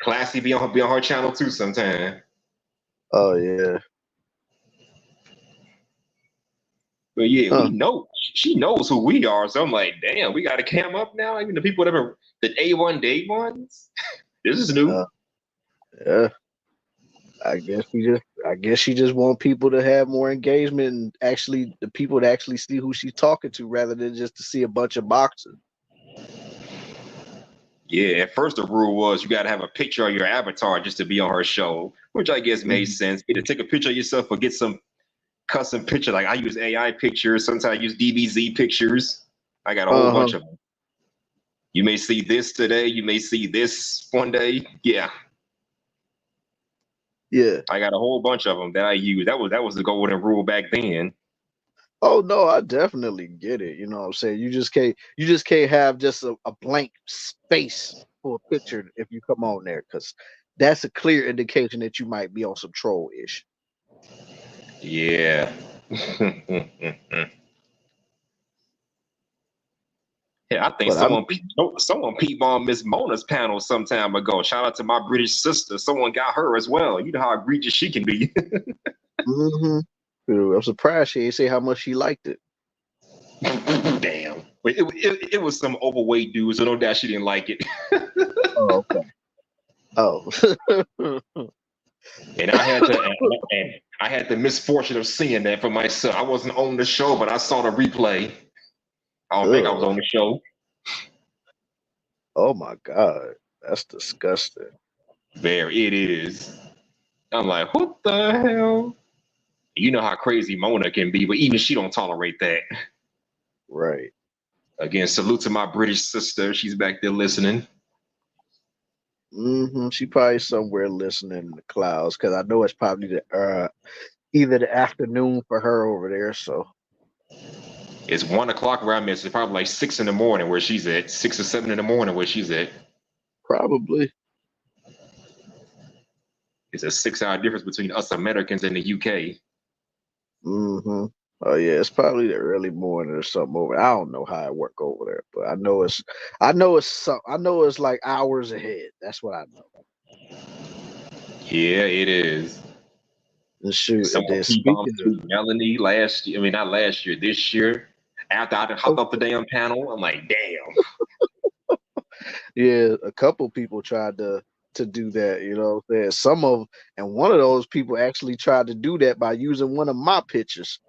Classy be on her channel too sometime. Oh yeah. But yeah, we know she knows who we are. So I'm like, damn, we got to cam up now. Even the people that are the A1 day ones. This is new. Yeah. I guess she just want people to have more engagement and actually the people to actually see who she's talking to rather than just to see a bunch of boxers. Yeah, at first the rule was you got to have a picture of your avatar just to be on her show, which I guess made sense. Either take a picture of yourself or get some custom picture. Like I use AI pictures. Sometimes I use DBZ pictures. I got a whole bunch of them. You may see this today. You may see this one day. Yeah. Yeah. I got a whole bunch of them that I use. That was the golden rule back then. Oh no, I definitely get it. You know what I'm saying? You just can't have just a blank space for a picture if you come on there, because that's a clear indication that you might be on some troll ish. Yeah. Yeah, I think someone peep-bombed Miss Mona's panel some time ago. Shout out to my British sister. Someone got her as well. You know how egregious she can be. I'm surprised she didn't say how much she liked it. Damn. It was some overweight dude, so no doubt she didn't like it. Oh, okay. Oh. And I had the misfortune of seeing that for myself. I wasn't on the show, but I saw the replay. I don't think I was on the show. Oh my God, that's disgusting. There it is. I'm like, what the hell? You know how crazy Mona can be, but even she don't tolerate that. Right. Again, salute to my British sister. She's back there listening. She probably somewhere listening in the clouds because I know it's probably the either the afternoon for her over there. So It's 1 o'clock where I'm at. It's probably like 6 in the morning where she's at. 6 or 7 in the morning where she's at. probably. It's a 6-hour difference between us Americans and the UK. Oh yeah, it's probably the early morning or something over. I don't know how it work over there, but I know it's like hours ahead. That's what I know. Yeah, it is. And shoot, Someone and then P-bombed speaking to Melanie last year. I mean, not last year, this year. After I done hopped off the damn panel, I'm like, damn. yeah, a couple people tried to do that, you know what I'm saying? And one of those people actually tried to do that by using one of my pictures.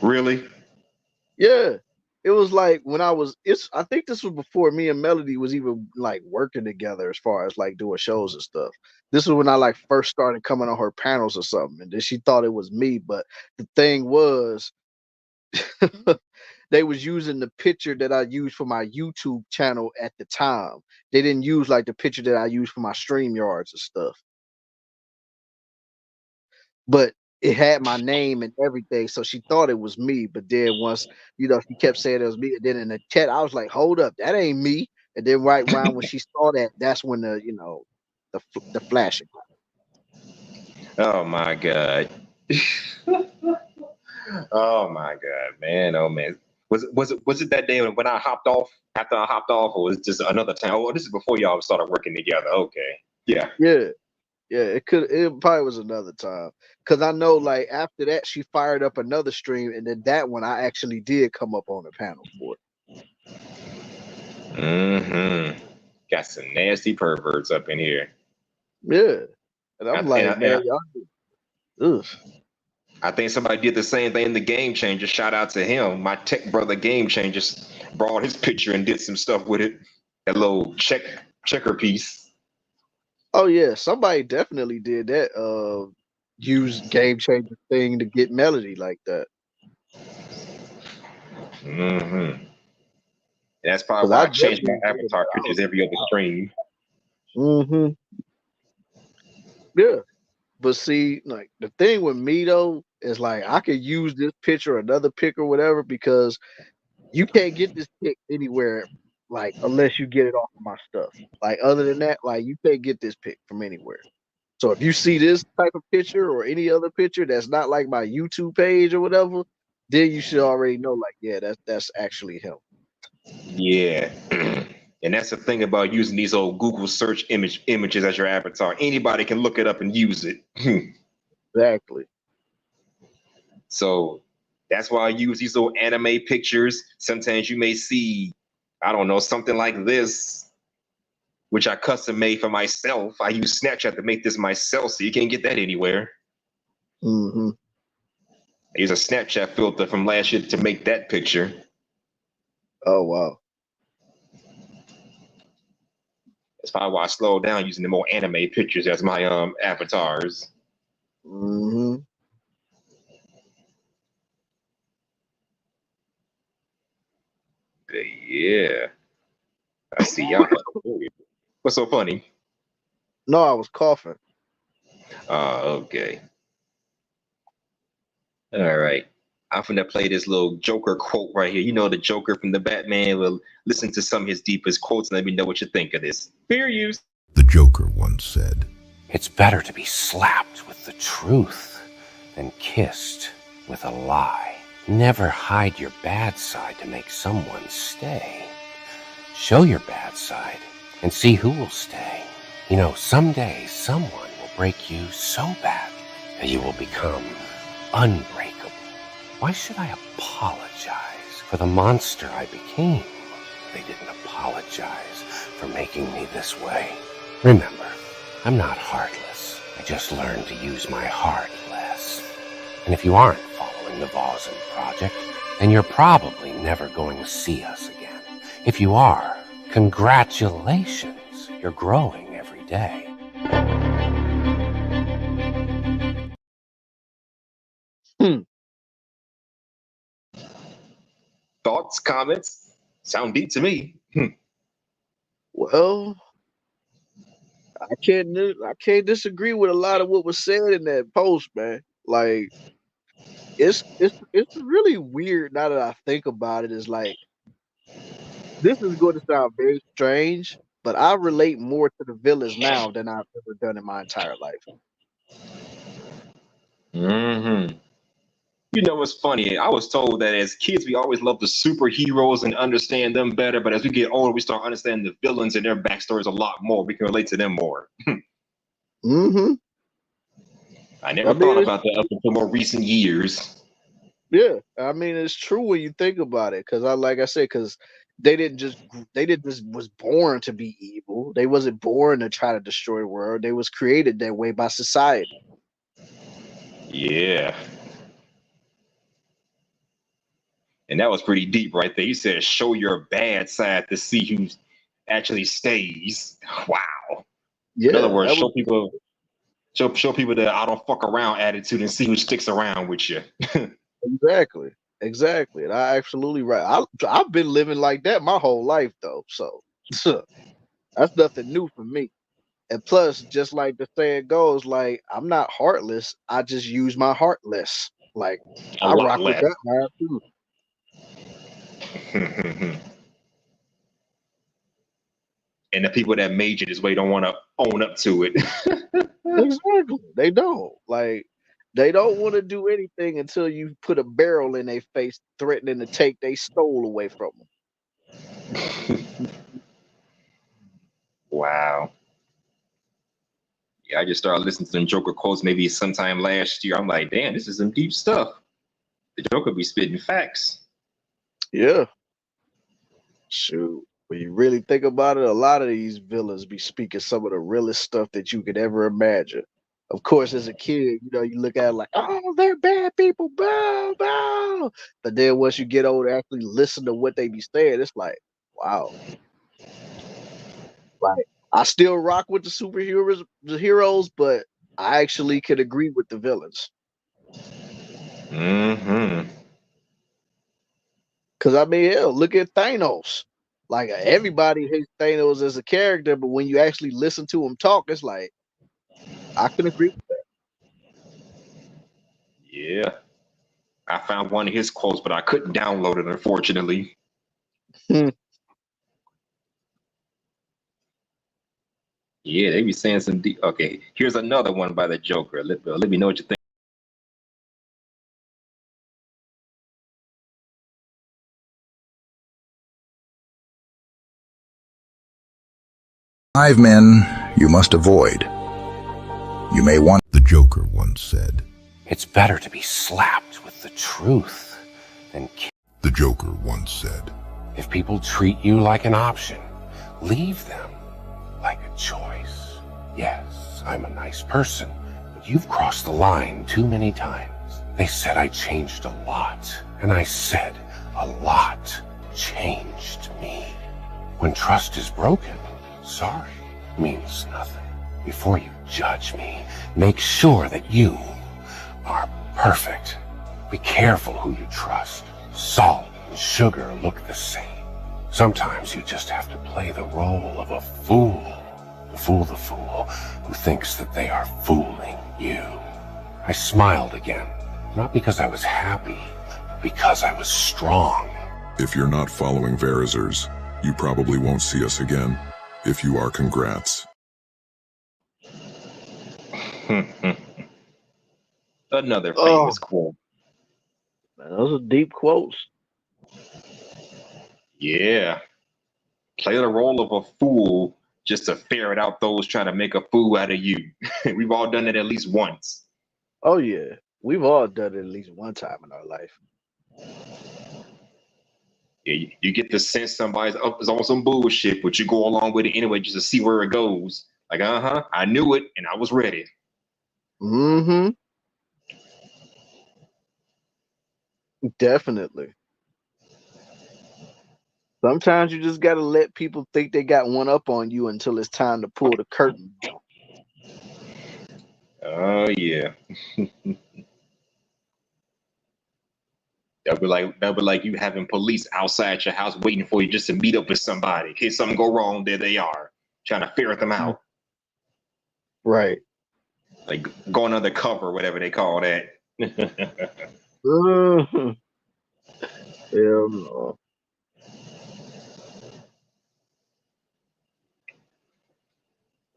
Really? Yeah. It was like when I think this was before me and Melody was even like working together as far as like doing shows and stuff. This was when I like first started coming on her panels or something. And then she thought it was me. But the thing was, they was using the picture that I used for my YouTube channel at the time. They didn't use like the picture that I used for my StreamYards and stuff. But it had my name and everything, so she thought it was me. But then once, she kept saying it was me, and then in the chat, I was like, "Hold up, that ain't me." And then right around when she saw that, that's when the flashing. Oh my God. Oh my God, man. Oh man. Was it that day when I hopped off? After I hopped off, or was it just another time? Oh, this is before y'all started working together. Okay. Yeah. Yeah, it probably was another time. Cause I know like after that she fired up another stream, and then that one I actually did come up on the panel for it. Got some nasty perverts up in here. Yeah. And I'm like, man, y'all. I think somebody did the same thing in the Game Changer. Shout out to him. My tech brother Game Changer brought his picture and did some stuff with it. That little checker piece. Oh yeah, somebody definitely did that. Use Game Changer thing to get Melody like that. That's probably why I change my avatar pictures every other stream. Yeah, but see, like the thing with me though is like I could use this picture or another pic or whatever because you can't get this pic anywhere. Like unless you get it off of my stuff. Like other than that, like you can't get this pic from anywhere. So if you see this type of picture or any other picture that's not like my YouTube page or whatever, then you should already know like, yeah, that's actually him. Yeah. And that's the thing about using these old Google search images as your avatar. Anybody can look it up and use it. Exactly. So that's why I use these little anime pictures. Sometimes you may see, I don't know, something like this, which I custom made for myself. I use Snapchat to make this myself, so you can't get that anywhere. I use a Snapchat filter from last year to make that picture. Oh, wow. That's probably why I slowed down using the more anime pictures as my avatars. But yeah. I see y'all. What's so funny? No, I was coughing. Okay. All right. I'm finna play this little Joker quote right here. You know the Joker from the Batman. Will listen to some of his deepest quotes and let me know what you think of this. Fair use. The Joker once said, "It's better to be slapped with the truth than kissed with a lie. Never hide your bad side to make someone stay. Show your bad side and see who will stay. You know, someday someone will break you so bad that you will become unbreakable. Why should I apologize for the monster I became? They didn't apologize for making me this way. Remember, I'm not heartless. I just learned to use my heart less. And if you aren't following the Vossen Project, then you're probably never going to see us again. If you are, congratulations, you're growing every day." Thoughts, comments? Sound deep to me. Well, I can't disagree with a lot of what was said in that post, man. Like it's really weird now that I think about it. It's like this is going to sound very strange, but I relate more to the villains now than I've ever done in my entire life. Mm-hmm. You know what's funny? I was told that as kids, we always love the superheroes and understand them better. But as we get older, we start understanding the villains and their backstories a lot more. We can relate to them more. Mm-hmm. I never thought about that up until more recent years. Yeah, I mean it's true when you think about it, because like I said, because they didn't just was born to be evil. They wasn't born to try to destroy the world. They was created that way by society. Yeah. And that was pretty deep right there. You said show your bad side to see who actually stays. Wow. Yeah. In other words, show people that I don't fuck around attitude and see who sticks around with you. Exactly. And I absolutely right. I've been living like that my whole life though. So that's nothing new for me. And plus, just like the saying goes, like I'm not heartless. I just use my heart less. Like I rock with that man too. And the people that made you this way don't want to own up to it. Exactly. They don't. Like they don't want to do anything until you put a barrel in their face, threatening to take their soul away from them. Wow. Yeah, I just started listening to them Joker quotes maybe sometime last year. I'm like, damn, this is some deep stuff. The Joker be spitting facts. Yeah. Shoot. When you really think about it, a lot of these villains be speaking some of the realest stuff that you could ever imagine. Of course, as a kid, you look at it like, oh, they're bad people, blah, blah. But then once you get older, actually listen to what they be saying, it's like, wow. Like, I still rock with the heroes, but I actually could agree with the villains. Mm-hmm. Because, I mean, hell, look at Thanos. Like, everybody hates Thanos as a character, but when you actually listen to him talk, it's like, I can agree with that. Yeah. I found one of his quotes, but I couldn't download it, unfortunately. Yeah, they be saying some deep. Okay, here's another one by the Joker. Let me know what you think. Five men you must avoid. You may want. The Joker once said, It's better to be slapped with the truth than The Joker once said, If people treat you like an option, leave them like a choice. Yes, I'm a nice person, but you've crossed the line too many times. They said I changed a lot, and I said a lot changed me. When trust is broken, sorry means nothing. Before you judge me, make sure that you are perfect. Be careful who you trust. Salt and sugar look the same. Sometimes you just have to play the role of a fool to fool the fool who thinks that they are fooling you. I smiled again, not because I was happy, but because I was strong. If you're not following Verizers, you probably won't see us again. If you are, congrats. Another famous quote. Those are deep quotes. Yeah. Play the role of a fool just to ferret out those trying to make a fool out of you. We've all done it at least once. Oh, yeah. We've all done it at least one time in our life. Yeah, you get the sense somebody's up is on some bullshit, but you go along with it anyway just to see where it goes. Like, I knew it and I was ready. Mm-hmm. Definitely. Sometimes you just gotta let people think they got one up on you until it's time to pull the curtain. Oh yeah. That'll be like you having police outside your house waiting for you just to meet up with somebody. In case something go wrong, there they are, trying to ferret them out. Right. Like going undercover, whatever they call that. Hell no.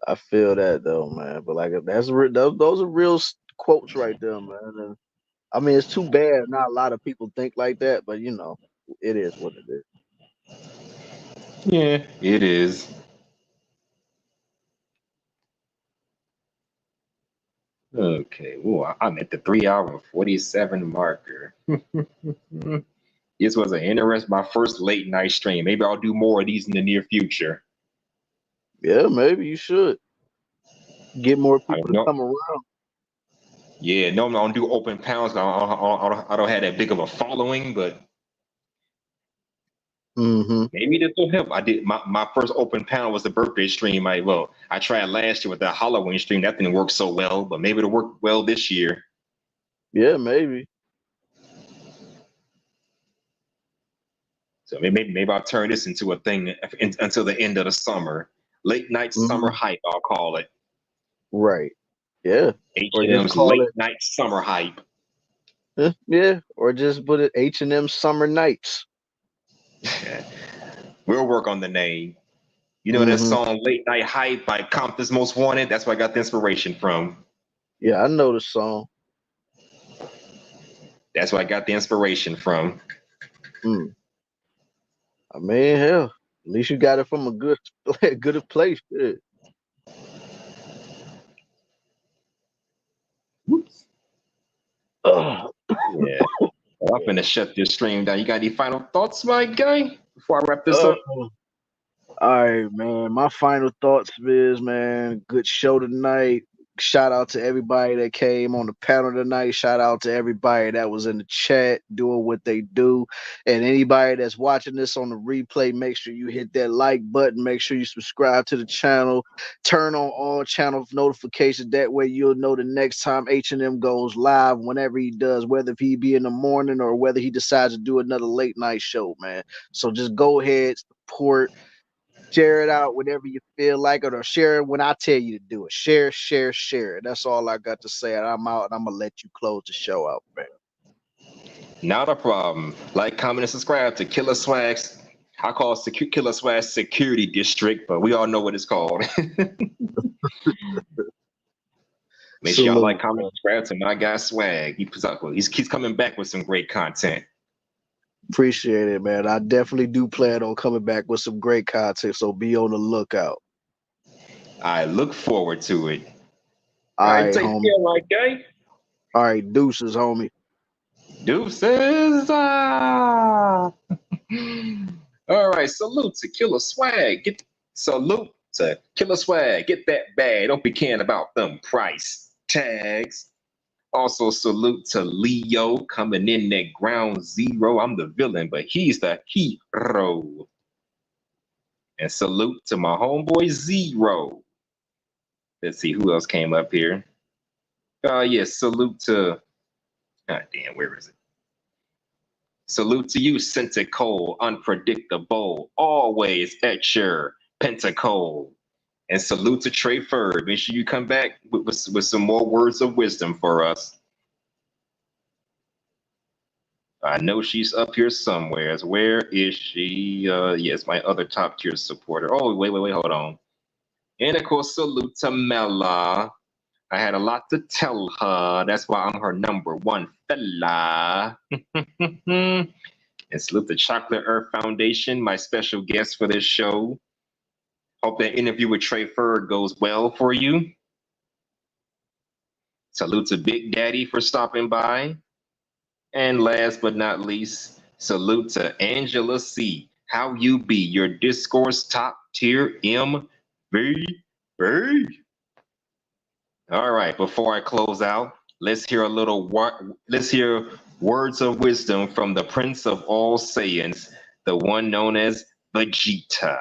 I feel that though, man. But like those are real quotes right there, man. And I mean, it's too bad not a lot of people think like that, but you know, it is what it is. Yeah, it is. Okay, well, I'm at the 3-hour 47 marker. This was my first late night stream. Maybe I'll do more of these in the near future. Yeah, maybe you should get more people to come around. Yeah, normally I don't do open panels. I don't have that big of a following, but maybe this will help. I did my first open panel was the birthday stream. I tried last year with that Halloween stream. That didn't work so well, but maybe it'll work well this year. Yeah, maybe. So maybe I'll turn this into a thing until the end of the summer. Late night summer hype, I'll call it. Right. Yeah. H&M's late night summer hype. Yeah, or just put it H&M Summer Nights. We'll work on the name. You know that song Late Night Hype by Compton's Most Wanted? That's where I got the inspiration from. Yeah, I know the song. That's where I got the inspiration from. I mean, hell, at least you got it from a good place. Yeah. Yeah. Well, I'm gonna shut this stream down. You got any final thoughts, my guy, before I wrap this up? All right, man. My final thoughts is, man, good show tonight. Shout out to everybody that came on the panel tonight. Shout out to everybody that was in the chat doing what they do. And anybody that's watching this on the replay, make sure you hit that like button. Make sure you subscribe to the channel. Turn on all channel notifications. That way you'll know the next time H&M goes live, whenever he does, whether he be in the morning or whether he decides to do another late night show, man. So just go ahead, support. Share it out whenever you feel like it, or share it when I tell you to do it. Share, share, share. That's all I got to say. And I'm out, and I'm going to let you close the show out, man. Not a problem. Like, comment, and subscribe to Killer Swag's, I call it Killer Swag's Security District, but we all know what it's called. Make sure y'all like, comment, and subscribe to my guy Swag. He's coming back with some great content. Appreciate it, man. I definitely do plan on coming back with some great content, so be on the lookout. I look forward to it. All right, take homie. care, my guy. All right, deuces, homie. Deuces. All right, salute to Killer Swag. Salute to Killer Swag. Get that bag. Don't be caring about them price tags. Also, salute to Leo coming in at ground zero. I'm the villain, but he's the hero. And salute to my homeboy Zero. Let's see who else came up here. Yes, salute to, god damn, where is it? Salute to you, Centicole, unpredictable, always at your Pentacole. And salute to Trey Ferd. Make sure you come back with some more words of wisdom for us. I know she's up here somewhere. Where is she? Yes, my other top tier supporter. Oh, wait, hold on. And of course, salute to Mela. I had a lot to tell her. That's why I'm her #1 fella. And salute to Chocolate Earth Foundation, my special guest for this show. Hope that interview with Trey Ferd goes well for you. Salute to Big Daddy for stopping by. And last but not least, salute to Angela C. How you be, your Discourse top tier MVP. All right, before I close out, let's hear words of wisdom from the Prince of all Saiyans, the one known as Vegeta.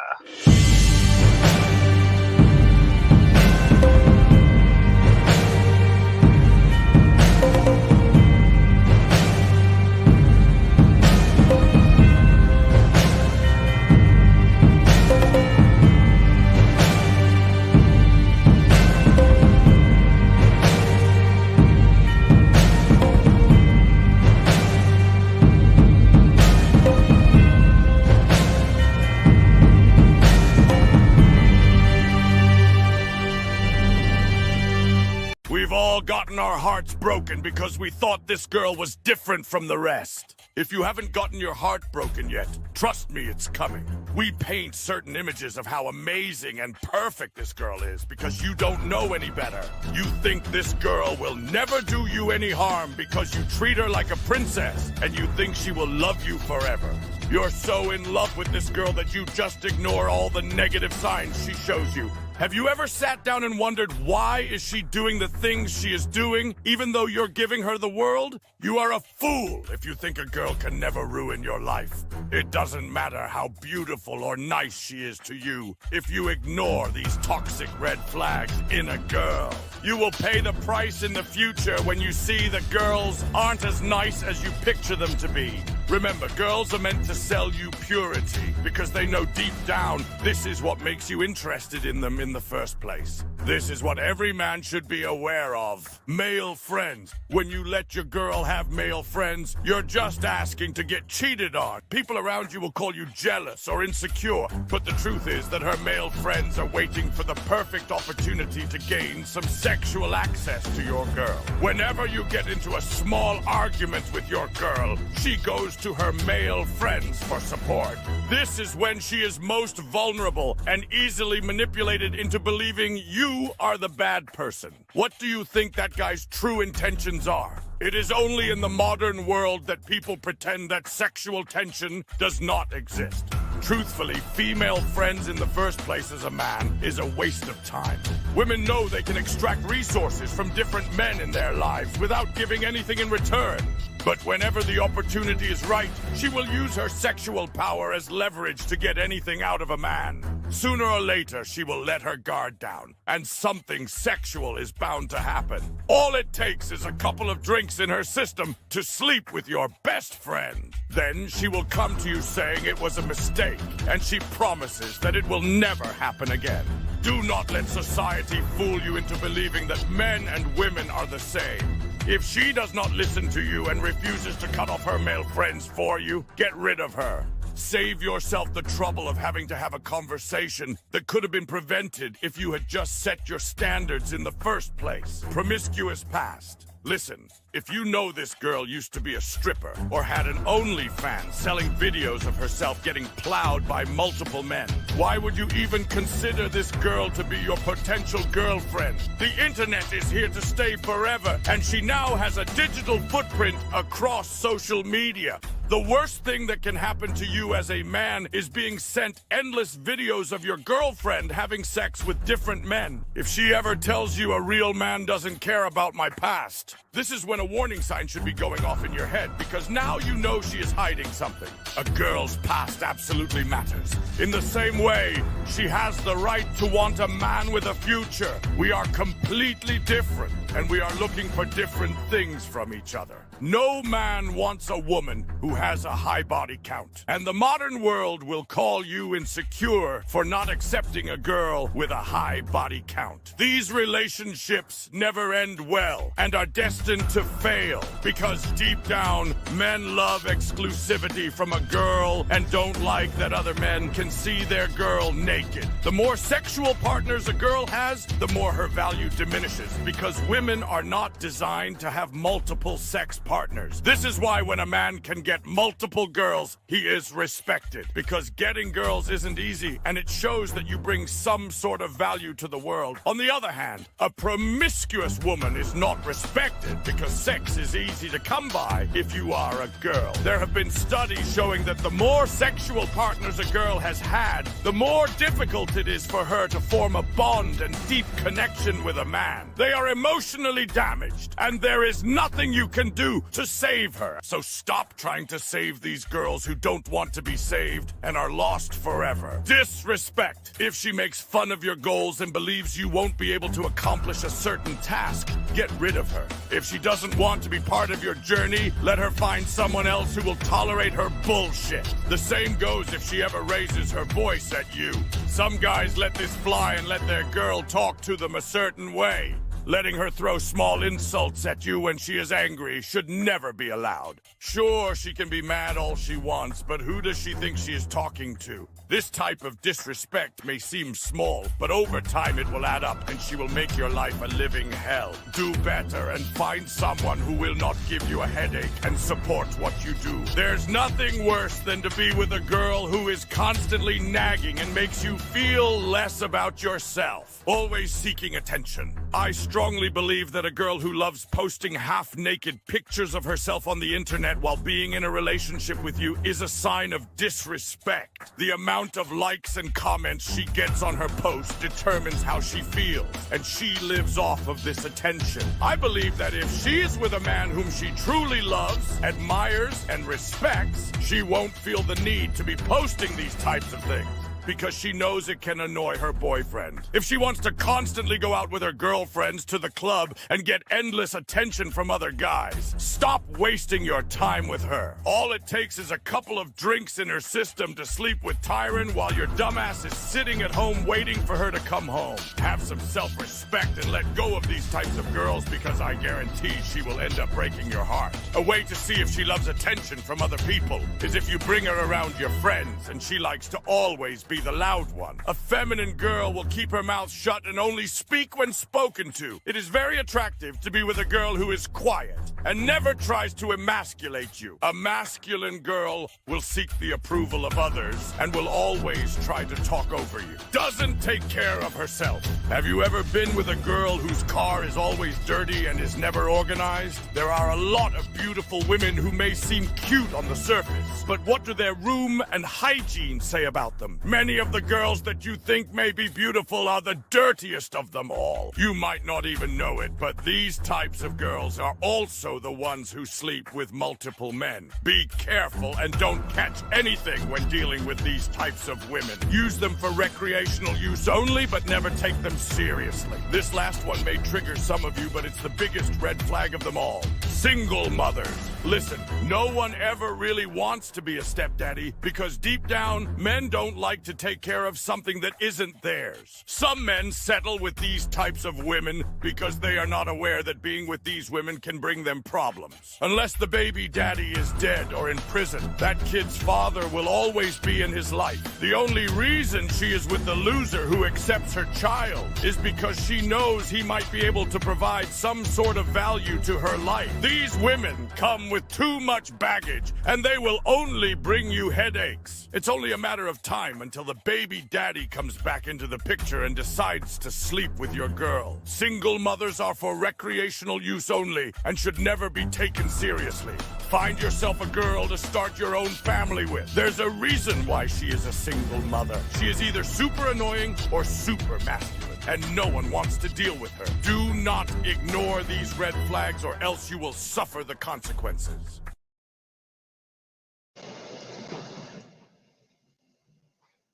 We've all gotten our hearts broken because we thought this girl was different from the rest. If you haven't gotten your heart broken yet, trust me, it's coming. We paint certain images of how amazing and perfect this girl is because you don't know any better. You think this girl will never do you any harm because you treat her like a princess, and you think she will love you forever. You're so in love with this girl that you just ignore all the negative signs she shows you. Have you ever sat down and wondered why is she doing the things she is doing, even though you're giving her the world? You are a fool if you think a girl can never ruin your life. It doesn't matter how beautiful or nice she is to you if you ignore these toxic red flags in a girl. You will pay the price in the future when you see that girls aren't as nice as you picture them to be. Remember, girls are meant to sell you purity because they know deep down this is what makes you interested in them in the first place. This is what every man should be aware of. Male friends. When you let your girl have male friends, you're just asking to get cheated on. People around you will call you jealous or insecure, but the truth is that her male friends are waiting for the perfect opportunity to gain some sexual access to your girl. Whenever you get into a small argument with your girl, she goes to her male friends for support. This is when she is most vulnerable and easily manipulated into believing you are the bad person. What do you think that guy's true intentions are? It is only in the modern world that people pretend that sexual tension does not exist. Truthfully, female friends in the first place as a man is a waste of time. Women know they can extract resources from different men in their lives without giving anything in return. But whenever the opportunity is right, she will use her sexual power as leverage to get anything out of a man. Sooner or later, she will let her guard down, and something sexual is bound to happen. All it takes is a couple of drinks in her system to sleep with your best friend. Then she will come to you saying it was a mistake, and she promises that it will never happen again. Do not let society fool you into believing that men and women are the same. If she does not listen to you and refuses to cut off her male friends for you, get rid of her. Save yourself the trouble of having to have a conversation that could have been prevented if you had just set your standards in the first place. Promiscuous past. Listen, if you know this girl used to be a stripper or had an OnlyFans selling videos of herself getting plowed by multiple men, why would you even consider this girl to be your potential girlfriend? The internet is here to stay forever, and she now has a digital footprint across social media. The worst thing that can happen to you as a man is being sent endless videos of your girlfriend having sex with different men. If she ever tells you a real man doesn't care about my past, this is when a warning sign should be going off in your head, because now you know she is hiding something. A girl's past absolutely matters. In the same way, she has the right to want a man with a future. We are completely different, and we are looking for different things from each other. No man wants a woman who has a high body count, and the modern world will call you insecure for not accepting a girl with a high body count. These relationships never end well and are destined to fail because deep down, men love exclusivity from a girl and don't like that other men can see their girl naked. The more sexual partners a girl has, the more her value diminishes because women are not designed to have multiple sex partners. This is why when a man can get multiple girls, he is respected. Because getting girls isn't easy, and it shows that you bring some sort of value to the world. On the other hand, a promiscuous woman is not respected because sex is easy to come by if you are a girl. There have been studies showing that the more sexual partners a girl has had, the more difficult it is for her to form a bond and deep connection with a man. They are emotionally damaged, and there is nothing you can do to save her. So stop trying to save these girls who don't want to be saved and are lost forever. Disrespect. If she makes fun of your goals and believes you won't be able to accomplish a certain task, get rid of her. If she doesn't want to be part of your journey, let her find someone else who will tolerate her bullshit. The same goes if she ever raises her voice at you. Some guys let this fly and let their girl talk to them a certain way. Letting her throw small insults at you when she is angry should never be allowed. Sure, she can be mad all she wants, but who does she think she is talking to? This type of disrespect may seem small, but over time it will add up and she will make your life a living hell. Do better and find someone who will not give you a headache and support what you do. There's nothing worse than to be with a girl who is constantly nagging and makes you feel less about yourself, always seeking attention. I strongly believe that a girl who loves posting half-naked pictures of herself on the internet while being in a relationship with you is a sign of disrespect. The amount of likes and comments she gets on her post determines how she feels, and she lives off of this attention. I believe that if she is with a man whom she truly loves, admires, and respects, she won't feel the need to be posting these types of things, because she knows it can annoy her boyfriend. If she wants to constantly go out with her girlfriends to the club and get endless attention from other guys, stop wasting your time with her. All it takes is a couple of drinks in her system to sleep with Tyron while your dumbass is sitting at home waiting for her to come home. Have some self-respect and let go of these types of girls, because I guarantee she will end up breaking your heart. A way to see if she loves attention from other people is if you bring her around your friends and she likes to always be the loud one. A feminine girl will keep her mouth shut and only speak when spoken to. It is very attractive to be with a girl who is quiet and never tries to emasculate you. A masculine girl will seek the approval of others and will always try to talk over you. Doesn't take care of herself. Have you ever been with a girl whose car is always dirty and is never organized? There are a lot of beautiful women who may seem cute on the surface, but what do their room and hygiene say about them? Many of the girls that you think may be beautiful are the dirtiest of them all. You might not even know it, but these types of girls are also the ones who sleep with multiple men. Be careful and don't catch anything when dealing with these types of women. Use them for recreational use only, but never take them seriously. This last one may trigger some of you, but it's the biggest red flag of them all. Single mothers. Listen, no one ever really wants to be a stepdaddy, because deep down, men don't like to take care of something that isn't theirs. Some men settle with these types of women because they are not aware that being with these women can bring them problems. Unless the baby daddy is dead or in prison, that kid's father will always be in his life. The only reason she is with the loser who accepts her child is because she knows he might be able to provide some sort of value to her life. These women come with too much baggage, and they will only bring you headaches. It's only a matter of time until the baby daddy comes back into the picture and decides to sleep with your girl. Single mothers are for recreational use only and should never be taken seriously. Find yourself a girl to start your own family with. There's a reason why she is a single mother. She is either super annoying or super masculine, and no one wants to deal with her. Do not ignore these red flags, or else you will suffer the consequences.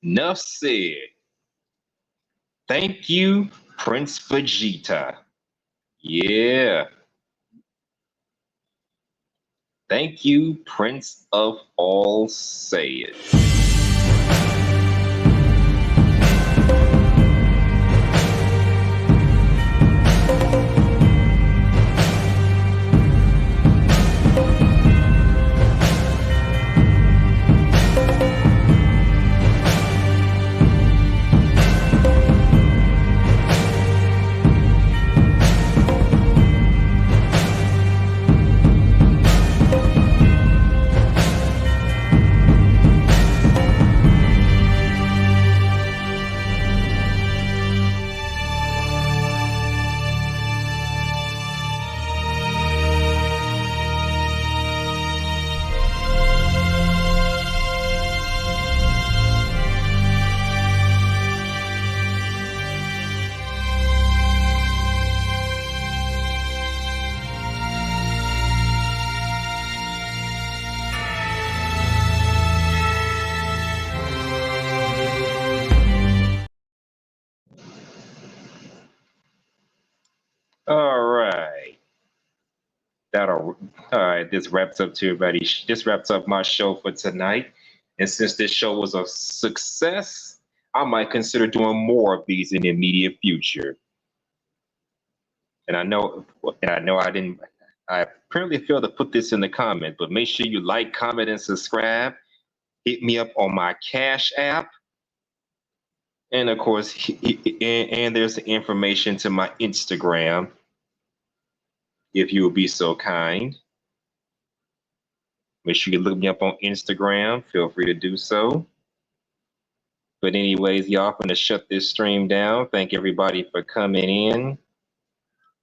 Enough said. Thank you, Prince Vegeta. Yeah. Thank you, Prince of all Saiyans. All right, this wraps up to everybody. This wraps up my show for tonight. And since this show was a success, I might consider doing more of these in the immediate future. And I know I apparently failed to put this in the comment, but make sure you like, comment, and subscribe. Hit me up on my Cash App. And of course, and there's the information to my Instagram, if you would be so kind. Make sure you look me up on Instagram. Feel free to do so. But anyways, y'all, I'm going to shut this stream down. Thank everybody for coming in.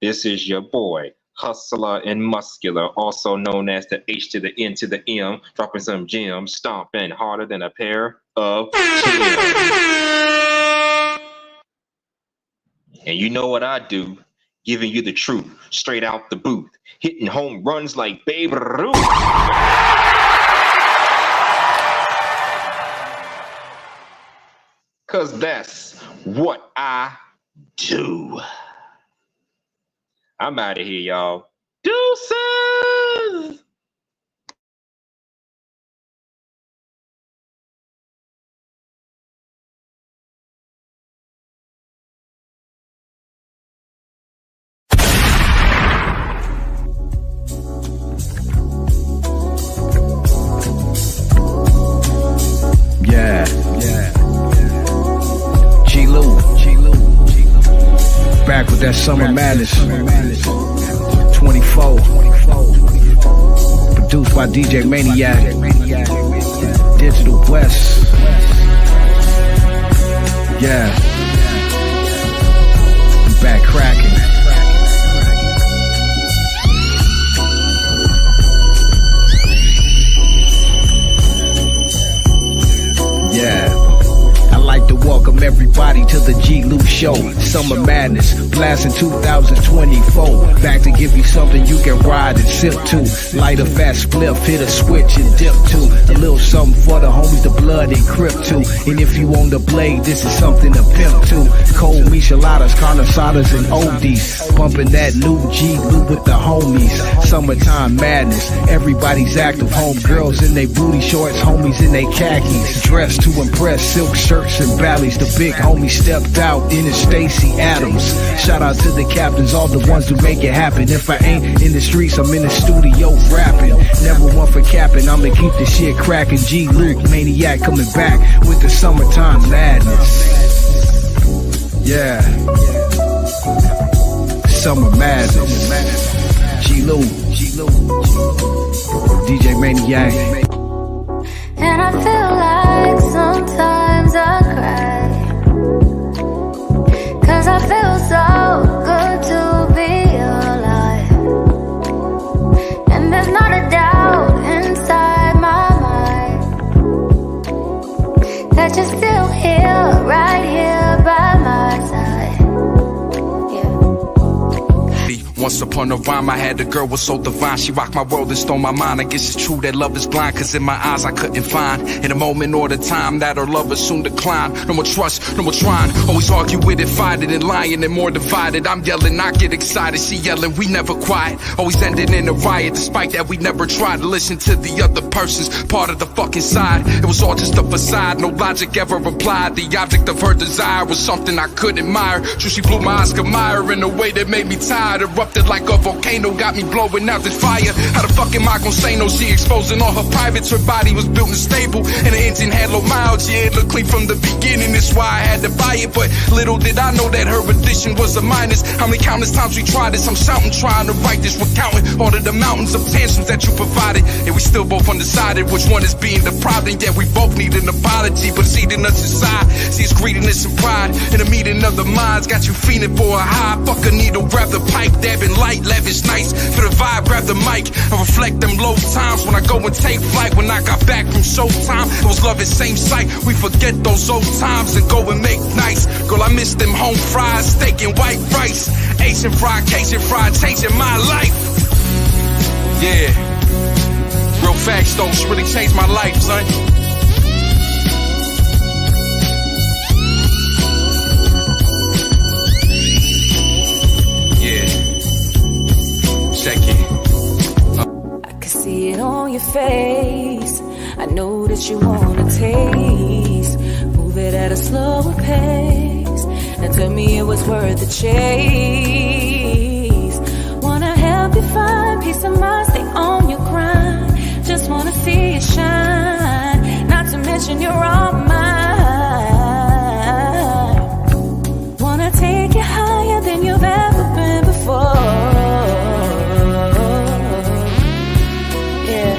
This is your boy, Hustler and Muscular, also known as the H to the N to the M, dropping some gems, stomping harder than a pair of Timbs. And you know what I do, giving you the truth, straight out the booth, hitting home runs like Babe Ruth. Cause that's what I do. I'm out of here, y'all. Deuces! Yeah. G-Lou. Back with that Summer Madness. 24. Produced by DJ Maniac. Digital West. Yeah. I'm back cracking. Yeah. I like to welcome everybody to the G-Lou Show. Summer Madness, blasting 2024. Back to give you something you can ride and sip to. Light a fat spliff, hit a switch and dip to. A little something for the homies, the blood and crip to. And if you on the blade, this is something to pimp to. Cold micheladas, carne asadas, and oldies. Bumping that new G-Lou with the homies. Summertime madness, everybody's active. Homegirls in they booty shorts, homies in they khakis. Dressed to impress, silk shirts and valleys. The big homie stepped out in his Stacey Adams. Shout out to the captains, all the ones who make it happen. If I ain't in the streets, I'm in the studio rapping. Never one for capping, I'ma keep the shit cracking. G-Lou, Maniac coming back with the Summertime Madness. Yeah. Summer Madness. G-Lou. DJ Maniac. And I feel like sometimes I cry, 'cause I feel so good to be alive. And there's not a doubt inside my mind that you're still here, right here by my side. Once upon a rhyme, I had a girl was so divine. She rocked my world and stole my mind. I guess it's true that love is blind, 'cause in my eyes I couldn't find in a moment or the time that her love would soon decline. No more trust, no more trying. Always argue with it, fight it, and lying and more divided. I'm yelling, I get excited. She yelling, we never quiet. Always ending in a riot, despite that we never tried to listen to the other person's part of the fucking side. It was all just a facade, no logic ever applied. The object of her desire was something I could admire. True, she blew my Oscar Mayer in a way that made me tired. Erupted like a volcano, got me blowing out this fire. How the fuck am I gonna say no? She exposing all her privates. Her body was built and stable, and the engine had low miles. Yeah, it looked clean from the beginning. That's why I had to buy it. But little did I know that her addition was a minus. How many countless times we tried this? I'm shouting, trying to write this, recounting all of the mountains of tantrums that you provided. And we still both undecided which one is being the problem. Yet we both need an apology, but it's eating us inside. See, it's greediness and pride in a meeting of the minds. Got you feeling for a high. Fuck a needle, grab the pipe, dabbing light, lavish nights. For the vibe, grab the mic and reflect them low times when I go and take flight. When I got back from showtime, it was love at same sight. We forget those old times and go and make nice. Girl, I miss them home fries, steak and white rice. Asian fried, Cajun fried, changing my life. Yeah, real facts though, it's really changed my life, son. Check it. I can see it on your face. I know that you wanna taste. Move it at a slower pace and tell me it was worth the chase. be fine. Peace of mind, stay on your grind. Just wanna see you shine. Not to mention you're all mine. Wanna take you higher than you've ever been before. Yeah.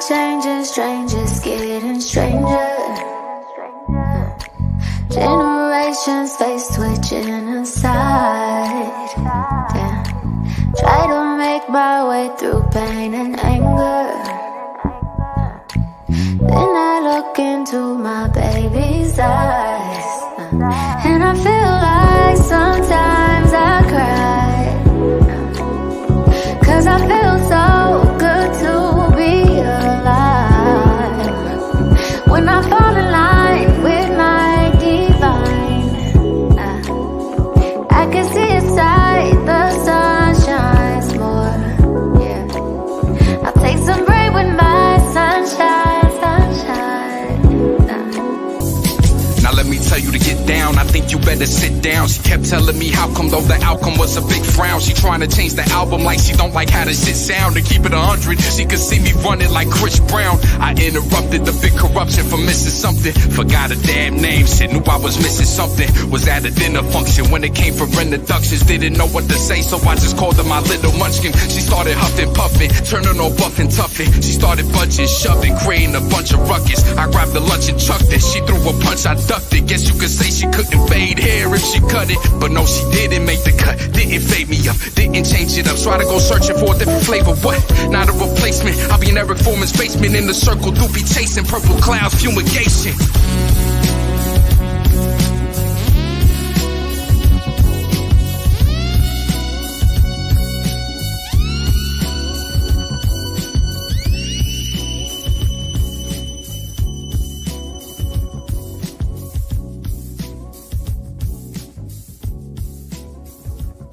Changing, strangers getting stranger. Generations face switching aside. Yeah. Try to make my way through pain and anger. Then I look into my baby's eyes, and I feel like sometimes I cry, 'cause I feel so good to be alive. When I fall in line with my divine, I can see inside the sun shines more. Yeah, I'll take some break with my sunshine. Now let me tell you to get down, I think you better sit down. She kept telling me how come though the outcome was a big frown. She trying to change the album like she don't like how the shit sound. To keep it 100, she could see me running like Chris Brown. I interrupted the big corruption for missing something. Forgot a damn name, shit, knew I was missing something. Was at a dinner function when it came for introductions. Didn't know what to say, so I just called her my little munchkin. She started huffing, puffing, turning all buff and tuffing. She started bunching, shoving, creating a bunch of ruckus. I grabbed the lunch and chucked it. She threw a punch, I ducked it. Guess you could say she couldn't fade hair if she cut it. But no, she didn't make the cut, didn't fade me up, didn't change it up. Try to go searching for a different flavor, what? Not a replacement. I'll be in Eric Foreman's basement in the circle, doopy chasing purple clouds, fumigation.